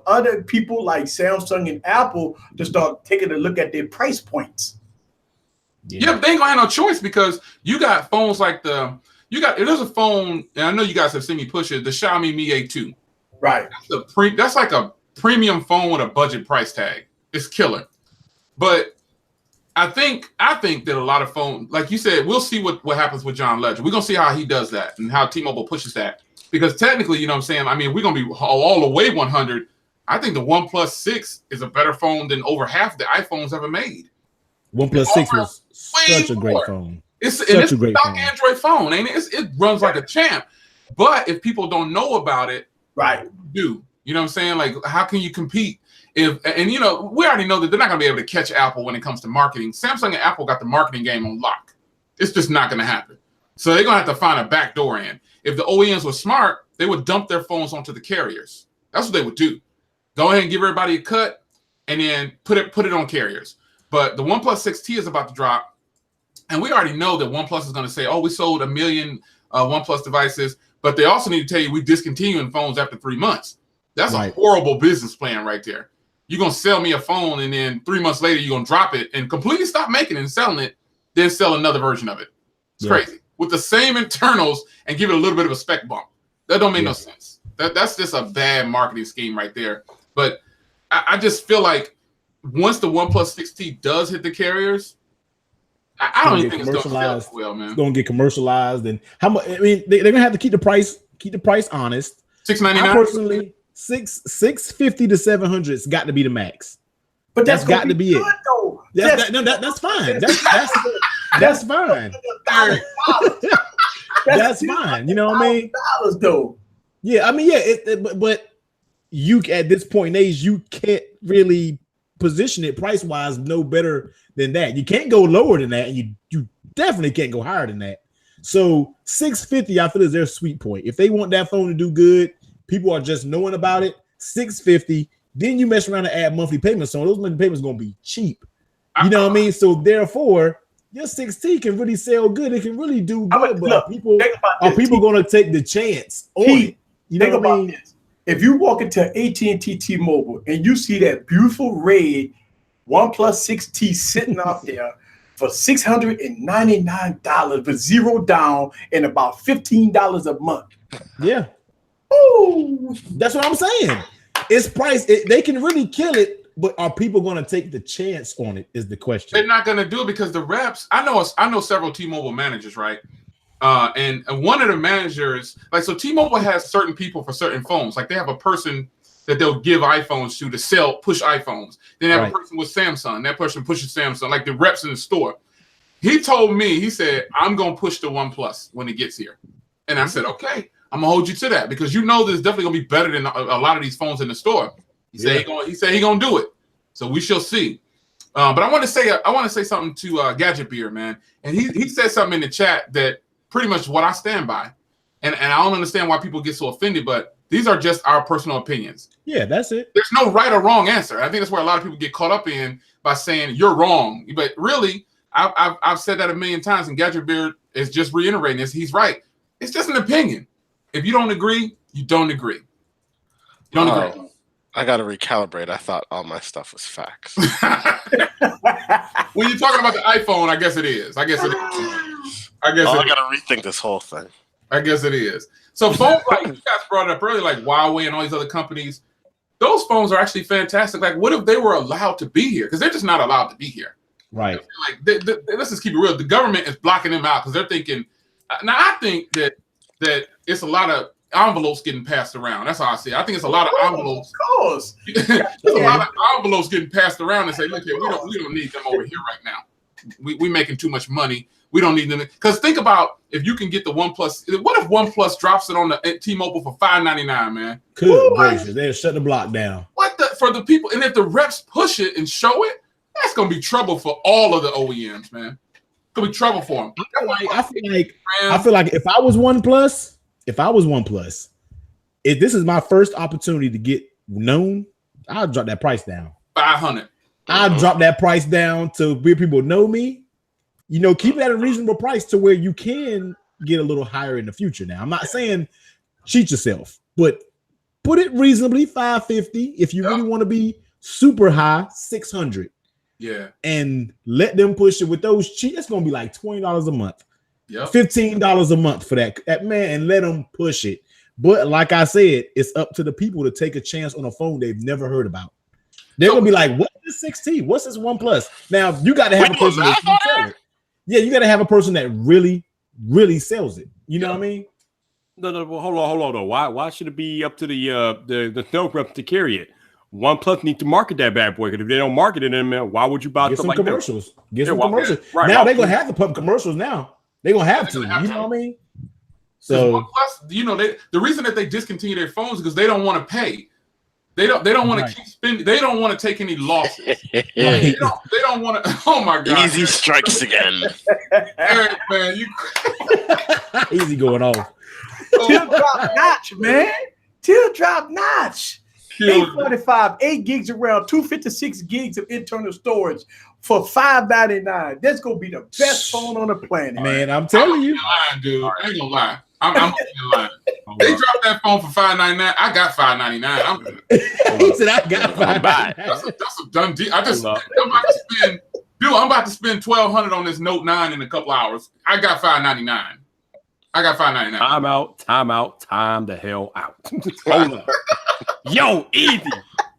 S2: other people like Samsung and Apple to start taking a look at their price points.
S1: Yeah, but they ain't gonna have no choice because you got phones like there's a phone, and I know you guys have seen me push it, the Xiaomi Mi A2.
S2: Right.
S1: That's like a premium phone with a budget price tag. It's killer. But I think that a lot of phones, like you said, we'll see what happens with John Legend. We're gonna see how he does that and how T-Mobile pushes that. Because technically, you know what I'm saying? I mean, we're gonna be all the way 100. I think the OnePlus 6 is a better phone than over half the iPhones ever made.
S3: OnePlus 6 was such a great phone.
S1: It's a great phone. Android phone, ain't it? It runs like a champ. But if people don't know about it,
S2: right?
S1: You know what I'm saying? Like, how can you compete? We already know that they're not gonna be able to catch Apple when it comes to marketing. Samsung and Apple got the marketing game on lock. It's just not gonna happen. So they're gonna have to find a back door in. If the OEMs were smart, they would dump their phones onto the carriers. That's what they would do. Go ahead and give everybody a cut, and then put it on carriers. But the OnePlus 6T is about to drop, and we already know that OnePlus is going to say, "Oh, we sold 1 million OnePlus devices," but they also need to tell you we discontinuing phones after 3 months. That's a horrible business plan right there. You're going to sell me a phone, and then 3 months later you're going to drop it and completely stop making it and selling it, then sell another version of it. It's crazy with the same internals and give it a little bit of a spec bump. That don't make no sense. That's just a bad marketing scheme right there. But I just feel like once the OnePlus 6T does hit the carriers, I don't even think it's going to sell well, man.
S3: It's going to get commercialized, and how much? I mean, they're going to have to keep the price honest.
S1: $699.
S3: Personally, $650 to $700. It's got to be the max.
S2: But
S3: that's got to be it.
S2: Though.
S3: That's fine. That's fine. That's fine. You know what I mean?
S2: Though.
S3: Yeah, I mean, but you at this point in age, you can't really position it price wise no better than that. You can't go lower than that, and you definitely can't go higher than that. So $650, I feel, is their sweet point. If they want that phone to do good, people are just knowing about it. $650. Then you mess around and add monthly payments on those monthly payments. Going to be cheap. You know what I mean? So therefore, your 6T can really sell good. It can really do good. But people going to take the chance on it? You know what I mean?
S2: This. If you walk into AT&T T-Mobile and you see that beautiful red OnePlus 6T sitting out there for $699 with zero down and about $15 a month.
S3: Yeah.
S2: Ooh.
S3: That's what I'm saying. It's priced. They can really kill it, but are people going to take the chance on it? Is the question.
S1: They're not going to do it because the reps. I know several T-Mobile managers, right? And one of the managers, like, so T-Mobile has certain people for certain phones. Like, they have a person that they'll give iPhones to push iPhones. Then they have a person with Samsung. That person pushes Samsung, like the reps in the store. He told me, he said, I'm going to push the OnePlus when it gets here. And I said, okay, I'm going to hold you to that because there's definitely going to be better than a lot of these phones in the store. He said he's going to do it. So we shall see. But I want to say something to Gadget Beer, man. And he said something in the chat that pretty much what I stand by. And I don't understand why people get so offended, but these are just our personal opinions.
S3: Yeah, that's it.
S1: There's no right or wrong answer. I think that's where a lot of people get caught up in by saying you're wrong. But really, I've said that a million times, and Gadget Beard is just reiterating this. He's right. It's just an opinion. If you don't agree, you don't agree. You don't agree.
S5: I got to recalibrate. I thought all my stuff was facts.
S1: When you're talking about the iPhone, I guess it is. I got to
S5: rethink this whole thing.
S1: I guess it is. So phones like you guys brought it up earlier, like Huawei and all these other companies, those phones are actually fantastic. Like, what if they were allowed to be here? Because they're just not allowed to be here.
S3: Right.
S1: Like, let's just keep it real. The government is blocking them out because they're thinking. Now, I think that it's a lot of envelopes getting passed around. That's how I see it. I think it's a lot of envelopes.
S2: Of course.
S1: There's a lot of envelopes getting passed around and say, look here, we don't need them over here right now. We making too much money. We don't need them. Because think about if you can get the OnePlus. What if OnePlus drops it on the T-Mobile for $5.99, man?
S3: Good gracious. They'll shut the block down.
S1: For the people, and if the reps push it and show it, that's going to be trouble for all of the OEMs, man. It's going to be trouble for them.
S3: I feel like if I was OnePlus, if this is my first opportunity to get known, I'll drop that price down.
S1: 500.
S3: I'll drop that price down to where people know me. You know, keep it at a reasonable price to where you can get a little higher in the future. Now, I'm not saying cheat yourself, but put it reasonably, $550. If you really want to be super high, $600.
S1: Yeah.
S3: And let them push it with those cheap. It's going to be like $20 a month.
S1: Yep.
S3: $15 a month for that man, and let them push it. But like I said, it's up to the people to take a chance on a phone they've never heard about. They're going to be like, what's this 16? What's this OnePlus? Now, you got to have a person that can sell it. Yeah, you got to have a person that really, really sells it. You know what I mean?
S4: No, hold on, though. Why should it be up to the sales rep to carry it? OnePlus need to market that bad boy. Because if they don't market it, then why would you buy something like
S3: commercials?
S4: That?
S3: Get some commercials.
S4: Right,
S3: now they're gonna have to pump commercials. Now they're gonna have to. You know what I mean? So
S1: OnePlus, you know, the reason that they discontinue their phones is because they don't want to pay. They don't want to keep spending. They don't want to take any losses. They don't want to. Oh my God!
S5: Easy strikes again.
S1: Eric, man, you
S3: easy going off.
S2: Teardrop notch, man. Teardrop notch. 845, 8 gigs of RAM, 256 gigs of internal storage for $5.99. That's gonna be the best phone on the planet.
S3: Man, I'm telling you.
S1: Lying, dude. I ain't gonna lie. I'm lying. They dropped that phone for $5.99. I got $5.99.
S3: He said I got $5.99.
S1: That's a done deal. I'm about to spend $1,200 on this Note 9 in a couple hours. I got $5.99.
S4: Time the hell out. Hold up. Yo, easy.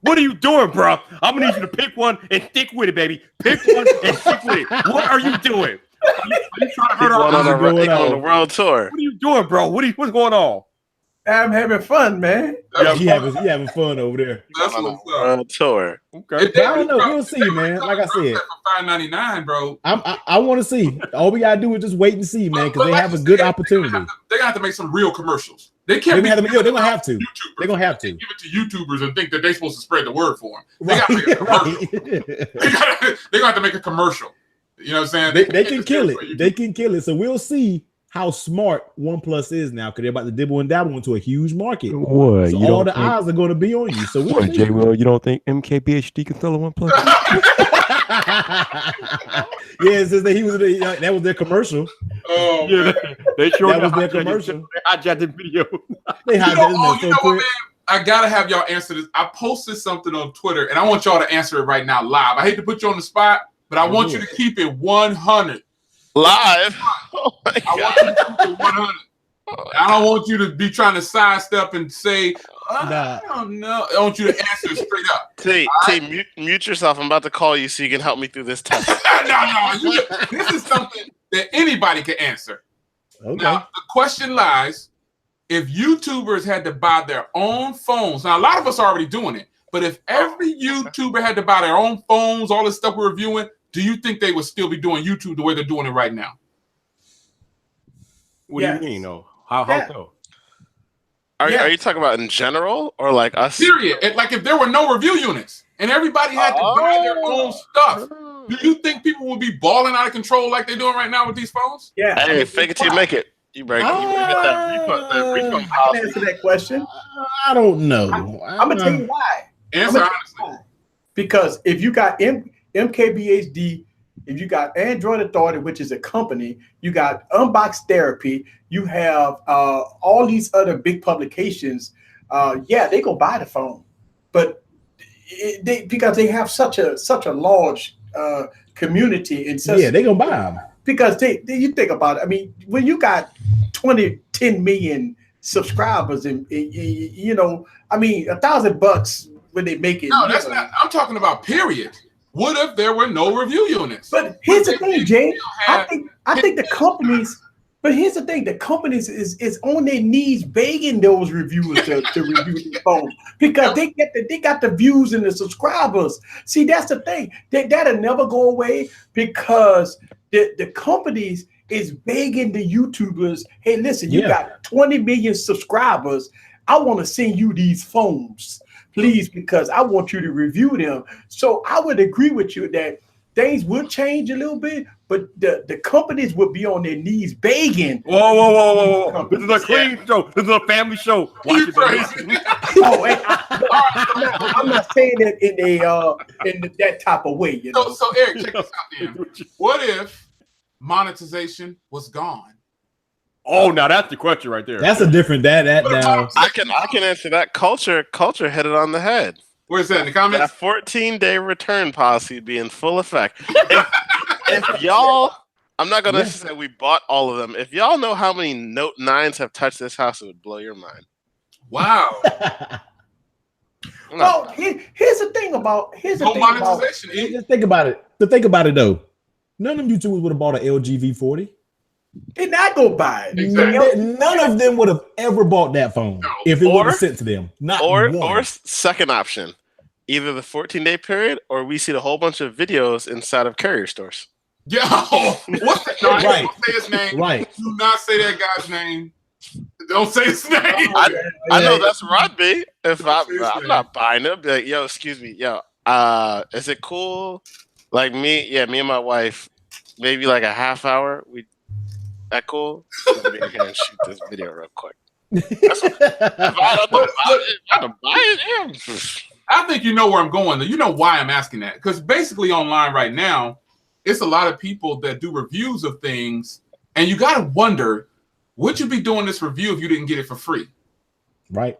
S4: What are you doing, bro? I'm gonna need you to pick one and stick with it, baby. Pick one and stick with it. What are you doing? Are you trying to hurt our
S5: on the world tour?
S4: What are you doing, bro? What's going on?
S2: I'm having fun, man.
S3: He having fun over there.
S1: That's
S5: on the world tour.
S4: Okay.
S3: I don't know. We'll see, man. Like I said,
S1: for $5.99, bro.
S3: I want to see. All we gotta do is just wait and see, man, because they have a good opportunity.
S1: They're gonna have to make some real commercials. They can't.
S3: They're gonna have to. They're gonna have to
S1: give it to YouTubers and think that they're supposed to spread the word for them. They
S3: right.
S1: gotta make a commercial. They're gonna have to make a commercial. You know what I'm saying?
S3: They can kill it. They can kill it. So we'll see how smart OnePlus is now, because they're about to dibble and dabble into a huge market.
S6: What?
S3: So all the eyes are going to be on you. So
S6: what, J-Will, you don't think MKBHD can sell a OnePlus?
S3: Yeah, since that was their commercial.
S1: Oh,
S4: yeah, they sure
S3: that was their commercial.
S4: They hijacked the video.
S3: They hijacked
S1: you know what, man? I gotta have y'all answer this. I posted something on Twitter, and I want y'all to answer it right now live. I hate to put you on the spot, but I want you to keep it 100.
S5: Live? Oh my God.
S1: I want you to keep it 100. I don't want you to be trying to sidestep and say, I don't know. I want you to answer straight up.
S5: T, mute yourself. I'm about to call you so you can help me through this test.
S1: No. This is something that anybody can answer.
S3: Okay.
S1: Now, the question lies, if YouTubers had to buy their own phones, now a lot of us are already doing it, but if every YouTuber had to buy their own phones, all this stuff we're reviewing, do you think they would still be doing YouTube the way they're doing it right now?
S4: What do you mean? No. How so?
S5: Are you talking about in general or like us?
S1: Period. Like if there were no review units and everybody had to buy their own stuff, do you think people would be balling out of control like they're doing right now with these phones?
S2: Yeah.
S5: Hey, fake it till you make it. You break it. You get that refund
S2: I
S5: policy.
S2: can answer that question.
S3: I don't know.
S2: I'm gonna tell you why.
S1: Answer honestly.
S2: Because if you got MKBHD, if you got Android Authority, which is a company, you got Unbox Therapy, you have all these other big publications. They go buy the phone, but because they have such a large community and such,
S3: they gonna buy them
S2: because you think about it. I mean, when you got 10 million subscribers, and you know, I mean, $1,000 when they make it.
S1: No, that's not. I'm talking about period. What if there were no review units?
S2: But here's the thing, Jay. I think the companies. But here's the thing: the companies is on their knees begging those reviewers to review the phones because they got the views and the subscribers. See, that's the thing. That'll never go away because the companies is begging the YouTubers. Hey, listen, you got 20 million subscribers. I want to send you these phones, please, because I want you to review them. So I would agree with you that things would change a little bit, but the companies would be on their knees begging.
S4: Whoa. This is a clean show. This is a family show.
S1: You crazy.
S2: I'm not saying that in that type of way. You know?
S1: So Eric, check this out then. What if monetization was gone?
S4: Oh, now that's the question right there.
S3: That's a different now.
S5: I can answer that. Culture hit it on the head.
S1: Where's that in the comments?
S5: That 14-day return policy be in full effect. If y'all, I'm not gonna say we bought all of them. If y'all know how many Note 9s have touched this house, it would blow your mind.
S1: Wow.
S2: Well, here's the thing about
S1: monetization.
S3: Just think about it. To think about it though, none of them YouTubers would have bought an LG V40.
S2: Did not go buy it.
S1: Exactly.
S3: None of them would have ever bought that phone if it wasn't sent to them.
S5: Or second option, either the 14-day period or we see a whole bunch of videos inside of carrier stores.
S1: Yeah. What's that? No,
S3: Right.
S1: Don't say his name.
S3: Right.
S1: Do not say that guy's name. Don't say his name.
S5: I know that's where I'd be if I'm not buying it. I'd be like, yo, excuse me, is it cool? Like me and my wife, maybe like a half hour. That cool? Let me go ahead and shoot this video real quick.
S1: I think you know where I'm going. You know why I'm asking that. Because basically online right now, it's a lot of people that do reviews of things, and you got to wonder, would you be doing this review if you didn't get it for free?
S3: Right.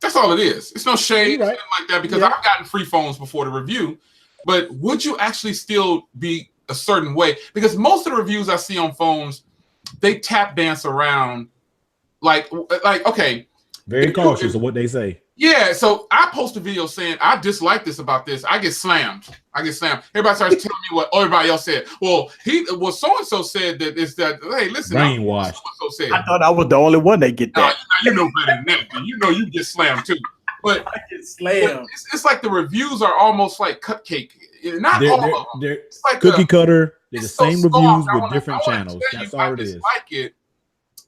S1: That's all it is. It's no shade
S3: Right.
S1: like that because I've gotten free phones before the review. But would you actually still be a certain way? Because most of the reviews I see on phones, they tap dance around like okay.
S3: Very cautious of what they say.
S1: Yeah, so I post a video saying I dislike this about this. I get slammed. Everybody starts telling me what everybody else said. Well, so and so said that it's that. Hey, listen,
S3: Brainwashed.
S1: So said.
S2: I thought I was the only one that get that.
S1: You know better than that. You know you get slammed too. But
S2: I get slammed.
S1: It's like the reviews are almost like cupcake. Not all of them.
S3: They're
S1: It's like
S3: cookie cutter. They're the
S1: it's so
S3: same
S1: soft.
S3: reviews
S1: I
S3: with
S1: wanna-
S3: different
S1: I wanna
S3: channels.
S1: tell
S3: That's
S1: you,
S3: all
S1: I
S3: it is.
S1: dislike it.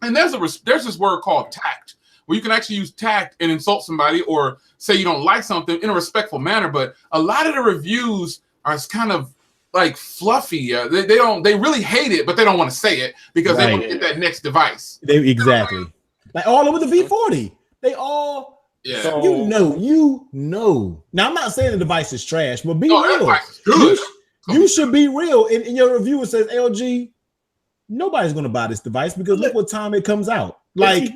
S1: And there's this word called tact, where you can actually use tact and insult somebody or say you don't like something in a respectful manner. But a lot of the reviews are kind of like fluffy. They really hate it, but they don't want to say it because they want to get that next device.
S3: Exactly. Like all over the V40. They all
S1: Yeah.
S3: You know. Now I'm not saying the device is trash, but be
S1: No, that
S3: real.
S1: device is good.
S3: You should be real. In your review, it says LG. Nobody's gonna buy this device because look what time it comes out. Like,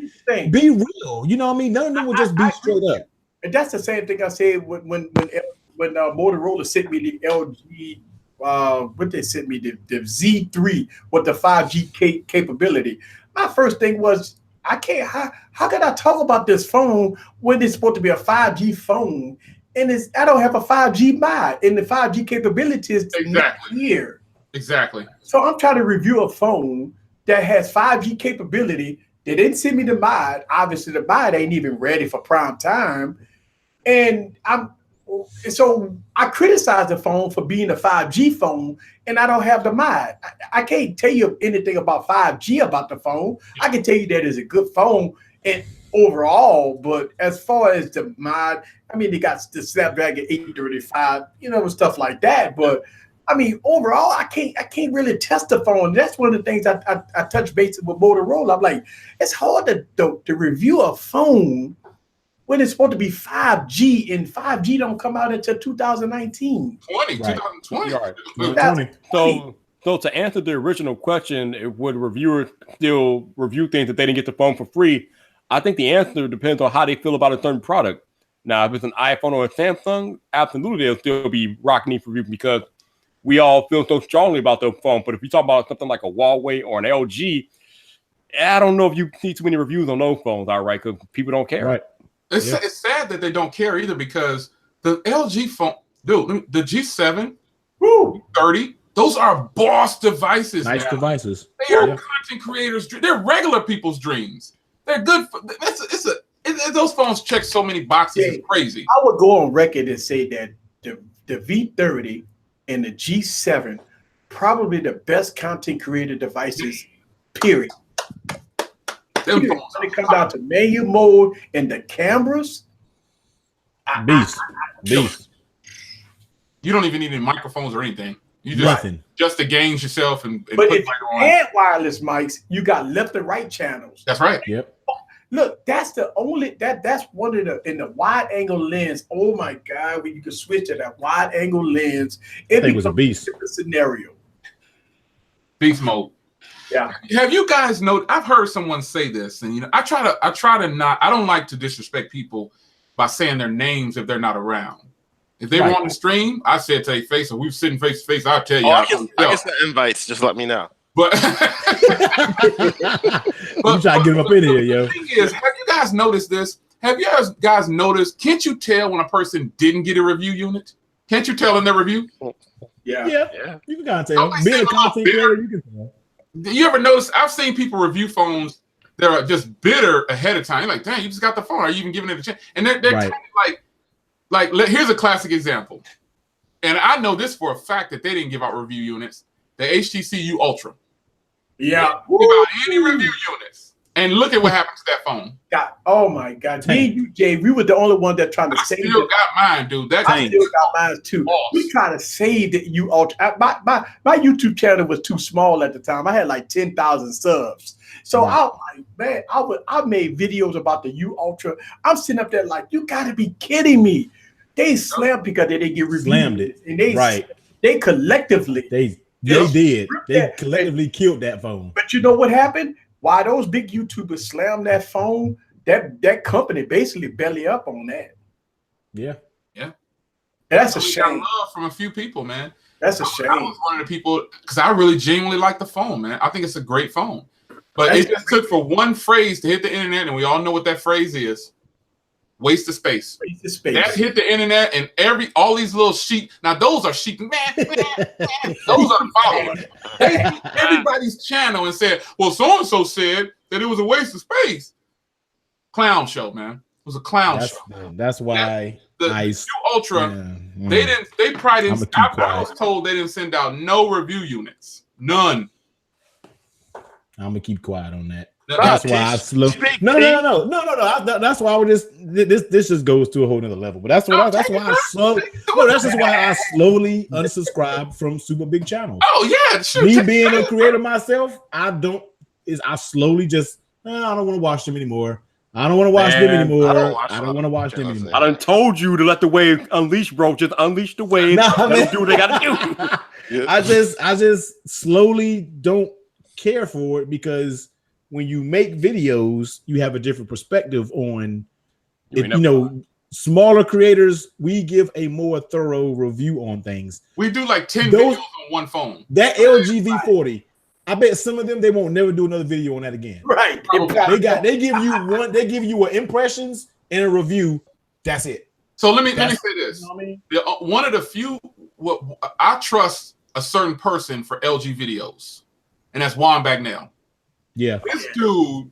S3: be real. You know what I mean? None of them will just be straight up.
S2: And that's the same thing I said when Motorola sent me the LG. What they sent me the Z3 with the 5G capability. My first thing was, I can't. How can I talk about this phone when it's supposed to be a 5G phone and I don't have a 5G mod and the 5G capabilities next year.
S1: Exactly.
S2: So I'm trying to review a phone that has 5G capability. They didn't send me the mod. Obviously, the mod ain't even ready for prime time. And so I criticize the phone for being a 5G phone, and I don't have the mod. I can't tell you anything about 5G about the phone. I can tell you that it's a good phone and overall, but as far as the mod, I mean, they got the Snapdragon 835, and stuff like that. But I mean, overall, I can't really test the phone. That's one of the things I touch base with Motorola. I'm like, it's hard to review a phone when it's supposed to be 5G, and 5G don't come out until 2019.
S1: 2020.
S4: Right. So to answer the original question, would reviewers still review things if they didn't get the phone for free? I think the answer depends on how they feel about a certain product. Now, if it's an iPhone or a Samsung, absolutely they'll still be rocking it for review because we all feel so strongly about the phone. But if you talk about something like a Huawei or an LG, I don't know if you see too many reviews on those phones, all right, because people don't care.
S3: Right.
S1: It's sad that they don't care either because the LG phone, dude, the G7, 30, those are boss devices.
S3: Nice devices.
S1: They are content creators. They're regular people's dreams. They're good. Those phones check so many boxes. It's crazy.
S2: I would go on record and say that the V30 and the G7 probably the best content creator devices. Period. When it comes down to menu mode and the cameras,
S3: beast.
S1: You don't even need any microphones or anything. You just to gain yourself and
S2: but if you add wireless mics, you got left and right channels.
S1: That's right.
S3: Yep.
S2: Look, that's the only that's one of the in the wide angle lens. Oh my God, when you can switch to that wide angle lens, it
S3: was a beast.
S2: Different scenario.
S1: Beast mode.
S2: Yeah.
S1: Have you guys noticed? I've heard someone say this, and I try to not. I don't like to disrespect people by saying their names if they're not around. If they want to stream, I say it to their face, or we're sitting face to face. I'll tell you.
S5: I guess the invites. Just let me know.
S1: But
S3: you try to get them up in here, yo.
S1: The thing is, have you guys noticed this? Have you guys noticed? Can't you tell when a person didn't get a review unit? Can't you tell in their review?
S3: Yeah. You can kind of tell. Being a content creator, you can tell.
S1: You ever notice? I've seen people review phones that are just bitter ahead of time. You're like, dang, you just got the phone. Are you even giving it a chance? And they're kind of like, here's a classic example. And I know this for a fact that they didn't give out review units. The HTC U Ultra.
S2: Yeah.
S1: Give out any review units. And look at what happened to that phone.
S2: God, oh my God. Me and you, Jay, we were the only one that trying to save it.
S1: I still got mine, dude.
S2: I still got mine too. We trying to save the U Ultra. My YouTube channel was too small at the time. I had like 10,000 subs. So I made videos about the U Ultra. I'm sitting up there like, you gotta be kidding me. They slammed because they didn't get reviewed.
S3: Slammed it.
S2: And they collectively.
S3: They did. They collectively killed that phone.
S2: But you know what happened? Why those big YouTubers slammed that phone, that company basically belly up on that.
S3: Yeah.
S1: That's a shame. Love from a few people, man.
S2: That's a shame.
S1: I was one of the people because I really genuinely like the phone, man. I think it's a great phone. But it just took for one phrase to hit the internet, and we all know what that phrase is. Waste of space.
S2: Waste of space.
S1: That hit the internet, and all these little sheep. Now those are sheep. Man. Those are the followers. They hit everybody's channel and said, "Well, so and so said that it was a waste of space." Clown show, man. It was a clown show.
S3: That's why
S1: the U Ultra. They probably didn't. I was told they didn't send out no review units. None.
S3: I'm gonna keep quiet on that. That's why I slow. No. That's why I would just this just goes to a whole nother level. But that's why I slowly. No, that's just why I slowly unsubscribe from super big channels.
S1: Oh yeah, sure.
S3: Me being a creator myself, I slowly just I don't want to watch them anymore. I don't want to watch them anymore. I don't want to watch them anymore.
S4: I done told you to let the wave unleash, bro. Just unleash the wave. Let them do what they gotta do.
S3: I just slowly don't care for it because when you make videos, you have a different perspective on it. Smaller creators, we give a more thorough review on things.
S1: We do like 10 videos on one phone.
S3: That LG V40, I bet some of them they won't never do another video on that again.
S2: Right.
S3: They give you an impressions and a review. That's it.
S1: So let me say this.
S2: You know what I mean?
S1: One of the few I trust a certain person for LG videos, and that's Juan Bagnell.
S3: Yeah.
S1: This dude,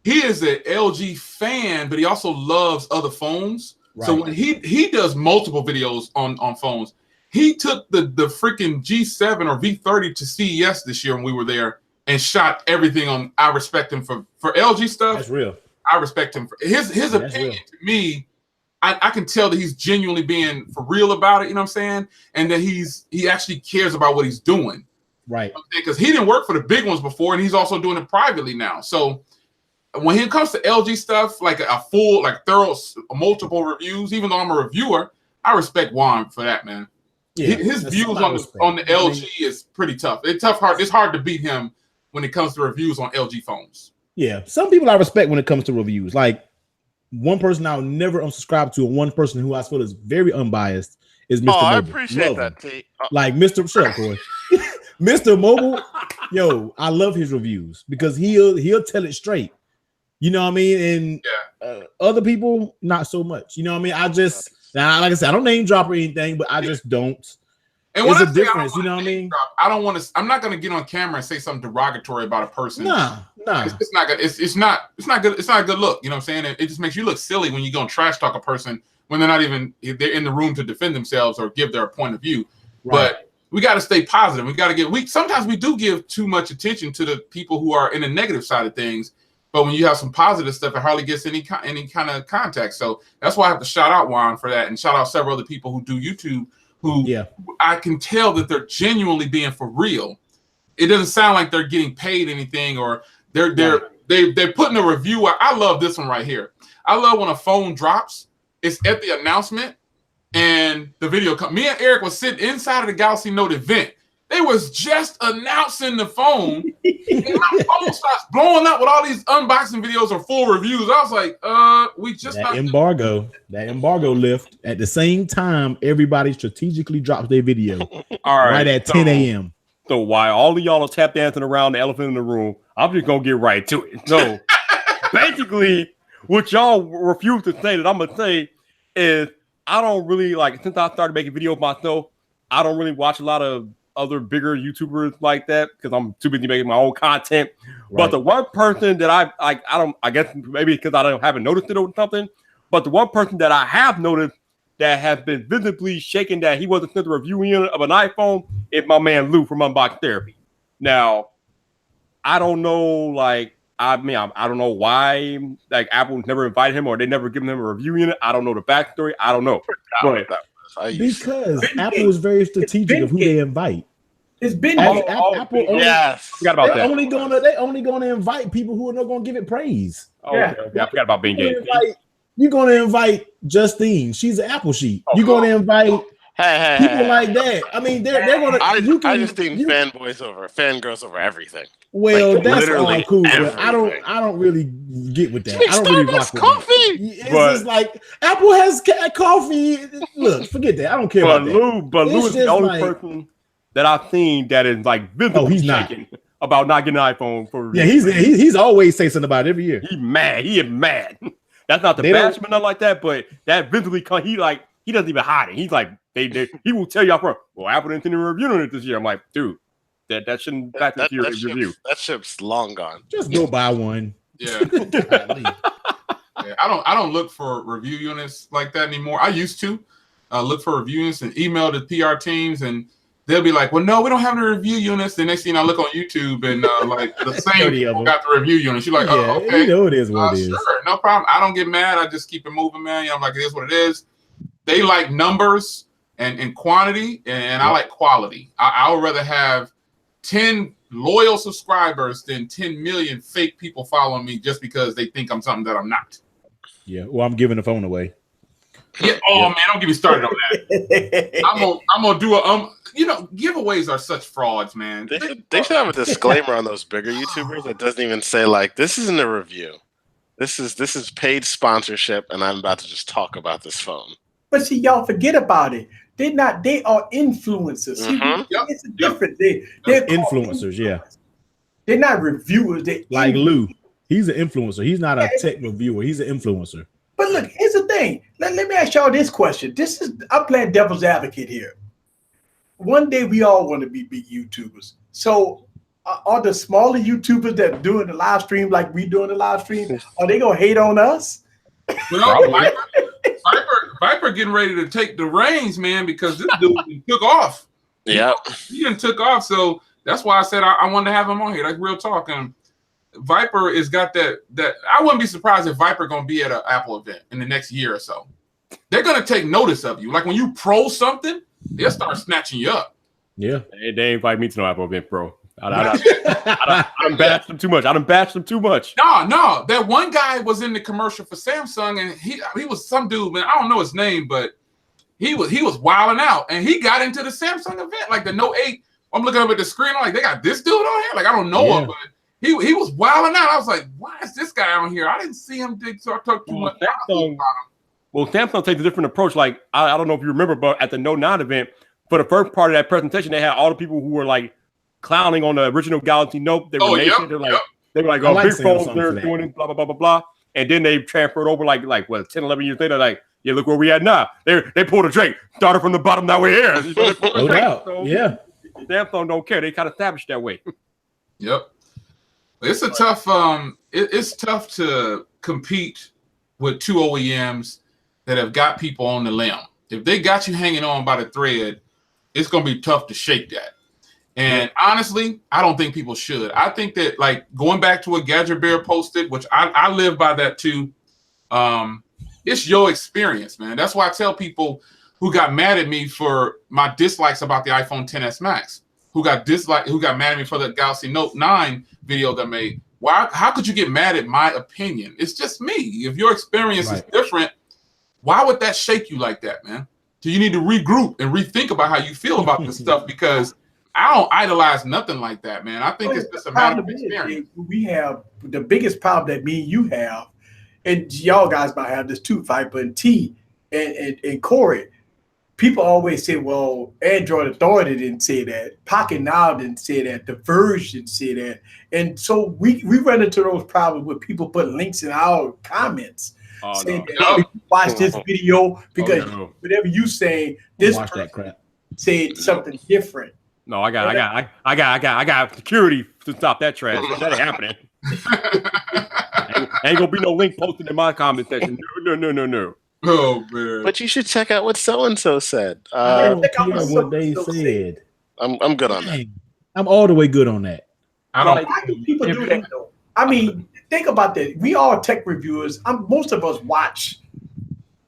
S1: he is an LG fan, but he also loves other phones. Right. So when he does multiple videos on phones, he took the freaking G7 or V30 to CES this year when we were there and shot everything on. I respect him for LG stuff.
S3: That's real.
S1: I respect him for his opinion. To me, I can tell that he's genuinely being for real about it. You know what I'm saying? And that he actually cares about what he's doing.
S3: Right.
S1: Because he didn't work for the big ones before, and he's also doing it privately now. So when it comes to LG stuff, like a full, like thorough, multiple reviews, even though I'm a reviewer, I respect Juan for that, man. Yeah, his views on the LG is pretty tough. It's hard. It's hard to beat him when it comes to reviews on LG phones.
S3: Yeah, some people I respect when it comes to reviews. Like one person I'll never unsubscribe to, and one person who I feel is very unbiased is Mr. Mobile.
S5: I appreciate that, T.
S3: Like Mr. Shut up, boy. Mr. Mobile, yo, I love his reviews because he'll tell it straight. You know what I mean? And other people, not so much. You know what I mean? I just, like I said, I don't name drop or anything, but I just don't.
S1: And
S3: there's a difference, you know what I mean?
S1: I don't want to. I'm not going to get on camera and say something derogatory about a person.
S3: Nah.
S1: It's not good. It's not good. It's not a good look. You know what I'm saying? It just makes you look silly when you go and trash talk a person when they're not even they're in the room to defend themselves or give their point of view. Right. But we got to stay positive. We got to sometimes we do give too much attention to the people who are in the negative side of things. But when you have some positive stuff, it hardly gets any kind of contact. So that's why I have to shout out Juan for that, and shout out several other people who do YouTube. Who I can tell that they're genuinely being for real. It doesn't sound like they're getting paid anything, or they're putting a review out. I love this one right here. I love when a phone drops. It's at the announcement, and the video comes. Me and Eric was sitting inside of the Galaxy Note event. They was just announcing the phone, and my phone starts blowing up with all these unboxing videos or full reviews. I was like, we just
S3: that embargo lift at the same time. Everybody strategically drops their video right at 10 a.m.
S4: So while all of y'all are tap dancing around the elephant in the room, I'm just gonna get right to it. So basically, what y'all refuse to say that I'm gonna say is I don't really like, since I started making videos myself, I don't really watch a lot of other bigger YouTubers like that because I'm too busy making my own content. Right. But the one person that I guess maybe because I haven't noticed it or something, but the one person that I have noticed that has been visibly shaken that he wasn't sent a review unit of an iPhone is my man Lou from Unbox Therapy. Now, I don't know, I don't know why Apple never invited him or they never given him a review unit. I don't know the backstory. I don't know. But
S3: because Apple is very strategic of who they invite.
S2: It's been
S3: Apple.
S4: Forgot about that.
S3: They only going to invite people who are not going to give it praise.
S4: Okay. I forgot about being gay.
S3: You're going to invite Justine. She's an Apple sheet. You're going to invite people like that. I mean, they're going to.
S5: I just think fangirls over everything.
S3: Well, that's all cool. But I don't really get with that. I don't really rock with
S5: coffee.
S3: It's just like Apple has coffee. Look, forget that. I don't care about that.
S4: But Lou is the only person that I've seen that is visibly
S3: he's shaking
S4: about not getting an iPhone for.
S3: Yeah, he's always saying something about it every year.
S4: He's mad. He is mad. That's not the bashment, nothing like that. But that visibly, he doesn't even hide it. He's like he will tell y'all from. Well, Apple didn't send a review on it this year. I'm like, dude. That shouldn't factor into your review.
S5: That ship's long gone.
S3: Just go buy one.
S1: Yeah. I don't look for review units like that anymore. I used to look for review units and email the PR teams, and they'll be like, "Well, no, we don't have any review units." The next thing I look on YouTube, and the same people got the review units. You're like, "Oh, okay,
S3: you know it is what it is."
S1: Sure, no problem. I don't get mad. I just keep it moving, man. I'm like, it is what it is. They like numbers and quantity, and I like quality. I would rather have 10 loyal subscribers than 10 million fake people following me just because they think I'm something that I'm not.
S3: Yeah, well, I'm giving the phone away.
S1: Yeah. Man, don't get me started on that. I'm gonna do giveaways are such frauds, man.
S5: They should have a disclaimer on those bigger YouTubers that doesn't even say this isn't a review. This is paid sponsorship, and I'm about to just talk about this phone.
S2: But see, y'all forget about it. They are influencers.
S5: Mm-hmm.
S2: It's different. They're
S3: influencers, yeah.
S2: They're not reviewers. They
S3: like Lou. He's an influencer. He's not a tech reviewer. He's an influencer.
S2: But look, here's the thing. Let me ask y'all this question. I'm playing devil's advocate here. One day we all want to be big YouTubers. So are the smaller YouTubers that are doing the live stream like we doing the live stream, are they gonna hate on us?
S1: Well, Viper getting ready to take the reins, man, because this dude took off.
S5: Yeah,
S1: he done took off. So that's why I said I wanted to have him on here. Like real talk. Viper has got that. I wouldn't be surprised if Viper gonna be at an Apple event in the next year or so. They're gonna take notice of you. Like when you pro something, they'll start snatching you up.
S3: Yeah,
S4: they invite me to no Apple event, bro. I done bashed them too much. No.
S1: That one guy was in the commercial for Samsung, and he was some dude, man. I don't know his name, but he was wilding out, and he got into the Samsung event, like the Note 8. I'm looking up at the screen, I'm like, they got this dude on here. Like I don't know him, but he was wilding out. I was like, why is this guy on here? I didn't see him talk too much about him.
S4: Well, Samsung takes a different approach. Like I don't know if you remember, but at the Note 9 event, for the first part of that presentation, they had all the people who were like clowning on the original Galaxy Note. They were they were like, oh, big phones, they're doing it, blah, blah, blah, blah, blah. And then they transferred over like what, 10, 11 years later, like, yeah, look where we at now. They pulled a Drake, started from the bottom, now we're here.
S3: No doubt.
S4: So,
S3: yeah.
S4: Samsung don't care. They kind of established that way.
S1: Yep. It's a tough, it's tough to compete with two OEMs that have got people on the limb. If they got you hanging on by the thread, it's going to be tough to shake that. And honestly, I don't think people should. I think that, like, going back to what Gadget Bear posted, which I live by that too, it's your experience, man. That's why I tell people who got mad at me for my dislikes about the iPhone XS Max, who got mad at me for the Galaxy Note 9 video that I made. How could you get mad at my opinion? It's just me. If your experience is different, why would that shake you like that, man? So you need to regroup and rethink about how you feel about this stuff, because I don't idolize nothing like that, man. I think it's just a matter of experience.
S2: We have the biggest problem that me and you have, and y'all guys might have this too, Viper and T and Corey. People always say, well, Android Authority didn't say that. Pocket Now didn't say that. The Verge didn't say that. And so we run into those problems with people putting links in our comments. Saying that, watch this video because whatever you say, this person said something different.
S4: No, I got security to stop that trash. That ain't happening. ain't gonna be no link posted in my comment section. No.
S1: Oh man!
S5: But you should check out what so and so said.
S3: Check out what they said.
S5: I'm good on that.
S3: I'm all the way good on that.
S1: I don't.
S2: Why do people do that though? I mean, think about that. We are tech reviewers. Most of us watch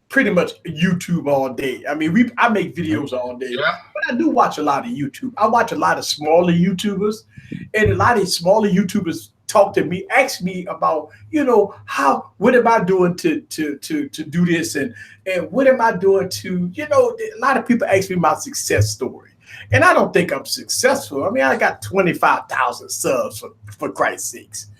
S2: pretty much YouTube all day. I mean, I make videos all day, but I do watch a lot of YouTube. I watch a lot of smaller YouTubers, and a lot of these smaller YouTubers talk to me, ask me about, what am I doing to do this, and what am I doing to, a lot of people ask me my success story. And I don't think I'm successful. I mean, I got 25,000 subs for Christ's sakes.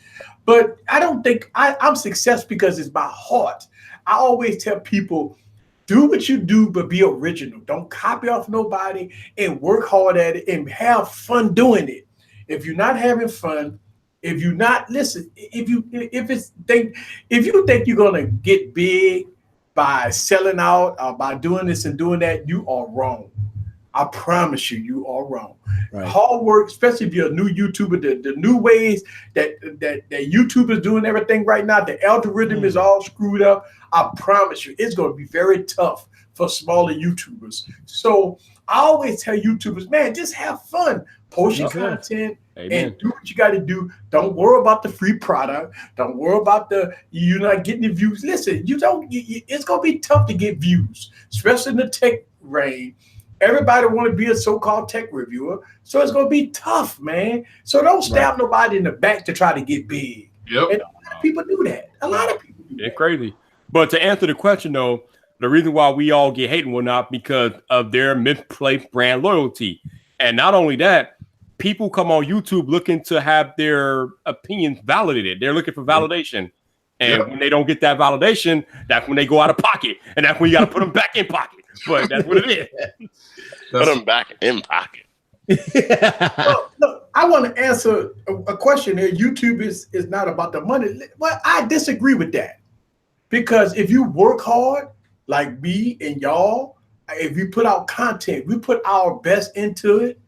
S2: But I don't think I'm successful because it's my heart. I always tell people, do what you do, but be original. Don't copy off nobody, and work hard at it and have fun doing it. If you're not having fun, if you think you're gonna get big by selling out or by doing this and doing that, you are wrong. I promise you are wrong. Right. Hard work, especially if you're a new YouTuber, the new ways that YouTube is doing everything right now, the algorithm is all screwed up. I promise you, it's going to be very tough for smaller YouTubers. So I always tell YouTubers, man, just have fun. Post your content and do what you got to do. Don't worry about the free product. Don't worry about you're not getting the views. Listen, it's going to be tough to get views, especially in the tech range. Everybody want to be a so-called tech reviewer, so it's going to be tough, man. So don't stab nobody in the back to try to get big.
S1: Yep.
S2: And a lot of people do that. A lot of people do that.
S4: It's crazy. But to answer the question, though, the reason why we all get hate and whatnot because of their misplaced brand loyalty. And not only that, people come on YouTube looking to have their opinions validated. They're looking for validation. And when they don't get that validation, that's when they go out of pocket. And that's when you got to put them back in pocket. But that's what it is.
S5: Put them back in pocket.
S2: Look, I want to answer a question here. YouTube is not about the money. Well, I disagree with that. Because if you work hard, like me and y'all, if we put out content, we put our best into it,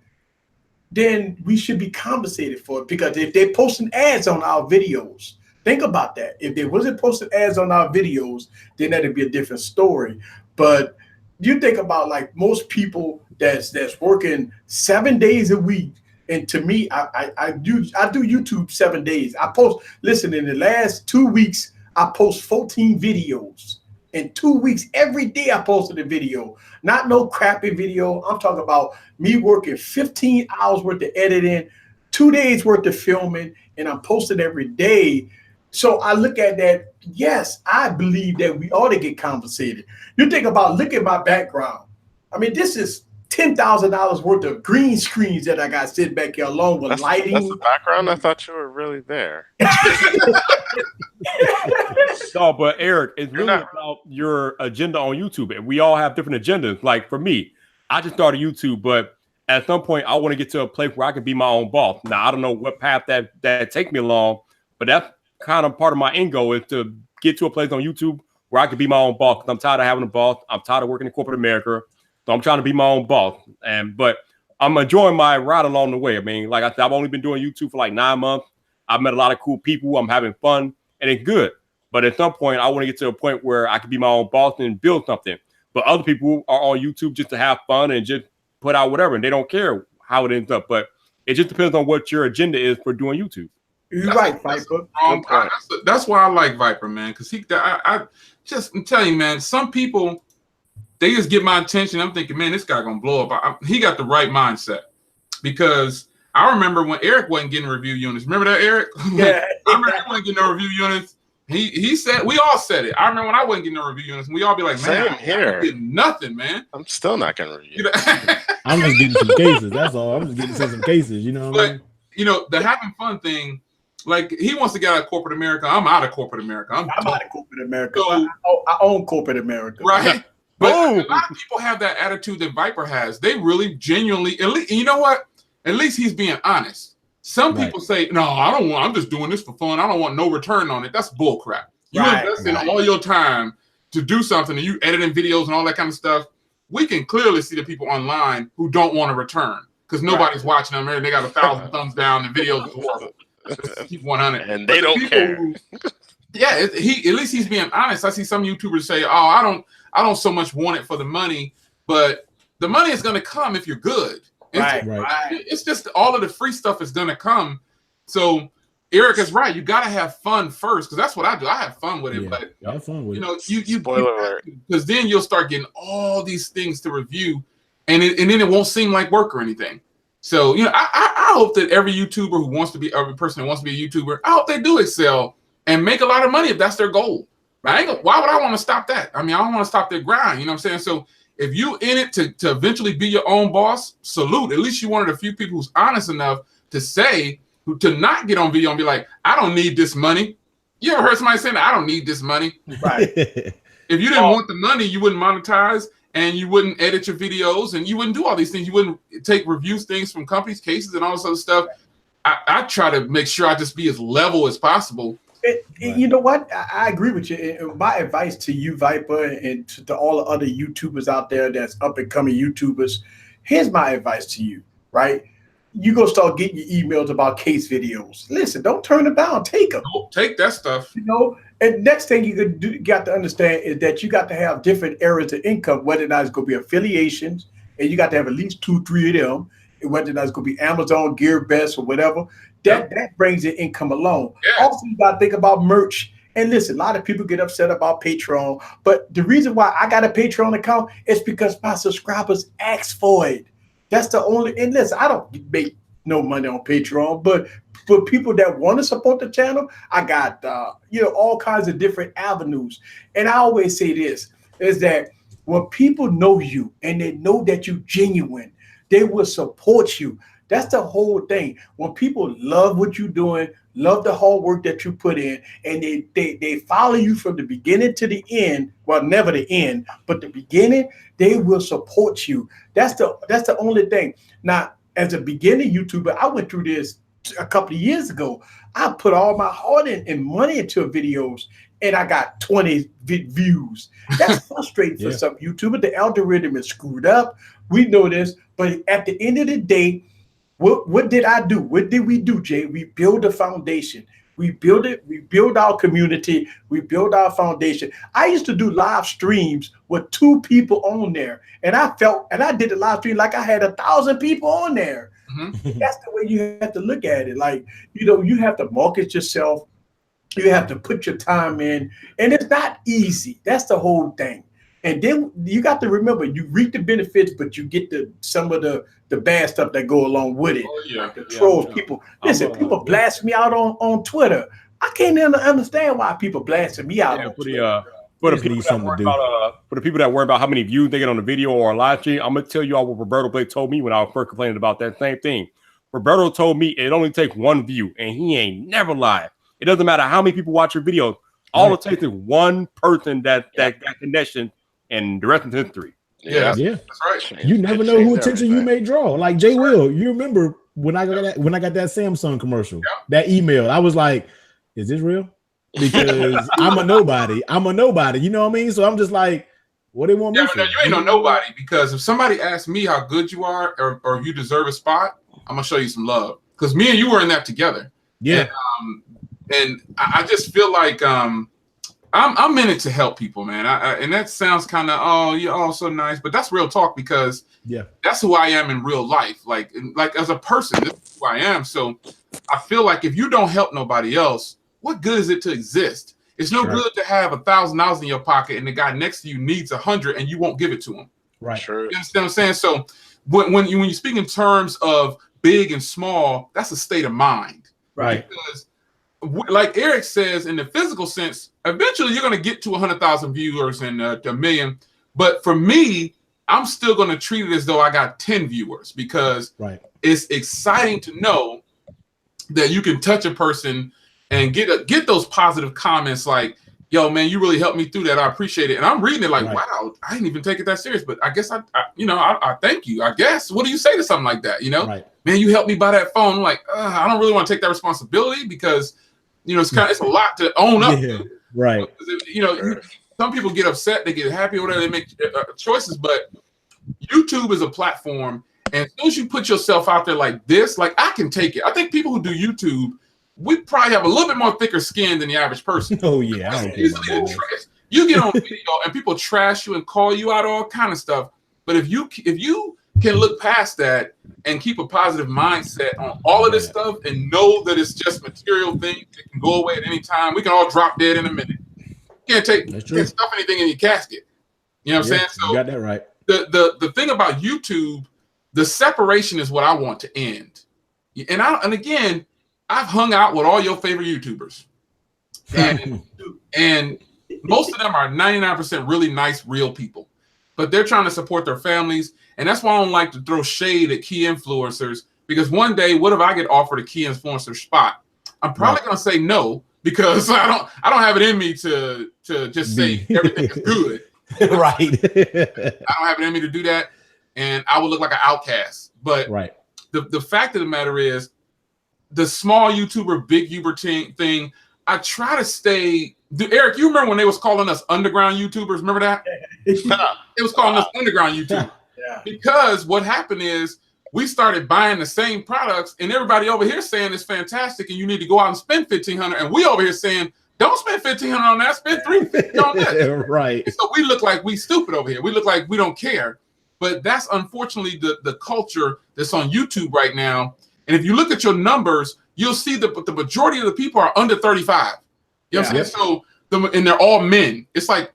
S2: then we should be compensated for it. Because if they're posting ads on our videos, think about that. If they wasn't posting ads on our videos, then that'd be a different story. But you think about like most people that's working 7 days a week. And to me, I do YouTube 7 days. I post, listen, in the last 2 weeks, I post 14 videos. In 2 weeks, every day I posted a video. Not no crappy video. I'm talking about me working 15 hours worth of editing, 2 days worth of filming, and I'm posting every day. So I look at that. Yes, I believe that we ought to get compensated. You think about, look at my background. I mean, this is $10,000 worth of green screens that I got sitting back here along with lighting.
S5: That's the background? I thought you were really there.
S4: No, but Eric, it's really about your agenda on YouTube. And we all have different agendas. Like for me, I just started YouTube, but at some point I want to get to a place where I can be my own boss. Now, I don't know what path that take me along, but that's kind of part of my end goal is to get to a place on YouTube where I can be my own boss. I'm tired of having a boss. I'm tired of working in corporate America. So I'm trying to be my own boss. But I'm enjoying my ride along the way. I mean, like I said, I've only been doing YouTube for like 9 months. I've met a lot of cool people. I'm having fun and it's good. But at some point, I want to get to a point where I can be my own boss and build something. But other people are on YouTube just to have fun and just put out whatever. And they don't care how it ends up. But it just depends on what your agenda is for doing YouTube.
S2: You're right, Viper.
S1: That's why I like Viper, man. Because I'm telling you, man, some people, they just get my attention. I'm thinking, man, this guy gonna blow up. He got the right mindset. Because I remember when Eric wasn't getting review units. Remember that, Eric?
S2: Yeah.
S1: I remember he wasn't getting no review units. He said, we all said it. I remember when I wasn't getting no review units, and we all be like, man, I'm getting nothing, man.
S5: I'm still not gonna review.
S3: I'm just getting some cases. That's all. I'm just getting some cases. You know what I mean?
S1: You know, the having fun thing. Like he wants to get out of corporate America. I'm out of corporate America. I'm
S2: out of corporate America. So, I own corporate America.
S1: Right. But a lot of people have that attitude that Viper has. They really genuinely, at least, you know what? At least he's being honest. Some people say, no, I don't want, I'm just doing this for fun. I don't want no return on it. That's bull crap. You invest in all your time to do something and you editing videos and all that kind of stuff. We can clearly see the people online who don't want to return because nobody's watching them. They got 1,000 thumbs down and videos are horrible. Keep 100.
S5: And they don't care.
S1: At least he's being honest. I see some YouTubers say, oh, I don't so much want it for the money, but the money is going to come if you're good. It's just all of the free stuff is going to come. So Eric is right. You got to have fun first because that's what I do. I have fun with it, but
S3: have fun with
S1: you because then you'll start getting all these things to review, and then it won't seem like work or anything. So I hope that every YouTuber who wants to be, every person who wants to be a YouTuber, I hope they do excel and make a lot of money if that's their goal. Why would I want to stop that? I mean, I don't want to stop their grind. You know what I'm saying? So if you in it to eventually be your own boss, salute. At least you're one of the few people who's honest enough to say, to not get on video and be like, I don't need this money. You ever heard somebody saying that? I don't need this money. Right. If you didn't want the money, you wouldn't monetize and you wouldn't edit your videos and you wouldn't do all these things. You wouldn't take reviews, things from companies, cases, and all this other stuff. I try to make sure I just be as level as possible.
S2: You know what? I agree with you. And my advice to you, Viper, and to all the other YouTubers out there that's up and coming YouTubers, here's my advice to you, right? You go start getting your emails about case videos. Listen, don't turn them down. Take them.
S1: Don't take that stuff.
S2: And next thing you got to understand is that you got to have different areas of income, whether or not it's going to be affiliations, and you got to have at least 2-3 of them, and whether or not it's going to be Amazon, GearBest, or whatever. That brings your income along. Yeah. Also, you got to think about merch. And listen, a lot of people get upset about Patreon, but the reason why I got a Patreon account is because my subscribers ask for it. That's the only. And listen, I don't make no money on Patreon, but for people that want to support the channel, I got all kinds of different avenues. And I always say this is that when people know you and they know that you're genuine, they will support you. That's the whole thing. When people love what you're doing, love the hard work that you put in, and they follow you from the beginning to the end, well, never the end, but the beginning, they will support you. That's the only thing. Now, as a beginning YouTuber, I went through this a couple of years ago. I put all my heart and money into videos, and I got 20 views. That's frustrating for some YouTubers. The algorithm is screwed up. We know this, but at the end of the day, what did I do? What did we do, Jay? We build a foundation. We build it. We build our community. We build our foundation. I used to do live streams with 2 people on there, and I did the live stream like I had 1,000 people on there. Mm-hmm. That's the way you have to look at it. Like, you have to market yourself. You have to put your time in, and it's not easy. That's the whole thing. And then you got to remember, you reap the benefits, but you get some of the bad stuff that go along with it. Like the trolls, people. Listen, people blast me out on Twitter. I can't understand why people blasting me out on Twitter.
S4: For the people that worry about how many views they get on the video or a live stream, I'm gonna tell you all what Roberto Blake told me when I was first complaining about that same thing. Roberto told me it only takes 1 view, and he ain't never lied. It doesn't matter how many people watch your videos. All it takes is one person that got connection, and the rest is history.
S1: Yeah, that's right.
S3: You never know who attention you may draw. Like Jay Will, you remember when I got that Samsung commercial, that email? I was like, "Is this real?" Because I'm a nobody. You know what I mean? So I'm just like, what they want me for?
S1: No, you ain't no nobody. Because if somebody asks me how good you are or if you deserve a spot, I'm gonna show you some love. Because me and you were in that together.
S3: Yeah.
S1: And I just feel like I'm in it to help people, man. And that sounds kind of, you're all so nice, but that's real talk, because that's who I am in real life. Like as a person, this is who I am. So I feel like if you don't help nobody else, what good is it to exist? It's no good to have $1,000 in your pocket and the guy next to you needs 100 and you won't give it to him.
S3: Right.
S5: Sure.
S1: You understand what I'm saying? So when you speak in terms of big and small, that's a state of mind.
S3: Right.
S1: Because like Eric says, in the physical sense, eventually you're going to get to 100,000 viewers and a million. But for me, I'm still going to treat it as though I got 10 viewers, because it's exciting to know that you can touch a person and get those positive comments like, "Yo, man, you really helped me through that. I appreciate it." And I'm reading it like, "Wow, I didn't even take it that serious, but I guess I thank you. I guess. What do you say to something like that? Man, you helped me buy that phone." I'm like, I don't really want to take that responsibility, because it's a lot to own up to.
S3: Right.
S1: Some people get upset, they get happy, or whatever, they make choices, but YouTube is a platform, and as soon as you put yourself out there like this, like, I can take it. I think people who do YouTube, we probably have a little bit more thicker skin than the average person.
S3: Oh yeah,
S1: you get on video and people trash you and call you out, all kind of stuff. But if you can look past that and keep a positive mindset on all of this stuff and know that it's just material things that can go away at any time, we can all drop dead in a minute. You can't stuff anything in your casket. You know what I'm saying? So
S3: you got that right.
S1: The thing about YouTube, the separation is what I want to end. And again, I've hung out with all your favorite YouTubers, and most of them are 99% really nice, real people, but they're trying to support their families. And that's why I don't like to throw shade at key influencers, because one day, what if I get offered a key influencer spot? I'm probably going to say no, because I don't have it in me to just say everything is good.
S3: Right.
S1: I don't have it in me to do that, and I would look like an outcast. But the fact of the matter is, the small YouTuber, big YouTuber thing, I try to stay. Eric, you remember when they was calling us underground YouTubers? Remember that? It was calling us underground YouTubers. Because what happened is, we started buying the same products, and everybody over here saying it's fantastic and you need to go out and spend $1,500, and we over here saying, don't spend $1,500 on that, spend $350 on that.
S3: Right.
S1: So we look like we stupid over here. We look like we don't care. But that's unfortunately the culture that's on YouTube right now. And if you look at your numbers, you'll see that the majority of the people are under 35. You know what I'm saying? So and they're all men. It's like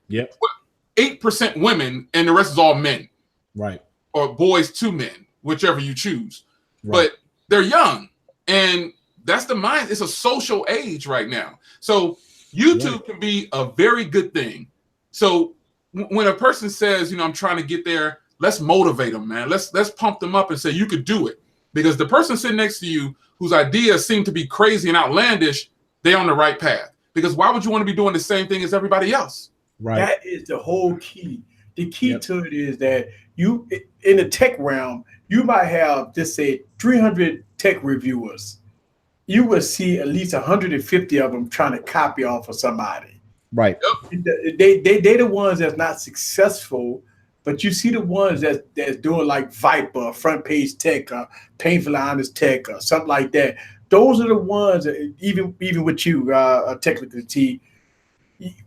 S1: 8% women and the rest is all men.
S3: Right.
S1: Or boys to men, whichever you choose. Right. But they're young. And that's the mind. It's a social age right now. So YouTube can be a very good thing. So when a person says, I'm trying to get there, let's motivate them, man. Let's pump them up and say, you could do it. Because the person sitting next to you whose ideas seem to be crazy and outlandish, they're on the right path. Because why would you want to be doing the same thing as everybody else?
S3: Right.
S2: That is the whole key. The key to it is that you, in the tech realm, you might have, just say, 300 tech reviewers. You will see at least 150 of them trying to copy off of somebody.
S3: Right.
S2: They the ones that's not successful, but you see the ones that's doing like Viper, Front Page Tech, Painfully Honest Tech, or something like that. Those are the ones that, even with you, Technical T,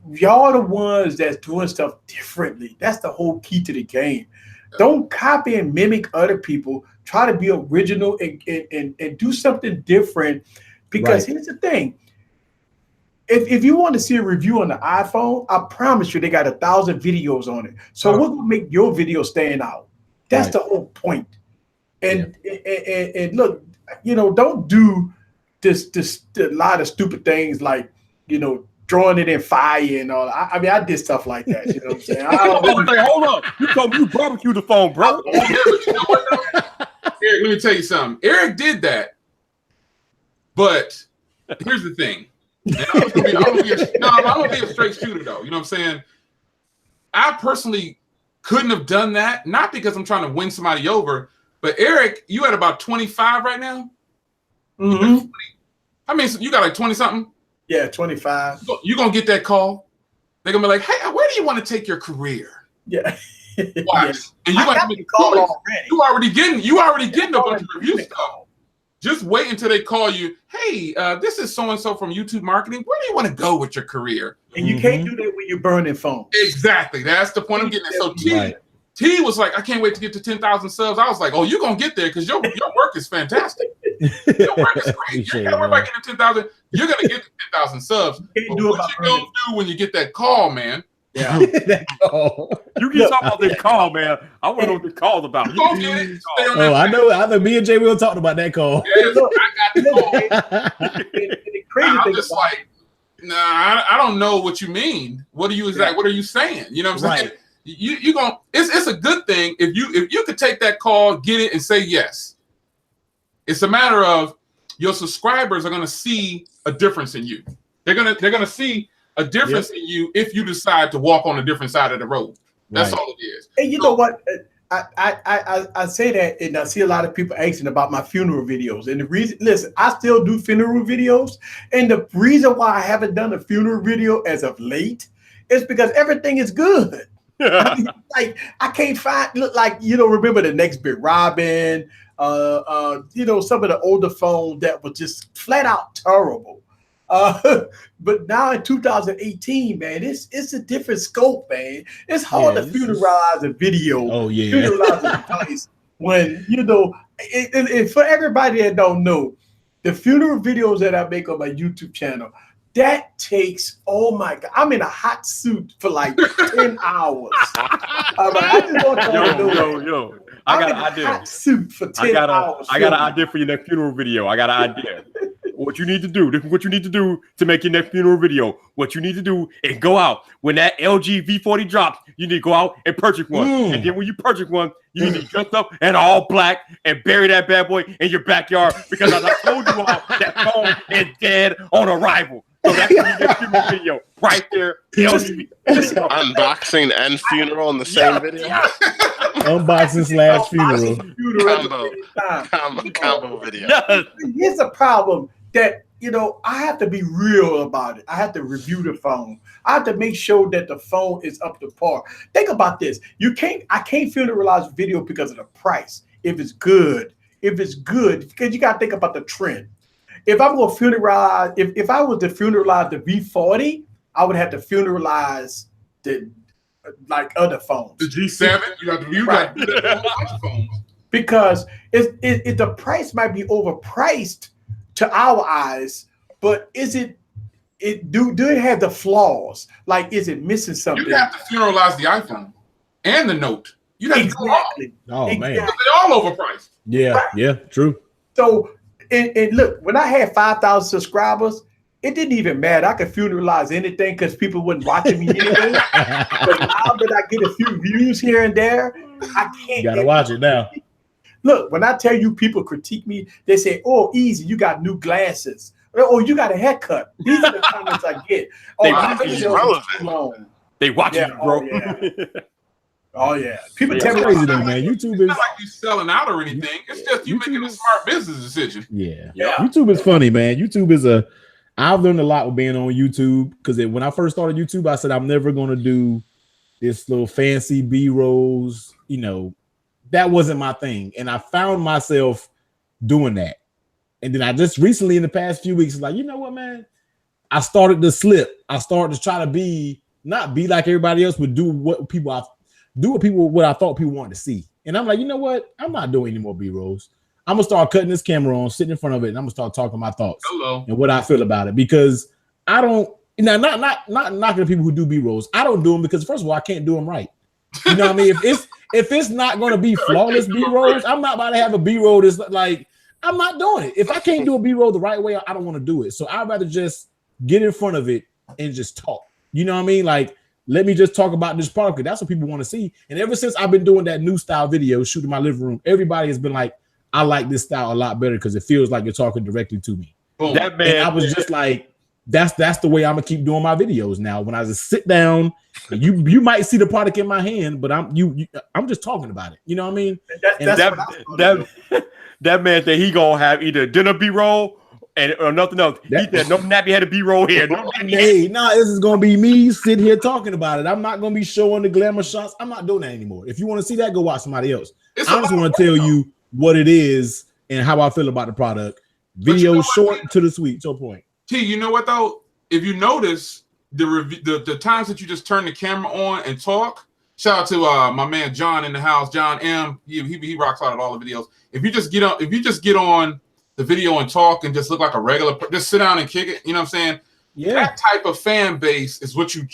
S2: y'all are the ones that's doing stuff differently. That's the whole key to the game. Don't copy and mimic other people. Try to be original and do something different. Because here's the thing. If you want to see a review on the iPhone, I promise you they got 1,000 videos on it. So we're going to make your video stand out. That's the whole point. And look, don't do this a lot of stupid things like, throwing it in fire and all. I mean, I did stuff like that. You know what I'm saying?
S4: Hold on. You told me you barbecued the phone, bro.
S1: Eric, let me tell you something. Eric did that. But here's the thing. And I'm gonna be a straight shooter, though. You know what I'm saying? I personally couldn't have done that, not because I'm trying to win somebody over, but Eric, you at about 25 right now?
S2: Mm-hmm.
S1: I mean, so you got like 20-something?
S2: Yeah, 25.
S1: You're going to get that call. They're going to be like, hey, where do you want to take your career?
S2: Yeah.
S1: Watch. And you got to call already. You already getting a bunch of review stuff. Just wait until they call you. Hey, this is so-and-so from YouTube marketing. Where do you want to go with your career?
S2: And you can't do that when you're burning phones.
S1: Exactly. That's the point I'm getting at. So T was like, I can't wait to get to 10,000 subs. I was like, oh, you're going to get there because your work is fantastic. Your work is great. You can't worry about getting to 10,000. You're going to get to 10,000 subs. What you going to do when you get that call, man?
S2: Yeah.
S4: You keep talking about this call, man. I want to know what this call's about.
S3: I know. Me and Jay Will talked about that call.
S1: Yes, I got the call. I'm just like, nah, I don't know what you mean. What are you What are you saying? You know what I'm saying? You gonna? It's a good thing if you could take that call, get it, and say yes. It's a matter of your subscribers are gonna see a difference in you. They're gonna see a difference in you if you decide to walk on a different side of the road. That's all it is.
S2: And you know what? I say that, and I see a lot of people asking about my funeral videos. And the reason, listen, I still do funeral videos, and the reason why I haven't done a funeral video as of late is because everything is good. I mean, like I can't find remember the Next Big Robin, some of the older phones that were just flat out terrible. But now in 2018, man, it's a different scope, man. It's hard to funeralize a video.
S3: Oh yeah,
S2: funeralize a device when and for everybody that don't know, the funeral videos that I make on my YouTube channel, that takes, oh my God, I'm in a hot suit for like 10 hours. I just want to know.
S4: I got an idea.
S2: Hot suit for 10 hours.
S4: I got an idea for your next funeral video. I got an idea. What you need to do, this is what you need to do to make your next funeral video. What you need to do is go out. When that LG V40 drops, you need to go out and purchase one. And then when you purchase one, you need to dress up in all black and bury that bad boy in your backyard because as I told you all, that phone is dead on arrival. So that's what you get funeral video right there.
S5: Unboxing and funeral in the same video.
S3: Unboxing / funeral.
S5: Combo video.
S2: Here's a problem that I have to be real about it. I have to review the phone. I have to make sure that the phone is up to par. Think about this. I can't funeralize video because of the price. If it's good, because you gotta think about the trend. If I'm going to funeralize, if I was to funeralize the V40, I would have to funeralize the other phones.
S1: The G7, you got the phones.
S2: Because the price might be overpriced to our eyes, but do it have the flaws? Like, is it missing something?
S1: You have to funeralize the iPhone and the Note. You have
S2: exactly.
S3: Man,
S1: they're all overpriced.
S3: Yeah, true.
S2: So. And look, when I had 5,000 subscribers, it didn't even matter. I could funeralize anything because people wasn't watching me anyway. But now that I get a few views here and there, I can't.
S3: You gotta watch it now.
S2: Look, when I tell you people critique me, they say, "Oh, easy, you got new glasses. Oh, you got a haircut." These are the comments I get.
S4: They watch you, bro.
S2: Yeah,
S4: Oh, yeah.
S2: Oh yeah, people tell
S3: That's
S2: me
S3: crazy though, man. YouTube
S1: It's
S3: is
S1: not like you selling out or anything. It's just you
S3: YouTube
S1: making a
S3: is-
S1: smart business decision.
S3: yeah.
S2: Yeah.
S3: YouTube is funny, man. YouTube is I've learned a lot with being on YouTube because when I first started YouTube, I said I'm never gonna do this little fancy B-rolls. You know, that wasn't my thing, and I found myself doing that. And then I just recently, in the past few weeks, like, you know what, man? I started to slip. I started to try to not be like everybody else, but do what I thought people wanted to see. And I'm like, you know what? I'm not doing any more B-rolls. I'm gonna start cutting this camera on, sitting in front of it, and I'm gonna start talking my thoughts and what I feel about it. Because I don't, not knocking the people who do B-rolls. I don't do them because first of all, I can't do them right. You know what I mean? If it's not gonna be flawless B-rolls, I'm not about to have a B-roll that's like, I'm not doing it. If I can't do a B-roll the right way, I don't want to do it. So I'd rather just get in front of it and just talk. You know what I mean? Like, let me just talk about this product. That's what people want to see. And ever since I've been doing that new style video, shooting my living room, everybody has been like, I like this style a lot better because it feels like you're talking directly to me.
S4: That man,
S3: and I was just like, that's the way I'm gonna keep doing my videos now. When I just sit down, and you might see the product in my hand, but I'm just talking about it. You know what I mean?
S4: That man said he gonna have either dinner B-roll or nothing else. He said no nappy headed B-roll here.
S3: Hey, this is gonna be me sitting here talking about it. I'm not gonna be showing the glamour shots. I'm not doing that anymore. If you want to see that, go watch somebody else. I just want to tell you what it is and how I feel about the product. Video short to the sweet, to a point.
S1: T, you know what though? If you notice the times that you just turn the camera on and talk. Shout out to my man John in the house, John M. He rocks out at all the videos. If you just get on the video and talk and just look like a regular, just sit down and kick it. You know what I'm saying?
S3: Yeah.
S1: That type of fan base is what you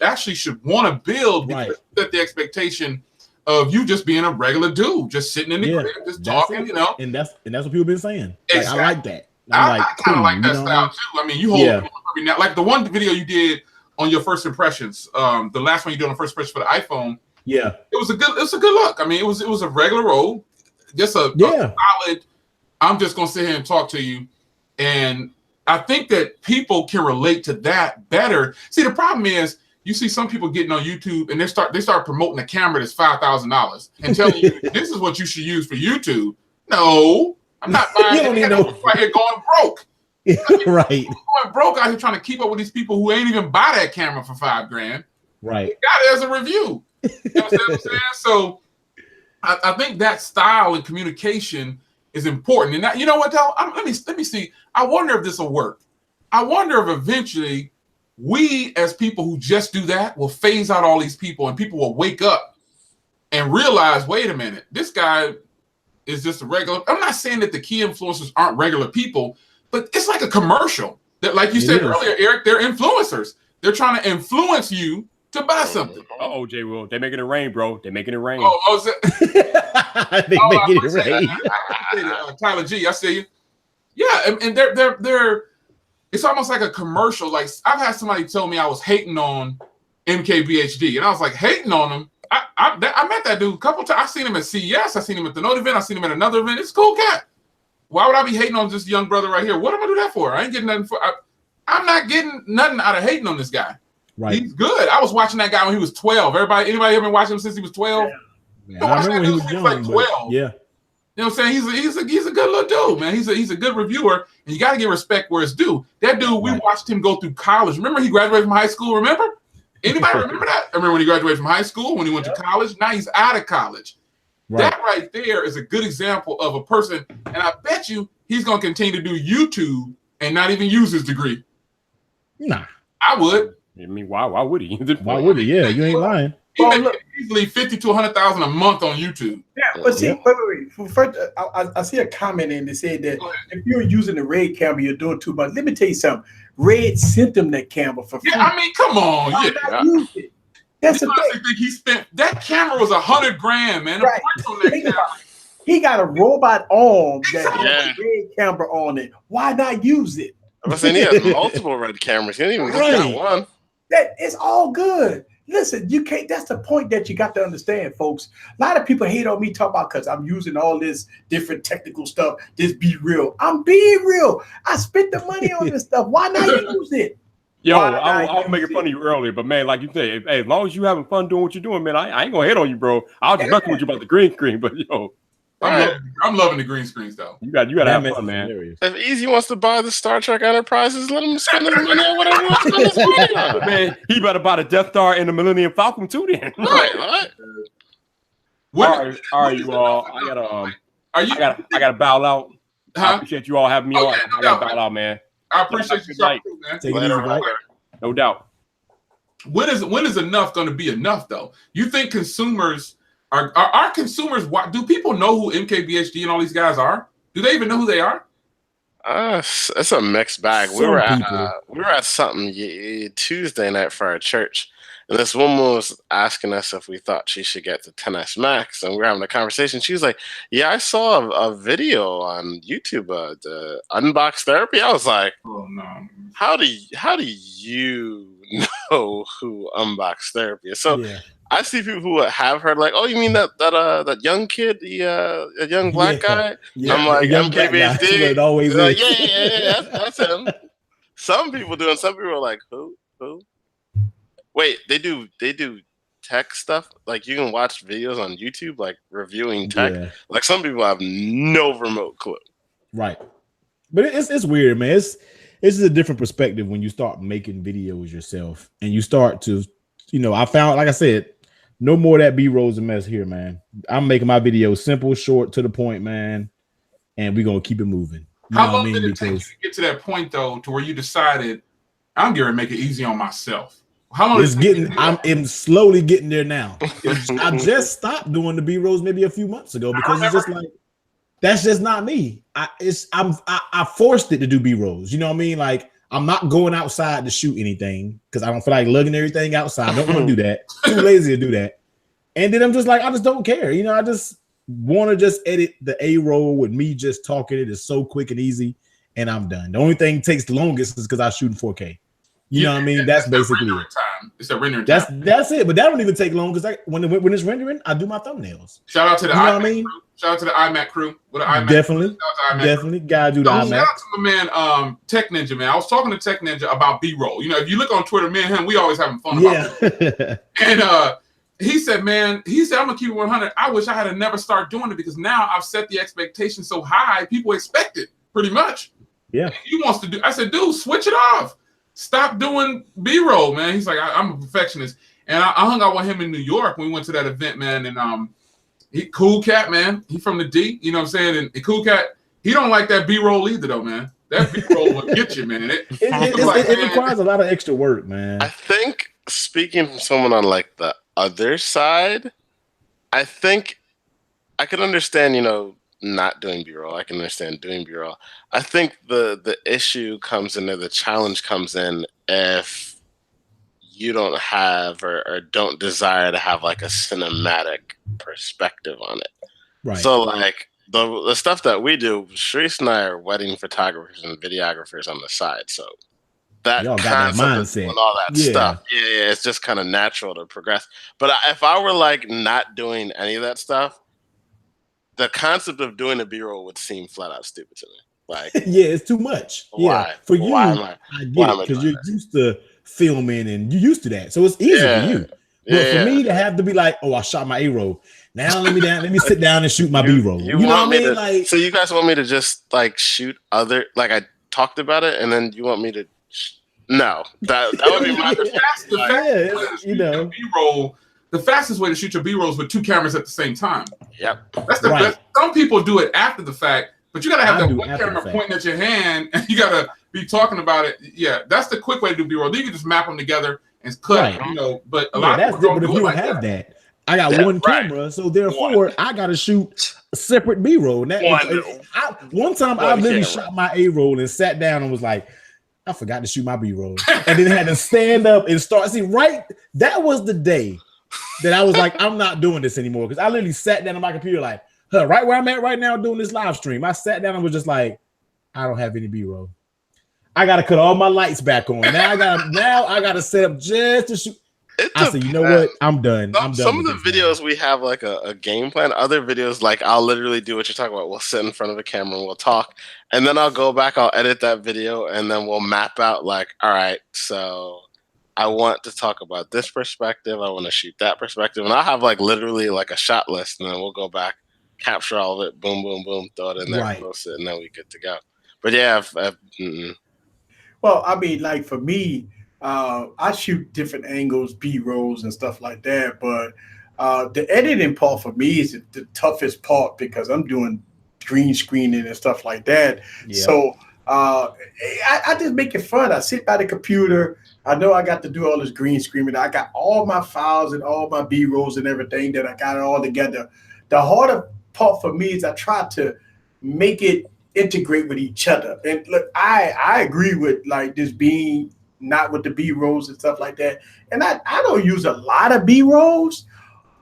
S1: actually should want to build. Right. Set the expectation of you just being a regular dude, just sitting in the crib, just talking. You know,
S3: and that's what people been saying. Like,
S1: exactly.
S3: I like that.
S1: I kind of like that style too. I mean, you hold like the one video you did on your first impressions, the last one you did on the first impression for the iPhone.
S3: Yeah,
S1: it was a good look. I mean, it was a regular roll, just a solid. I'm just gonna sit here and talk to you, and I think that people can relate to that better. See, the problem is you see some people getting on YouTube and they start promoting a camera that's $5,000 and telling you this is what you should use for YouTube. No, I'm not buying it. Right here going broke.
S3: Right.
S1: Going broke out here trying to keep up with these people who ain't even buy that camera for $5,000.
S3: Right.
S1: You got it as a review. You know what I'm saying? So I think that style and communication is important. And that, you know what though? Let me see. I wonder if this will work. I wonder if eventually we as people who just do that will phase out all these people and people will wake up and realize, wait a minute, this guy is just a regular. I'm not saying that the key influencers aren't regular people, but it's like a commercial that, like you said earlier, Eric, they're influencers. They're trying to influence you to buy something.
S4: Oh, J. Will, they're making it rain, bro. They're making it rain.
S3: They making it rain.
S1: Tyler G, I see you. Yeah, and they're. It's almost like a commercial. Like I've had somebody tell me I was hating on MKBHD, and I was like, hating on him. I met that dude a couple times. I seen him at CES. I seen him at the Note event. I seen him at another event. It's a cool cat. Why would I be hating on this young brother right here? What am I do that for? I ain't getting nothing for. I'm not getting nothing out of hating on this guy.
S3: Right.
S1: He's good. I was watching that guy when he was 12. Anybody ever been watching him since he was 12?
S3: Yeah. I remember when he was young.
S1: Like 12.
S3: Yeah.
S1: You know what I'm saying? He's a good little dude, man. He's a good reviewer, and you got to give respect where it's due. That dude, we watched him go through college. Remember, he graduated from high school. Remember? Anybody remember that? I remember when he graduated from high school, when he went to college. Now he's out of college. Right. That right there is a good example of a person, and I bet you he's going to continue to do YouTube and not even use his degree.
S3: Nah,
S1: I would.
S4: I mean, why would he?
S3: Why would he? Yeah, you ain't lying.
S1: He makes easily $50,000 to $100,000 a month on YouTube.
S2: Yeah, but see, wait. First, I see a comment in that said that if you're using the Red camera, you're doing too much. Let me tell you something. Red sent them that camera for free.
S1: Yeah, I mean, come on.
S2: That's the
S1: thing. Think he spent that camera was $100,000, man.
S2: Right. He got a robot arm that has a red camera on it. Why not use it?
S5: I was saying he has multiple red cameras. He didn't even just got one.
S2: That it's all good. Listen, you can't. That's the point that you got to understand, folks. A lot of people hate on me talking about because I'm using all this different technical stuff. Just be real. I'm being real. I spent the money on this stuff. Why not use it?
S4: Yo,
S2: Why did
S4: I was
S2: use
S4: making fun of you earlier, but man, like you say, hey, as long as you having fun doing what you're doing, man, I ain't gonna hate on you, bro. I was just messing with you about the green screen, but yo,
S1: I'm loving the green screens though.
S4: you gotta have fun, man.
S3: Hilarious.
S5: If Easy wants to buy the Star Trek Enterprises, let him spend his money on whatever he wants to spend his money on.
S4: Man, he better buy the Death Star and the Millennium Falcon too, then.
S5: Right.
S4: All right, you all. I gotta bow out. I appreciate you all having me on. I gotta bow out, man.
S1: I appreciate you, man.
S3: Take it easy, right?
S4: No doubt.
S1: When is enough going to be enough, though? You think consumers are consumers? Do people know who MKBHD and all these guys are? Do they even know who they are?
S5: It's a mixed bag. We were at something Tuesday night for our church, and this woman was asking us if we thought she should get the 10S Max, and we were having a conversation. She was like, "Yeah, I saw a video on YouTube, the unbox therapy." I was like,
S1: "Oh no!
S5: How do you know who unbox therapy is?" So. Yeah. I see people who have heard like, "Oh, you mean that young kid, the young black guy?"
S3: Yeah.
S5: I'm like, MKBHD.
S3: It always
S5: like, yeah, that's him. Some people do, and some people are like, "Who? Wait, they do tech stuff. Like you can watch videos on YouTube, like reviewing tech. Yeah. Like some people have no remote clue."
S3: Right, but it's weird, man. It's just a different perspective when you start making videos yourself, and you start to, I found, like I said. No more of that B-rolls and mess here, man. I'm making my videos simple, short, to the point, man, and we're gonna keep it moving.
S1: How long did it take you to get to that point, though, to where you decided I'm going to make it easy on myself? How long?
S3: I'm slowly getting there now. I just stopped doing the B-rolls maybe a few months ago because it's just like that's just not me. I forced it to do B-rolls. You know what I mean? Like. I'm not going outside to shoot anything because I don't feel like lugging everything outside. I don't want to do that. Too lazy to do that. And then I'm just like, I just don't care. I just want to just edit the A-roll with me just talking. It is so quick and easy, and I'm done. The only thing takes the longest is because I shoot in 4K. You know what I mean? That's basically it.
S1: It's a rendering time.
S3: That's it. But that don't even take long because when it's rendering, I do my thumbnails.
S1: Shout out to the iMac crew. Shout out to the iMac crew. With the iMac
S3: definitely. Gotta do the iMac.
S1: Shout out to my man, Tech Ninja, man. I was talking to Tech Ninja about B-roll. If you look on Twitter, me and him, we always having fun about it. And he said, I'm gonna keep it 100. I wish I had never started doing it because now I've set the expectation so high, people expect it pretty much.
S3: Yeah.
S1: He wants to do. I said, dude, switch it off. Stop doing B-roll, man. He's like, I'm a perfectionist. And I hung out with him in New York when we went to that event, man. And he cool cat, man. He from the D, you know what I'm saying? And cool cat, he don't like that B-roll either, though, man. That B-roll will get you, man.
S3: It requires a lot of extra work, man.
S5: I think speaking from someone on like the other side, I think I could understand, not doing B-roll. I can understand doing B-roll. I think the issue comes in, or the challenge comes in if you don't have or don't desire to have like a cinematic perspective on it.
S3: Right.
S5: So like the stuff that we do, Sharice and I are wedding photographers and videographers on the side. So that concept and all that stuff, it's just kind of natural to progress. But if I were like not doing any of that stuff, the concept of doing a B-roll would seem flat out stupid to me. Like,
S3: it's too much.
S5: Why?
S3: Yeah, for you, I get it because you're used to filming and you're used to that, so it's easy for you. But for me to have to be like, oh, I shot my A-roll. Now let me sit down and shoot my B-roll. You know what I mean? Like,
S5: so you guys want me to just like shoot other? Like I talked about it, and then you want me to? No, that would be my
S1: B-roll. The fastest way to shoot your B-rolls with two cameras at the same time.
S5: Yep.
S1: That's the best. Some people do it after the fact, but you got to have that one camera pointing at your hand, and you got to be talking about it. Yeah, that's the quick way to do B-roll. You can just map them together and cut, But a lot of people don't do it like that.
S3: I got one camera, so therefore I got to shoot a separate B-roll. One time I literally shot my A-roll and sat down and was like, I forgot to shoot my B-roll, and then had to stand up and start. That was the day that I was like, I'm not doing this anymore, because I literally sat down on my computer like, right where I'm at right now doing this live stream. I sat down and was just like, I don't have any B-roll. I gotta cut all my lights back on. Now I gotta set up just to shoot. I said, you know what? I'm done.
S5: Some of the videos we have like a game plan. Other videos, like I'll literally do what you're talking about. We'll sit in front of a camera and we'll talk, and then I'll go back. I'll edit that video, and then we'll map out like, all right, so I want to talk about this perspective. I want to shoot that perspective, and I'll have like literally like a shot list, and then we'll go back, capture all of it, boom, boom, boom, throw it in there, post it, and then we good to go. But yeah,
S2: well, I mean, like for me, I shoot different angles, B-rolls and stuff like that. But the editing part for me is the toughest part because I'm doing green screening and stuff like that. Yeah. So I just make it fun. I sit by the computer. I know I got to do all this green screening. I got all my files and all my B-rolls and everything that I got it all together. The harder part for me is I try to make it integrate with each other. And look, I agree with like this being not with the B-rolls and stuff like that. And I don't use a lot of B-rolls,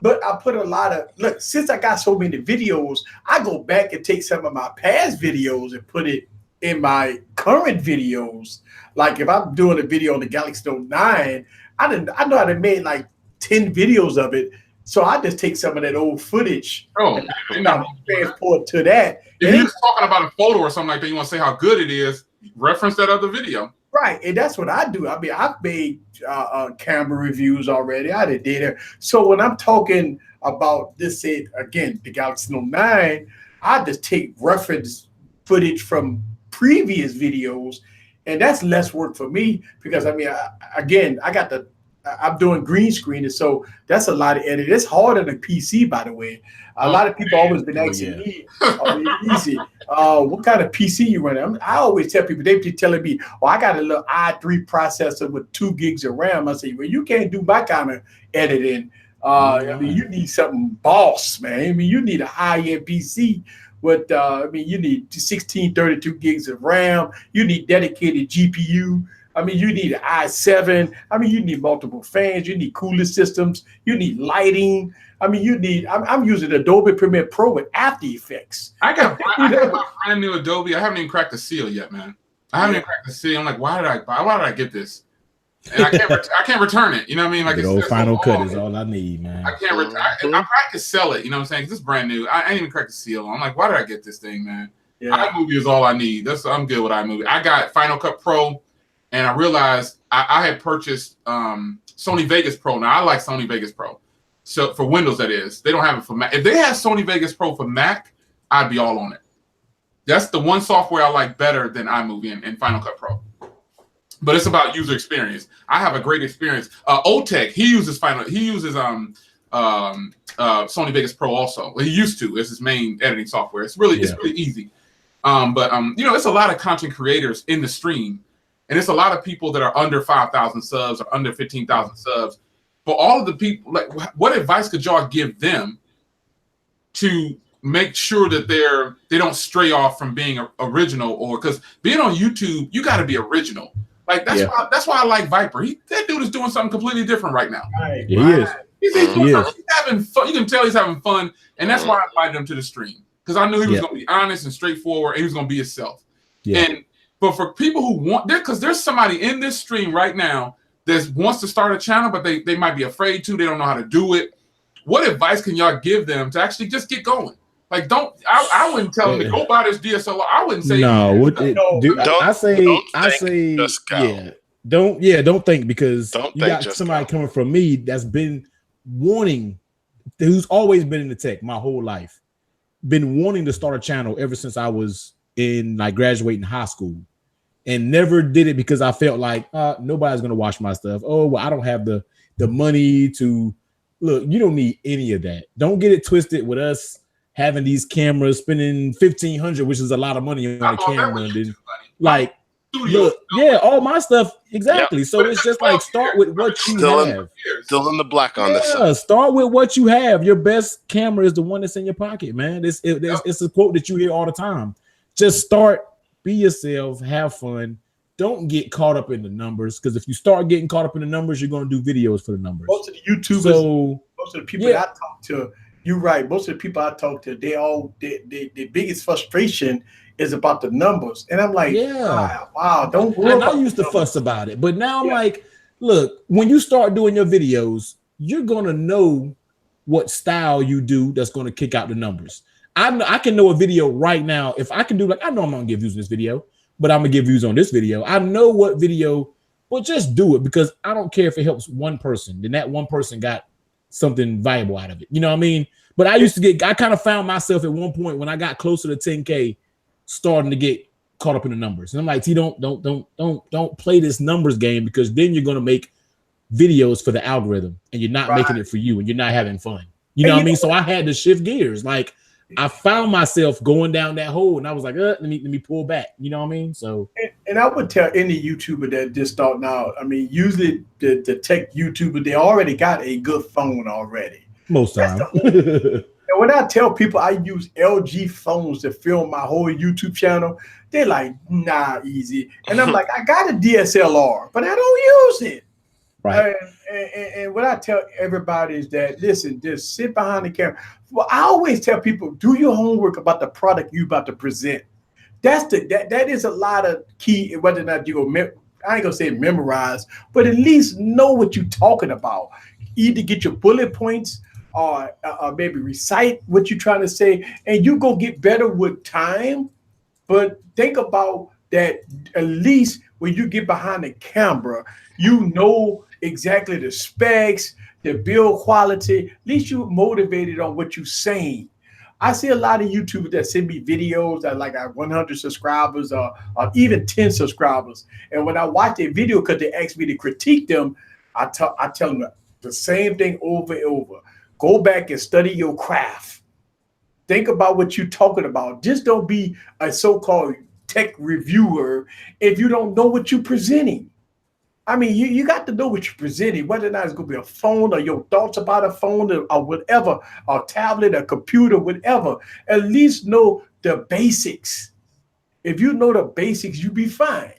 S2: but I put a lot of, look, since I got so many videos, I go back and take some of my past videos and put it in my current videos. Like if I'm doing a video on the Galaxy Note 9, I know I done made like 10 videos of it. So I just take some of that old footage and transport to that.
S1: If you're just talking about a photo or something like that, you want to say how good it is, reference that other video.
S2: Right, and that's what I do. I mean, I've made camera reviews already. I did it. So when I'm talking about this, again, the Galaxy Note 9, I just take reference footage from previous videos, and that's less work for me because, I mean, I'm doing green screening, so that's a lot of editing. It's hard on a PC, by the way. A lot of people always been asking me, easy, what kind of PC you running? I always tell people, they be telling me, I got a little i3 processor with 2 gigs of RAM. I say, well, you can't do my kind of editing. I mean, you need something boss, man. I mean, you need a high-end PC with, you need 16, 32 gigs of RAM. You need dedicated GPU. I mean, you need an i7. I mean, you need multiple fans. You need cooling systems. You need lighting. I mean, I'm using Adobe Premiere Pro with After Effects.
S1: I got my brand new Adobe. I haven't even cracked the seal yet, man. I haven't even cracked the seal. I'm like, why did I get this? And I can't return it. You know what I mean? Like
S3: the old Final Cut is all I need, man.
S1: I can't return. I probably could sell it. You know what I'm saying? 'Cause this is brand new. I ain't even cracked the seal. I'm like, why did I get this thing, man? Yeah. iMovie is all I need. I'm good with iMovie. I got Final Cut Pro. And I realized I had purchased Sony Vegas Pro. Now, I like Sony Vegas Pro. So for Windows, that is. They don't have it for Mac. If they had Sony Vegas Pro for Mac, I'd be all on it. That's the one software I like better than iMovie and Final Cut Pro. But it's about user experience. I have a great experience. Otech, he uses Sony Vegas Pro also. Well, he used to. It's his main editing software. It's really easy. It's a lot of content creators in the stream. And it's a lot of people that are under 5,000 subs or under 15,000 subs. But all of the people, like, what advice could y'all give them to make sure that they don't stray off from being original? Or because being on YouTube, you got to be original. Like that's why I like Viper. That dude is doing something completely different right now.
S2: Right.
S3: He is.
S1: He's having fun. You can tell he's having fun, and that's why I invited him to the stream because I knew he was going to be honest and straightforward, and he was going to be himself. Yeah. But for people who want, because there's somebody in this stream right now that wants to start a channel, but they might be afraid to. They don't know how to do it. What advice can y'all give them to actually just get going? Like, I wouldn't tell them to go buy this DSLR. I wouldn't say
S3: no. Don't think because you got somebody coming from me that's been wanting, who's always been in the tech my whole life, been wanting to start a channel ever since I was in like graduating high school, and never did it because I felt like nobody's gonna watch my stuff. Oh, well, I don't have the money to look. You don't need any of that. Don't get it twisted with us having these cameras, spending $1,500, which is a lot of money on a camera, and then like look, all my stuff exactly. So it's just like start with what you have.
S5: Still in the black on this side.
S3: Start with what you have. Your best camera is the one that's in your pocket, man. It's a quote that you hear all the time. Just start, be yourself, have fun. Don't get caught up in the numbers, because if you start getting caught up in the numbers, you're going to do videos for the numbers.
S2: Most of the YouTubers, most of the people that I talk to, you're right. Most of the people I talk to, the biggest frustration is about the numbers. And I'm like, wow, don't worry.
S3: And I used to fuss about it, but now I'm like, look, when you start doing your videos, you're gonna know what style you do that's gonna kick out the numbers. I can know a video right now. If I can do like, I know I'm not gonna get views in this video, but I'm gonna get views on this video. I know what video, but just do it because I don't care if it helps one person. Then that one person got something valuable out of it. You know what I mean? But I kind of found myself at one point when I got closer to 10K, starting to get caught up in the numbers. And I'm like, T, don't play this numbers game because then you're gonna make videos for the algorithm and you're not making it for you and you're not having fun. You know what I mean? So I had to shift gears. Like I found myself going down that hole and I was like, let me pull back. You know what I mean? So
S2: and I would tell any YouTuber that just starting out, I mean, usually the tech YouTuber, they already got a good phone already.
S3: Most time.
S2: And when I tell people I use LG phones to film my whole YouTube channel, they're like, nah, easy. And I'm like, I got a DSLR, but I don't use it.
S3: Right.
S2: And what I tell everybody is that, listen, just sit behind the camera. Well, I always tell people, do your homework about the product you're about to present. That is a lot of key, whether or not you go, I ain't gonna say memorize, but at least know what you're talking about. Either get your bullet points or maybe recite what you're trying to say, and you go get better with time. But think about that, at least when you get behind the camera, you know exactly the specs, the build quality. At least you're motivated on what you're saying. I see a lot of YouTubers that send me videos that like have 100 subscribers or even 10 subscribers. And when I watch their video, because they ask me to critique them, I tell them the same thing over and over. Go back and study your craft. Think about what you're talking about. Just don't be a so-called tech reviewer if you don't know what you're presenting. I mean, you got to know what you're presenting, whether or not it's going to be a phone or your thoughts about a phone or whatever, or tablet, or computer, whatever. At least know the basics. If you know the basics, you'll be fine.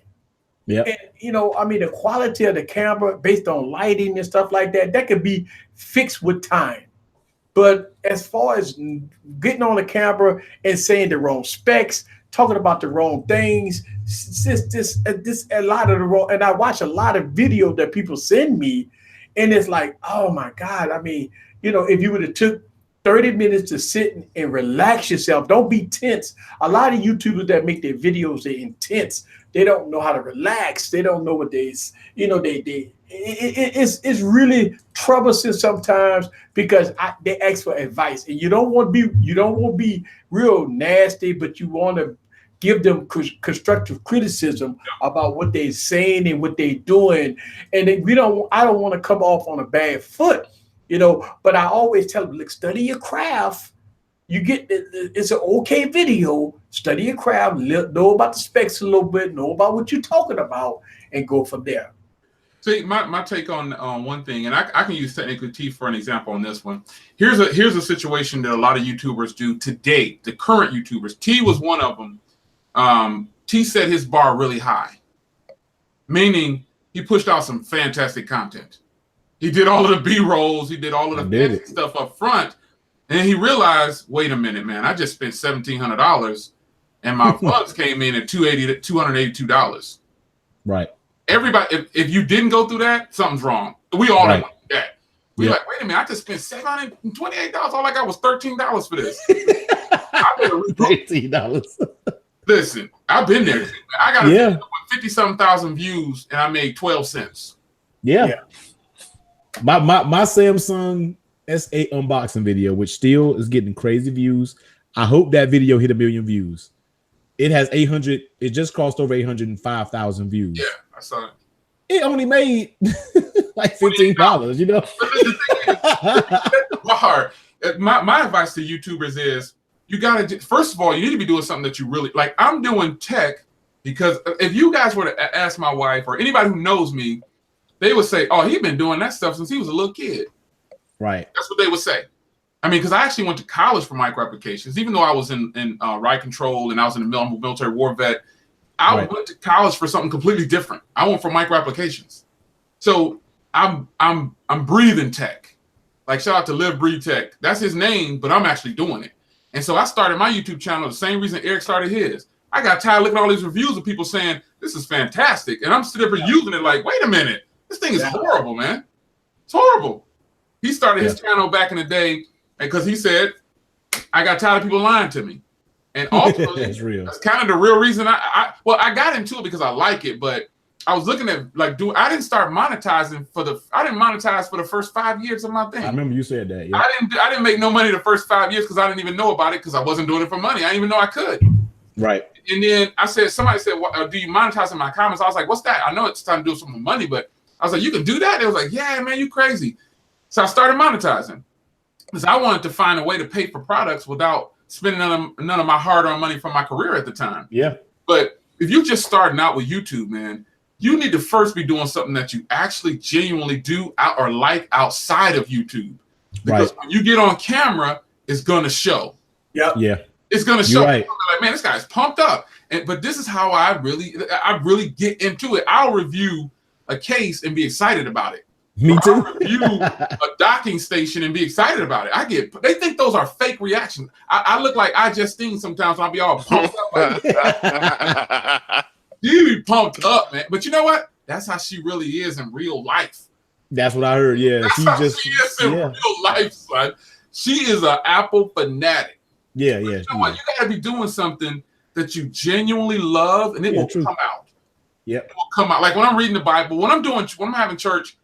S3: Yeah.
S2: And, you know, I mean, the quality of the camera based on lighting and stuff like that, that could be fixed with time. But as far as getting on the camera and saying the wrong specs, talking about the wrong things, this a lot of the wrong. And I watch a lot of videos that people send me, and it's like, oh my God. I mean, you know, if you would have took 30 minutes to sit and relax yourself, don't be tense. A lot of YouTubers that make their videos, they're intense. They don't know how to relax. They don't know what it's really troublesome sometimes because they ask for advice, and you don't want to be real nasty, but you want to give them constructive criticism about what they're saying and what they're doing. And I don't want to come off on a bad foot, you know. But I always tell them, look, study your craft. You get it's an okay video. Study your craft, know about the specs a little bit, know about what you're talking about, and go from there.
S1: See, my take on one thing, and I can use technically T for an example on this one. Here's a situation that a lot of YouTubers do today. The current YouTubers, T was one of them. T set his bar really high, meaning he pushed out some fantastic content. He did all of the B-rolls, he did all of the fancy stuff up front, and he realized, wait a minute, man, I just spent $1,700, and my funds came in at $282.
S3: Right.
S1: Everybody, if you didn't go through that, something's wrong. We all know that. We're like, wait a minute, I just spent $728. All I got was $13 for this.
S3: $13.
S1: Listen, I've been there. I got 50-something thousand views, and I made 12 cents.
S3: Yeah. My Samsung S8 unboxing video, which still is getting crazy views. I hope that video hit 1 million views. It has 800. It just crossed over 805,000 views.
S1: Yeah, I saw it.
S3: It only made like $15. You know.
S1: My advice to YouTubers is you gotta. First of all, you need to be doing something that you really like. I'm doing tech because if you guys were to ask my wife or anybody who knows me, they would say, "Oh, he's been doing that stuff since he was a little kid."
S3: Right.
S1: That's what they would say. I mean, because I actually went to college for micro applications, even though I was in ride control and I was in the military war vet. I went to college for something completely different. I went for micro applications. So I'm breathing tech. Like shout out to Live Breathe Tech. That's his name, but I'm actually doing it. And so I started my YouTube channel the same reason Eric started his. I got tired of looking at all these reviews of people saying this is fantastic, and I'm sitting there using it like, wait a minute, This thing is horrible, man. It's horrible. He started his channel back in the day because he said, I got tired of people lying to me. And ultimately, that's kind of the real reason I got into it because I like it, but I was looking at I didn't start monetizing I didn't monetize for the first 5 years of my thing. I
S3: remember you said that. Yeah.
S1: I didn't make no money the first 5 years because I didn't even know about it because I wasn't doing it for money. I didn't even know I could.
S3: Right.
S1: And then somebody said, do you monetize in my comments? I was like, what's that? I know it's time to do some money, but I was like, you can do that? They was like, yeah, man, you crazy. So I started monetizing because I wanted to find a way to pay for products without spending none of my hard-earned money from my career at the time.
S3: Yeah.
S1: But if you're just starting out with YouTube, man, you need to first be doing something that you actually genuinely do or like outside of YouTube. Because when you get on camera, it's going to show.
S2: Yep.
S3: Yeah.
S1: It's going to show.
S3: Right.
S1: Like, man, this guy's pumped up. But this is how I really get into it. I'll review a case and be excited about it.
S3: Me too.
S1: I'll review a docking station and be excited about it. They think those are fake reactions. I look like I just sing sometimes. I'll be all pumped up. Like, you be pumped up, man. But you know what? That's how she really is in real life.
S3: That's what I heard. Yeah,
S1: That's how she is in real life, son. She is an Apple fanatic.
S3: Yeah.
S1: You know what? You gotta be doing something that you genuinely love, and it will come out.
S3: Yep.
S1: It will come out. Like when I'm reading the Bible, when I'm having church,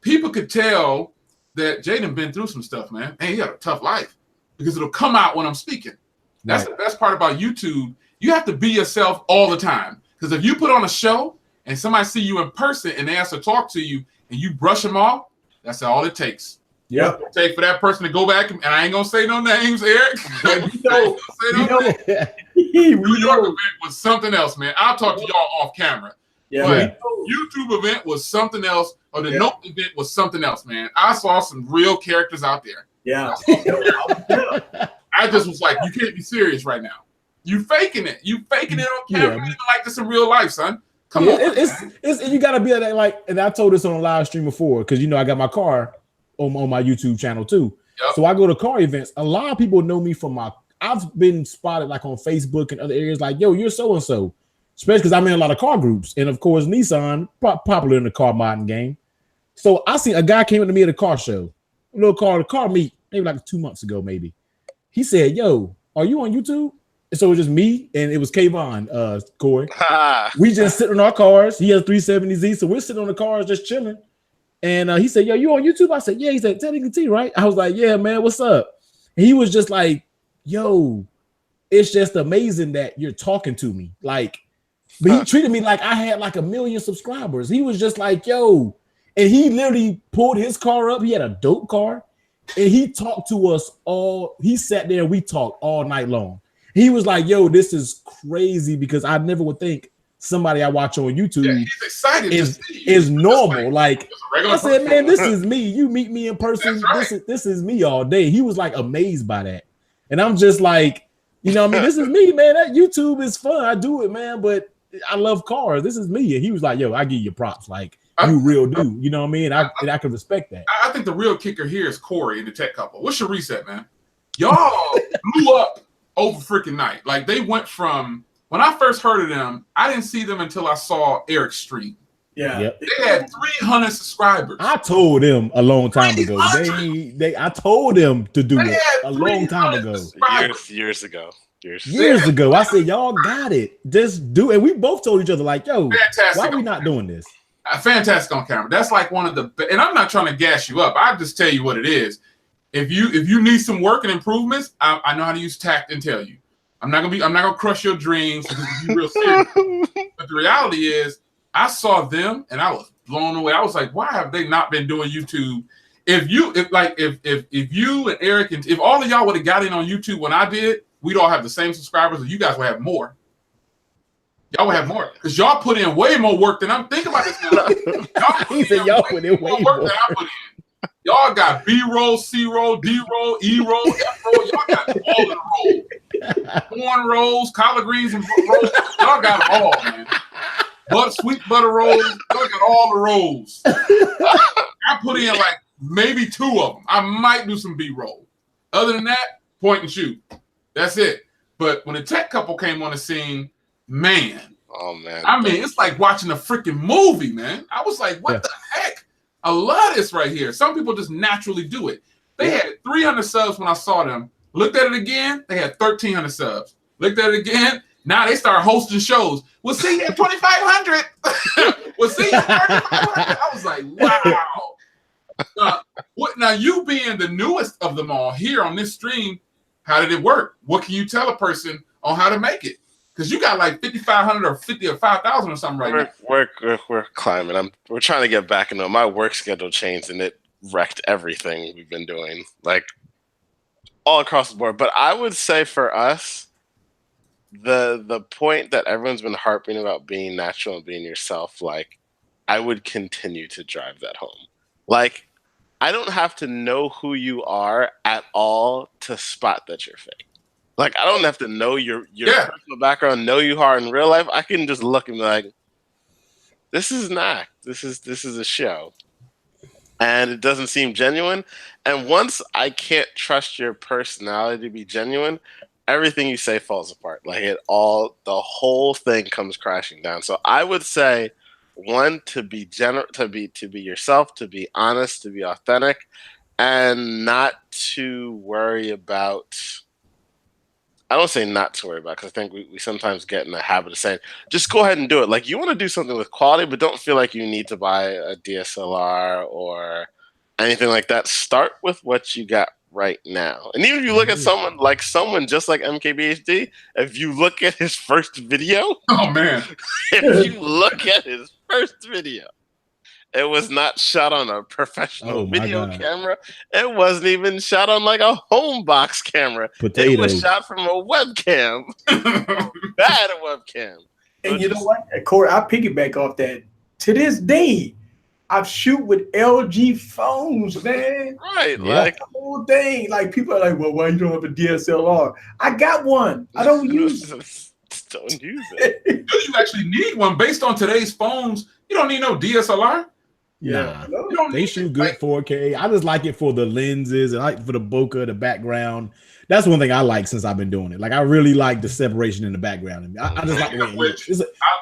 S1: people could tell that Jaden been through some stuff, man. And he had a tough life because it'll come out when I'm speaking. That's the best part about YouTube. You have to be yourself all the time. Because if you put on a show and somebody see you in person and they ask to talk to you and you brush them off, that's all it takes.
S2: Yeah.
S1: Take for that person to go back and I ain't gonna say no names, Eric. New York event was something else, man. I'll talk to y'all off camera. But YouTube event was something else, or the Note event was something else, man. I saw some real characters out there.
S2: Yeah.
S1: I just was like, you can't be serious right now. You faking it. You faking it on camera. You even like this in real life, son. Come on.
S3: It's you gotta be like, and I told this on a live stream before, because you know I got my car on my YouTube channel too. Yep. So I go to car events. A lot of people know me from I've been spotted like on Facebook and other areas, like, yo, you're so and so. Especially because I'm in a lot of car groups, and of course Nissan popular in the car modding game. So I see a guy came up to me at a car show, the car meet, maybe like 2 months ago, maybe. He said, "Yo, are you on YouTube?" And so it was just me and it was Kayvon, Corey. We just sit in our cars. He has 370Z, so we're sitting on the cars just chilling. And he said, "Yo, you on YouTube?" I said, "Yeah." He said, "Technically T, right?" I was like, "Yeah, man, what's up?" And he was just like, "Yo, it's just amazing that you're talking to me." Like, but he treated me like I had like 1 million subscribers. He was just like, "Yo," and he literally pulled his car up. He had a dope car, and he talked to us all. He sat there and we talked all night long. He was like, "Yo, this is crazy," because I never would think somebody I watch on YouTube
S1: he's excited
S3: is normal. Like I said, man, this is me. You meet me in person.
S1: Right.
S3: This is me all day. He was like amazed by that. And I'm just like, you know what I mean? This is me, man. That YouTube is fun. I do it, man, but I love cars. This is me. And he was like, "Yo, I give you props. Like you real dude." You know what I mean? I can respect that.
S1: I think the real kicker here is Corey and the tech couple. What's your reset, man? Y'all blew up over freaking night. Like they went from, when I first heard of them, I didn't see them until I saw Eric's stream.
S2: Yeah.
S3: Yep.
S1: They had 300 subscribers.
S3: I told them a long time ago. I told them to do it a long time ago.
S5: Years ago.
S3: Years ago. I said, y'all got it. Just do it. And we both told each other, like, yo,
S1: fantastic,
S3: why are we not doing this?
S1: Fantastic on camera. That's like one of the, and I'm not trying to gas you up. I just tell you what it is. If you need some work and improvements, I know how to use tact and tell you. I'm not gonna crush your dreams because you're real serious. But the reality is, I saw them and I was blown away. I was like, why have they not been doing YouTube? If you and Eric and if all of y'all would have got in on YouTube when I did, we'd all have the same subscribers, and you guys would have more. Y'all would have more because y'all put in way more work than I'm thinking about this now.
S3: Y'all put in way more
S1: work than I put in. Y'all got B-roll, C-roll, D-roll, E-roll, F-roll. Y'all got all of the rolls. Corn rolls, collard greens, and rolls. Y'all got them all, man. Sweet butter rolls. Y'all got all the rolls. I put in like maybe 2 of them. I might do some B-roll. Other than that, point and shoot. That's it. But when the tech couple came on the scene, man,
S5: Oh man.
S1: I mean, it's like watching a freaking movie, man. I was like, what the heck? I love this right here. Some people just naturally do it. They had 300 subs when I saw them. Looked at it again, they had 1,300 subs. Looked at it again, now they start hosting shows. We'll see you at 2,500. We'll see you at 3,500. I was like, wow. Now, you being the newest of them all here on this stream, how did it work? What can you tell a person on how to make it? Because you got like 5,500 or 50 or 5,000 or something right now.
S5: We're climbing. We're trying to get back into it. My work schedule changed and it wrecked everything we've been doing, like all across the board. But I would say for us, the point that everyone's been harping about being natural and being yourself, like I would continue to drive that home. Like I don't have to know who you are at all to spot that you're fake. Like I don't have to know your personal background, know you are in real life. I can just look and be like, this is an act. This is a show. And it doesn't seem genuine. And once I can't trust your personality to be genuine, everything you say falls apart. Like the whole thing comes crashing down. So I would say, one, to be yourself, to be honest, to be authentic, and not to worry about. I don't say not to worry about, because I think we sometimes get in the habit of saying, just go ahead and do it. Like you want to do something with quality, but don't feel like you need to buy a DSLR or anything like that. Start with what you got right now. And even if you look at someone just like MKBHD, if you look at his first video,
S1: oh man,
S5: if you look at his first video, it was not shot on a professional video camera. It wasn't even shot on like a home box camera. It was shot from a webcam. Bad webcam.
S2: And you know what, Corey, I piggyback off that. To this day, I shoot with LG phones, man.
S5: Right, like
S2: the whole thing. Like people are like, well, why you don't have a DSLR? I got one. I don't use it.
S5: Don't use it.
S1: You actually need one based on today's phones. You don't need no DSLR.
S3: Yeah, they shoot good 4K. I just like it for the lenses and like for the bokeh, the background. That's one thing I like since I've been doing it. Like I really like the separation in the background. I just like the way it looks.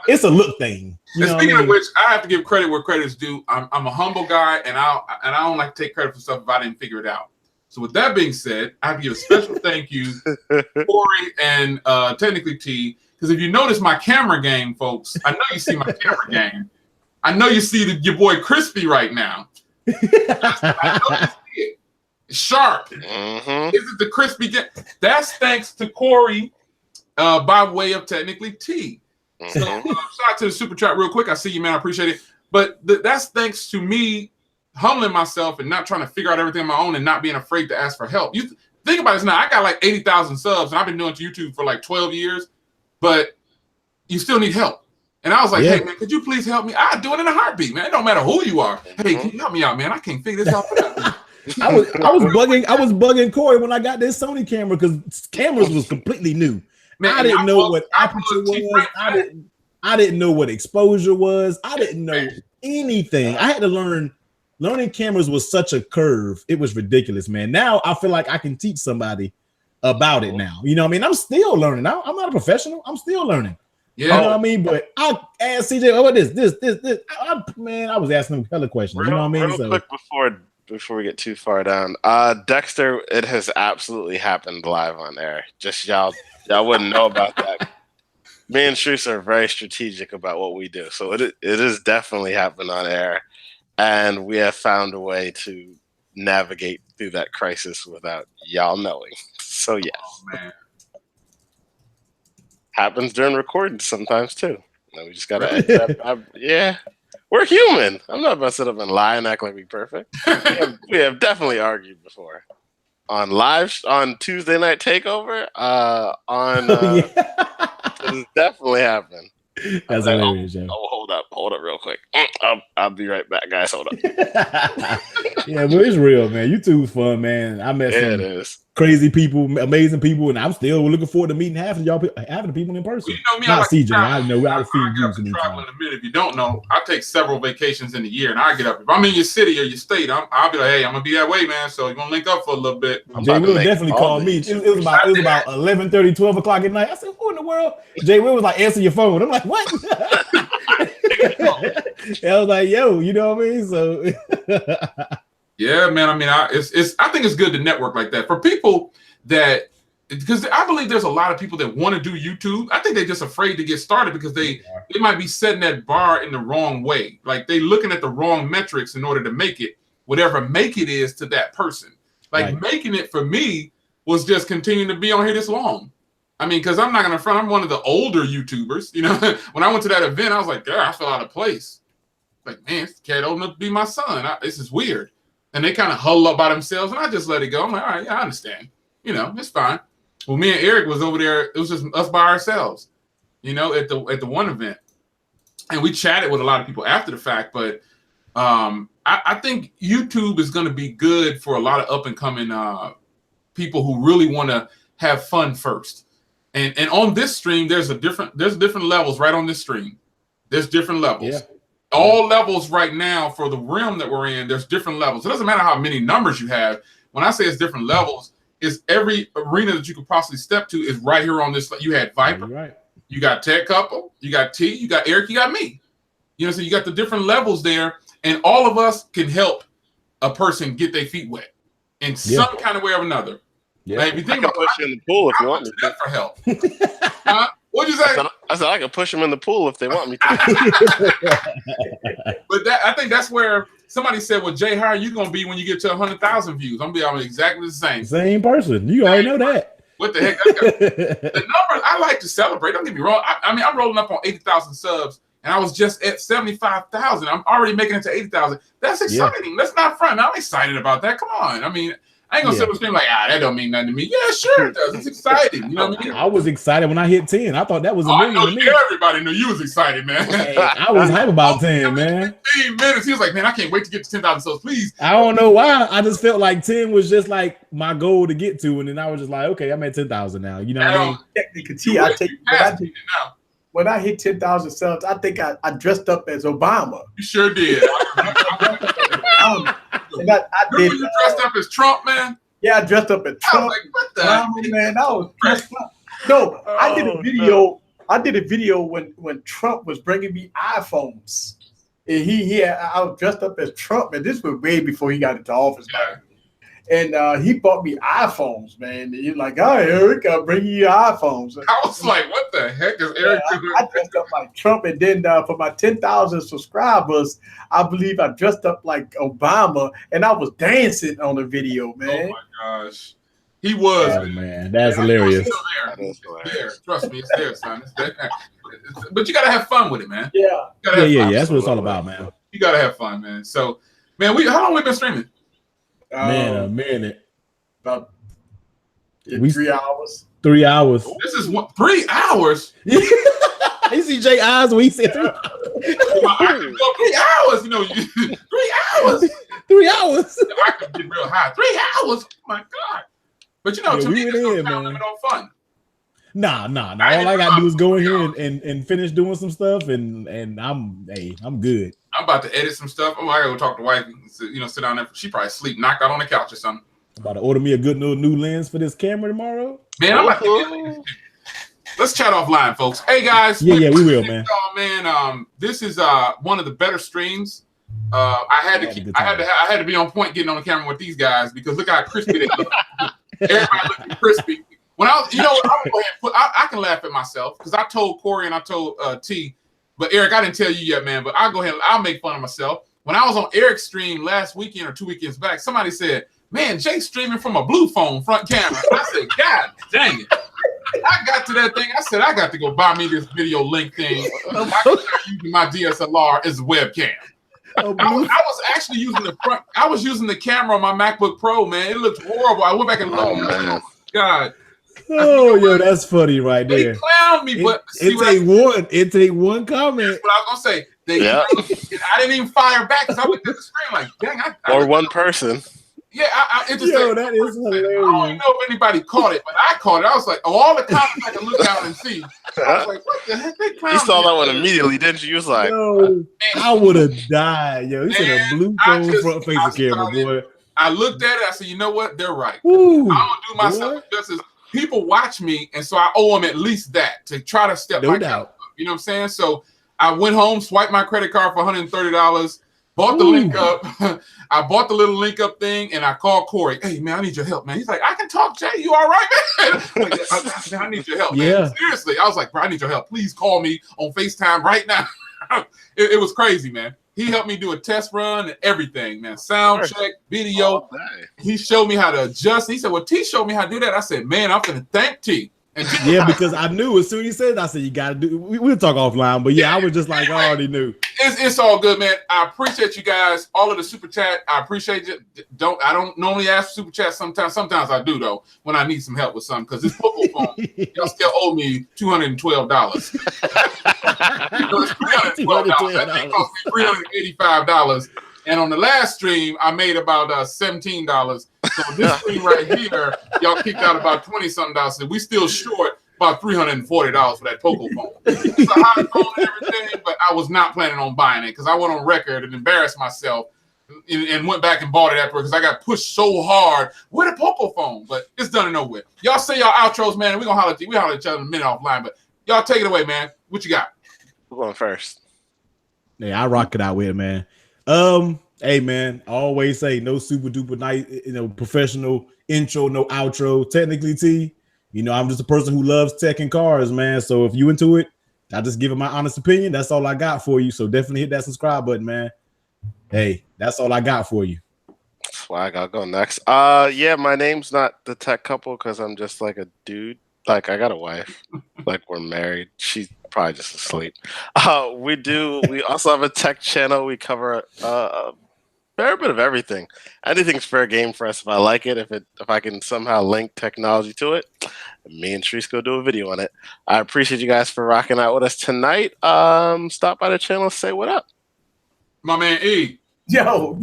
S3: It's a look thing.
S1: And speaking of which, I have to give credit where credit's due. I'm a humble guy, and I don't like to take credit for stuff if I didn't figure it out. So with that being said, I have to give a special thank you, Corey and technically T, because if you notice my camera game, folks, I know you see my camera game. I know you see your boy Crispy right now. I know you see it. Sharp.
S5: Mm-hmm.
S1: Is it the Crispy game? That's thanks to Corey by way of technically T.
S5: Mm-hmm.
S1: So shout out to the super chat real quick. I see you, man. I appreciate it. But that's thanks to me humbling myself and not trying to figure out everything on my own and not being afraid to ask for help. You think about this now. I got like 80,000 subs, and I've been doing YouTube for like 12 years, but you still need help. And I was like, hey, man, could you please help me? I'd do it in a heartbeat, man. It don't matter who you are. Hey, can you help me out, man? I can't figure this out.
S3: I was bugging Corey when I got this Sony camera because cameras was completely new. Man, I didn't know what aperture was. I didn't know what exposure was. I didn't know anything. I had to learn. Learning cameras was such a curve. It was ridiculous, man. Now I feel like I can teach somebody about it now. You know what I mean? I'm still learning. I'm not a professional. I'm still learning. Yeah. You know what I mean? But I asked CJ, oh, this. I was asking him hella questions. You know what I mean?
S5: Real quick before we get too far down, Dexter, it has absolutely happened live on air. Just y'all wouldn't know about that. Me and Shrews are very strategic about what we do, so it is definitely happened on air, and we have found a way to navigate through that crisis without y'all knowing. So yes.
S1: Oh, man.
S5: Happens during recordings sometimes too. We just gotta yeah. We're human. I'm not about to sit up and lie and act like we're perfect. We have definitely argued before. On Tuesday Night Takeover, it's definitely happened.
S3: That's hilarious.
S5: Hold up real quick. I'll be right back, guys. Hold up.
S3: Yeah, but it's real, man. YouTube's fun, man. I met some crazy people, amazing people, and I'm still looking forward to meeting half of the people in person.
S1: Well, you know me,
S3: not CJ. I know I've seen you
S1: in a minute. If you don't know, I take several vacations in a year, and I get up. If I'm in your city or your state, I'll be like, hey, I'm gonna be that way, man. So you're gonna link up for a little bit.
S3: Jay Will definitely called me. It was about 11:30, 12 o'clock at night. I said, who in the world? Jay Will was like, answer your phone. I'm like, what? I was like, yo, you know what I mean? So
S1: yeah, man. I mean, I think it's good to network like that for people that, because I believe there's a lot of people that want to do YouTube. I think they're just afraid to get started because they might be setting that bar in the wrong way. Like they looking at the wrong metrics in order to make it whatever make it is to that person. Like making it for me was just continuing to be on here this long. I mean, because I'm not gonna front, I'm one of the older YouTubers. You know, when I went to that event, I was like, I fell out of place. Like, man, this cat old enough to be my son. This is weird. And they kind of huddle up by themselves, and I just let it go. I'm like, all right, yeah, I understand. You know, it's fine. Well, me and Eric was over there. It was just us by ourselves, you know, at the one event, and we chatted with a lot of people after the fact. But I think YouTube is going to be good for a lot of up and coming people who really want to have fun first. And on this stream, there's different levels right on this stream. There's different levels. Yeah. All levels right now for the realm that we're in. There's different levels. It doesn't matter how many numbers you have. When I say it's different levels, is every arena that you could possibly step to is right here on this. You had Viper, you got Tech Couple, you got T, you got Eric, you got me. You know, so you got the different levels there, and all of us can help a person get their feet wet in some kind of way or another. Yeah,
S5: if you think about push you in the pool if you want me to.
S1: For help. What'd you say?
S5: I said I can push them in the pool if they want me to.
S1: But I think that's where somebody said, "Well, Jay, how are you gonna be when you get to 100,000 views?" I'm gonna be exactly the same.
S3: Same person. You already know that.
S1: What the heck? The numbers I like to celebrate. Don't get me wrong. I mean, I'm rolling up on 80,000 subs, and I was just at 75,000. I'm already making it to 80,000. That's exciting. That's not front. I'm excited about that. Come on. I mean, I ain't gonna sit and like, that don't mean nothing to me. Yeah, sure it does. It's exciting. You know what I mean?
S3: I was excited when I hit 10. I thought that was amazing.
S1: I know everybody knew you was excited, man.
S3: Hey, I was hype about 10, man.
S1: 15 minutes. He was like, man, I can't wait to get to 10,000 subs, please.
S3: I don't know why. I just felt like 10 was just like my goal to get to, and then I was just like, okay, I'm at 10,000 now. You know what I mean?
S2: Technically, when I hit 10,000 subs, I think I dressed up as Obama.
S1: You sure did.
S2: I
S1: did. You dressed up as Trump, man?
S2: Yeah, I dressed up as Trump.
S1: I was like, what the Obama,
S2: man? I was dressed up. No, I did a video. No. I did a video when Trump was bringing me iPhones. And I was dressed up as Trump, and this was way before he got into office. Yeah. And he bought me iPhones, man. And he's like, "Oh, Eric, I'll bring you your iPhones."
S1: I was like, "What the heck is Eric?"
S2: I dressed up like Trump, and then for my 10,000 subscribers, I believe I dressed up like Obama, and I was dancing on the video, man.
S1: Oh my gosh, he was.
S3: Oh, man, that's hilarious.
S1: It's there. Trust me, it's there, son. It's there. But you gotta have fun with it, man.
S2: Yeah.
S3: That's what it's all about, man.
S1: You gotta have fun, man. So, man, how long we been streaming?
S3: Man, a minute.
S2: About 3 hours.
S3: 3 hours.
S1: This is 3 hours.
S3: You see Jay eyes when he said 3 hours.
S1: 3 hours, you know. 3 hours.
S3: 3 hours.
S1: I could get real high. 3 hours. Oh my God. But you know, to me, it's kind of limit on fun.
S3: Nah. All I gotta do is go in here and finish doing some stuff, and I'm good.
S1: I'm about to edit some stuff. I gotta go talk to wife. Sit down there. She probably sleep, knocked out on the couch or something.
S3: I'm about to order me a good new lens for this camera tomorrow.
S1: Man, I'm about to let's chat offline, folks. Hey guys.
S3: Yeah, we will, man.
S1: Man, this is one of the better streams. I had to be on point getting on the camera with these guys because look how crispy they look. Everybody looking crispy. When I can laugh at myself because I told Corey and I told T, but Eric, I didn't tell you yet, man. But I'll go ahead and I'll make fun of myself. When I was on Eric's stream last weekend or 2 weekends back, somebody said, "Man, Jay's streaming from a blue phone front camera." I said, "God dang it!" I got to that thing. I said, "I got to go buy me this video link thing. I can start using my DSLR as a webcam." I was actually using the front. I was using the camera on my MacBook Pro, man. It looked horrible. I went back and looked. Oh, God.
S3: Oh, yo, that's funny right there.
S1: They clown me, but
S3: it take one comment.
S1: That's what I was gonna say. I didn't even fire back because I looked at the screen like, dang.
S5: Or one person.
S1: Yeah,
S3: that is hilarious.
S1: I don't know if anybody caught it, but I caught it. I was like, all the comments I can look down and see. I was like, what the heck? They clown.
S5: You saw that one immediately, didn't you? You was like,
S3: yo, I would have died. Yo, he said a blue phone front facing camera, boy.
S1: I looked at it. I said, you know what? They're right. Ooh, I'm gonna do myself justice. people watch me, and so I owe them at least that to try to step
S3: No
S1: my
S3: doubt.
S1: game up. You know what I'm saying? So I went home, swiped my credit card for $130, bought the link up. I bought the little link up thing, and I called Corey. Hey, man, I need your help, man. He's like, I can talk, Jay. You all right, man? Like, I need your help, man.
S3: Yeah.
S1: Seriously. I was like, bro, I need your help. Please call me on FaceTime right now. It was crazy, man. He helped me do a test run and everything, man. Sound check, video. He showed me how to adjust. He said, well, T showed me how to do that. I said, man, I'm going to thank T. And
S3: Yeah, because I knew as soon as he said it, I said, you got to do it. We'll talk offline. But yeah, I was just like, I already knew.
S1: It's all good, man. I appreciate you guys. All of the super chat. I appreciate it. I don't normally ask for super chat sometimes. Sometimes I do, though, when I need some help with something. Because this Poco phone, y'all still owe me $212. It's $312. That thing cost me $385. And on the last stream, I made about $17. So this stream right here, y'all kicked out about $20-something. So we still short about $340 for that Poco phone. It's a high phone and everything, but I was not planning on buying it because I went on record and embarrassed myself and went back and bought it after because I got pushed so hard with a Poco phone. But it's done and over with. Y'all say y'all outros, man. We're gonna holler at each other in a minute offline. But y'all take it away, man. What you got?
S5: Who's going first?
S3: Yeah, I rock it out with it, man. Hey man, I always say no super duper nice, professional intro, no outro. Technically, T, I'm just a person who loves tech and cars, man. So if you into it, I just give it my honest opinion. That's all I got for you. So definitely hit that subscribe button, man. Hey, that's all I got for you.
S5: Swag, I'll go next. Yeah, my name's not the tech couple because I'm just like a dude. Like I got a wife. Like we're married. She's probably just asleep. We also have a tech channel. We cover a fair bit of everything. Anything's fair game for us if I like it. If I can somehow link technology to it, me and Shreese go do a video on it. I appreciate you guys for rocking out with us tonight. Stop by the channel, say what up.
S1: My man E.
S2: Yo.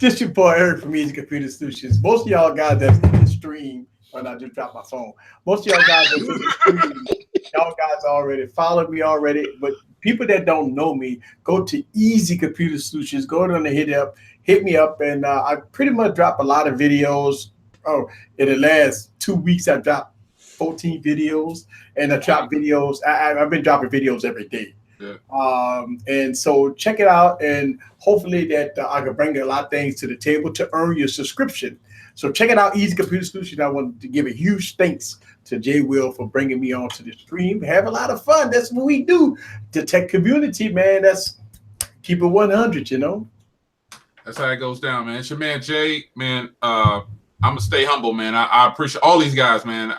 S2: This your boy Eric from Easy Computer Solutions. Most of y'all guys that's in the stream, and I just dropped my phone. Most of y'all guys that's in the stream, y'all guys already followed me already, but people that don't know me, go to Easy Computer Solutions, go down and hit me up, and I pretty much drop a lot of videos. In the last 2 weeks, I dropped 14 videos, and I drop videos. I've been dropping videos every day. Yeah. And so check it out, and hopefully that I can bring a lot of things to the table to earn your subscription. So check it out, Easy Computer Solutions. I want to give a huge thanks to Jay Will for bringing me onto the stream. Have a lot of fun. That's what we do. The tech community, man. That's keep it 100.
S1: That's how it goes down, man. It's your man Jay, man. I'm gonna stay humble, man. I appreciate all these guys, man.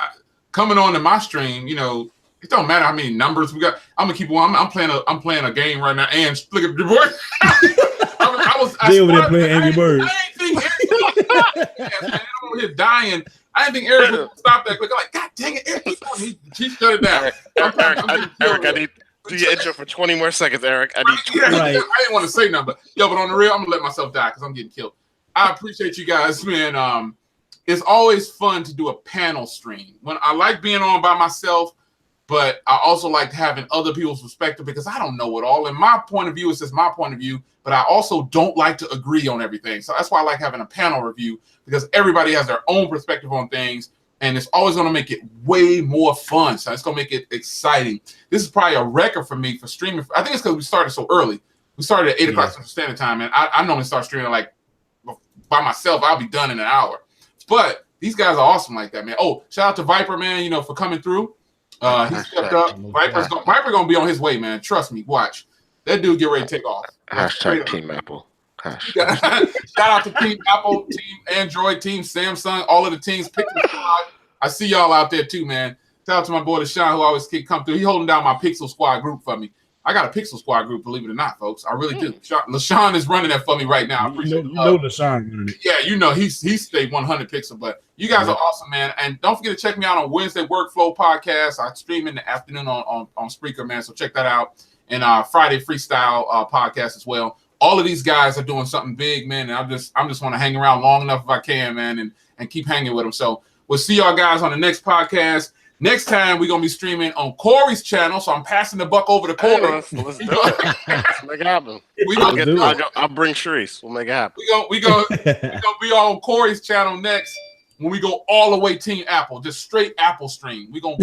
S1: Coming on to my stream, it don't matter how many numbers we got. I'm gonna keep on. I'm playing a game right now. And look at the boy.
S3: They over there playing Angry Birds.
S1: I ain't think Eric, I'm over here dying. I didn't think Eric would stop that quick. I'm like, God dang it, Eric, he shut it down.
S5: Eric, I need do your intro for 20 more seconds, Eric. I need.
S3: Right.
S1: I didn't want to say nothing, but on the real, I'm gonna let myself die because I'm getting killed. I appreciate you guys, man. It's always fun to do a panel stream. When I like being on by myself, but I also like having other people's perspective because I don't know it all. And my point of view is just my point of view, but I also don't like to agree on everything. So that's why I like having a panel review because everybody has their own perspective on things, and it's always going to make it way more fun. So it's going to make it exciting. This is probably a record for me for streaming. I think it's because we started so early. We started at 8 o'clock Central Standard Time, and I normally start streaming like by myself. I'll be done in an hour. But these guys are awesome like that, man. Oh, shout out to Viper, man, for coming through. He stepped up. Viper gonna be on his way, man. Trust me. Watch that dude get ready to take off.
S5: Hashtag Team Apple.
S1: Shout out to Team Apple, Team Android, Team Samsung, all of the teams. Pixel Squad. I see y'all out there too, man. Shout out to my boy LaShawn who always come through. He holding down my Pixel Squad group for me. I got a Pixel Squad group, believe it or not, folks. I really do. LaShawn is running that for me right now. I appreciate it.
S3: LaShawn.
S1: Yeah, he stayed 100 pixel, but you guys are awesome, man. And don't forget to check me out on Wednesday Workflow Podcast. I stream in the afternoon on Spreaker, man. So check that out. And Friday Freestyle Podcast as well. All of these guys are doing something big, man. And I'm just want to hang around long enough if I can, man, and keep hanging with them. So we'll see y'all guys on the next podcast. Next time, we're going to be streaming on Corey's channel, so I'm passing the buck over to Corey.
S5: Let's do it. Let's make it happen. I'll bring Sharice. We'll make it happen.
S1: We're gonna be on Corey's channel next when we go all the way Team Apple, just straight Apple stream. We gonna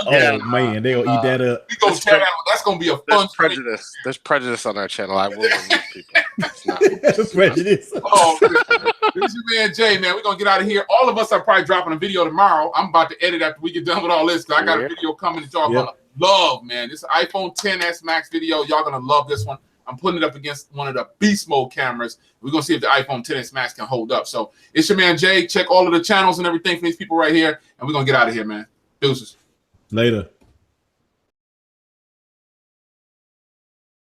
S3: Oh man, they'll eat that up.
S1: we gonna tear that. That's gonna be a fun
S5: prejudice. There's prejudice on our channel. I will remove people. It's not.
S3: That's prejudice.
S1: Oh, this is your man Jay, man. We're gonna get out of here. All of us are probably dropping a video tomorrow. I'm about to edit after we get done with all this because I got a video coming that y'all gonna love, man. This iPhone XS Max video. Y'all gonna love this one. I'm putting it up against one of the beast mode cameras. We're gonna see if the iPhone XS Max can hold up. So it's your man Jay. Check all of the channels and everything for these people right here, and we're gonna get out of here, man. Deuces.
S3: Later.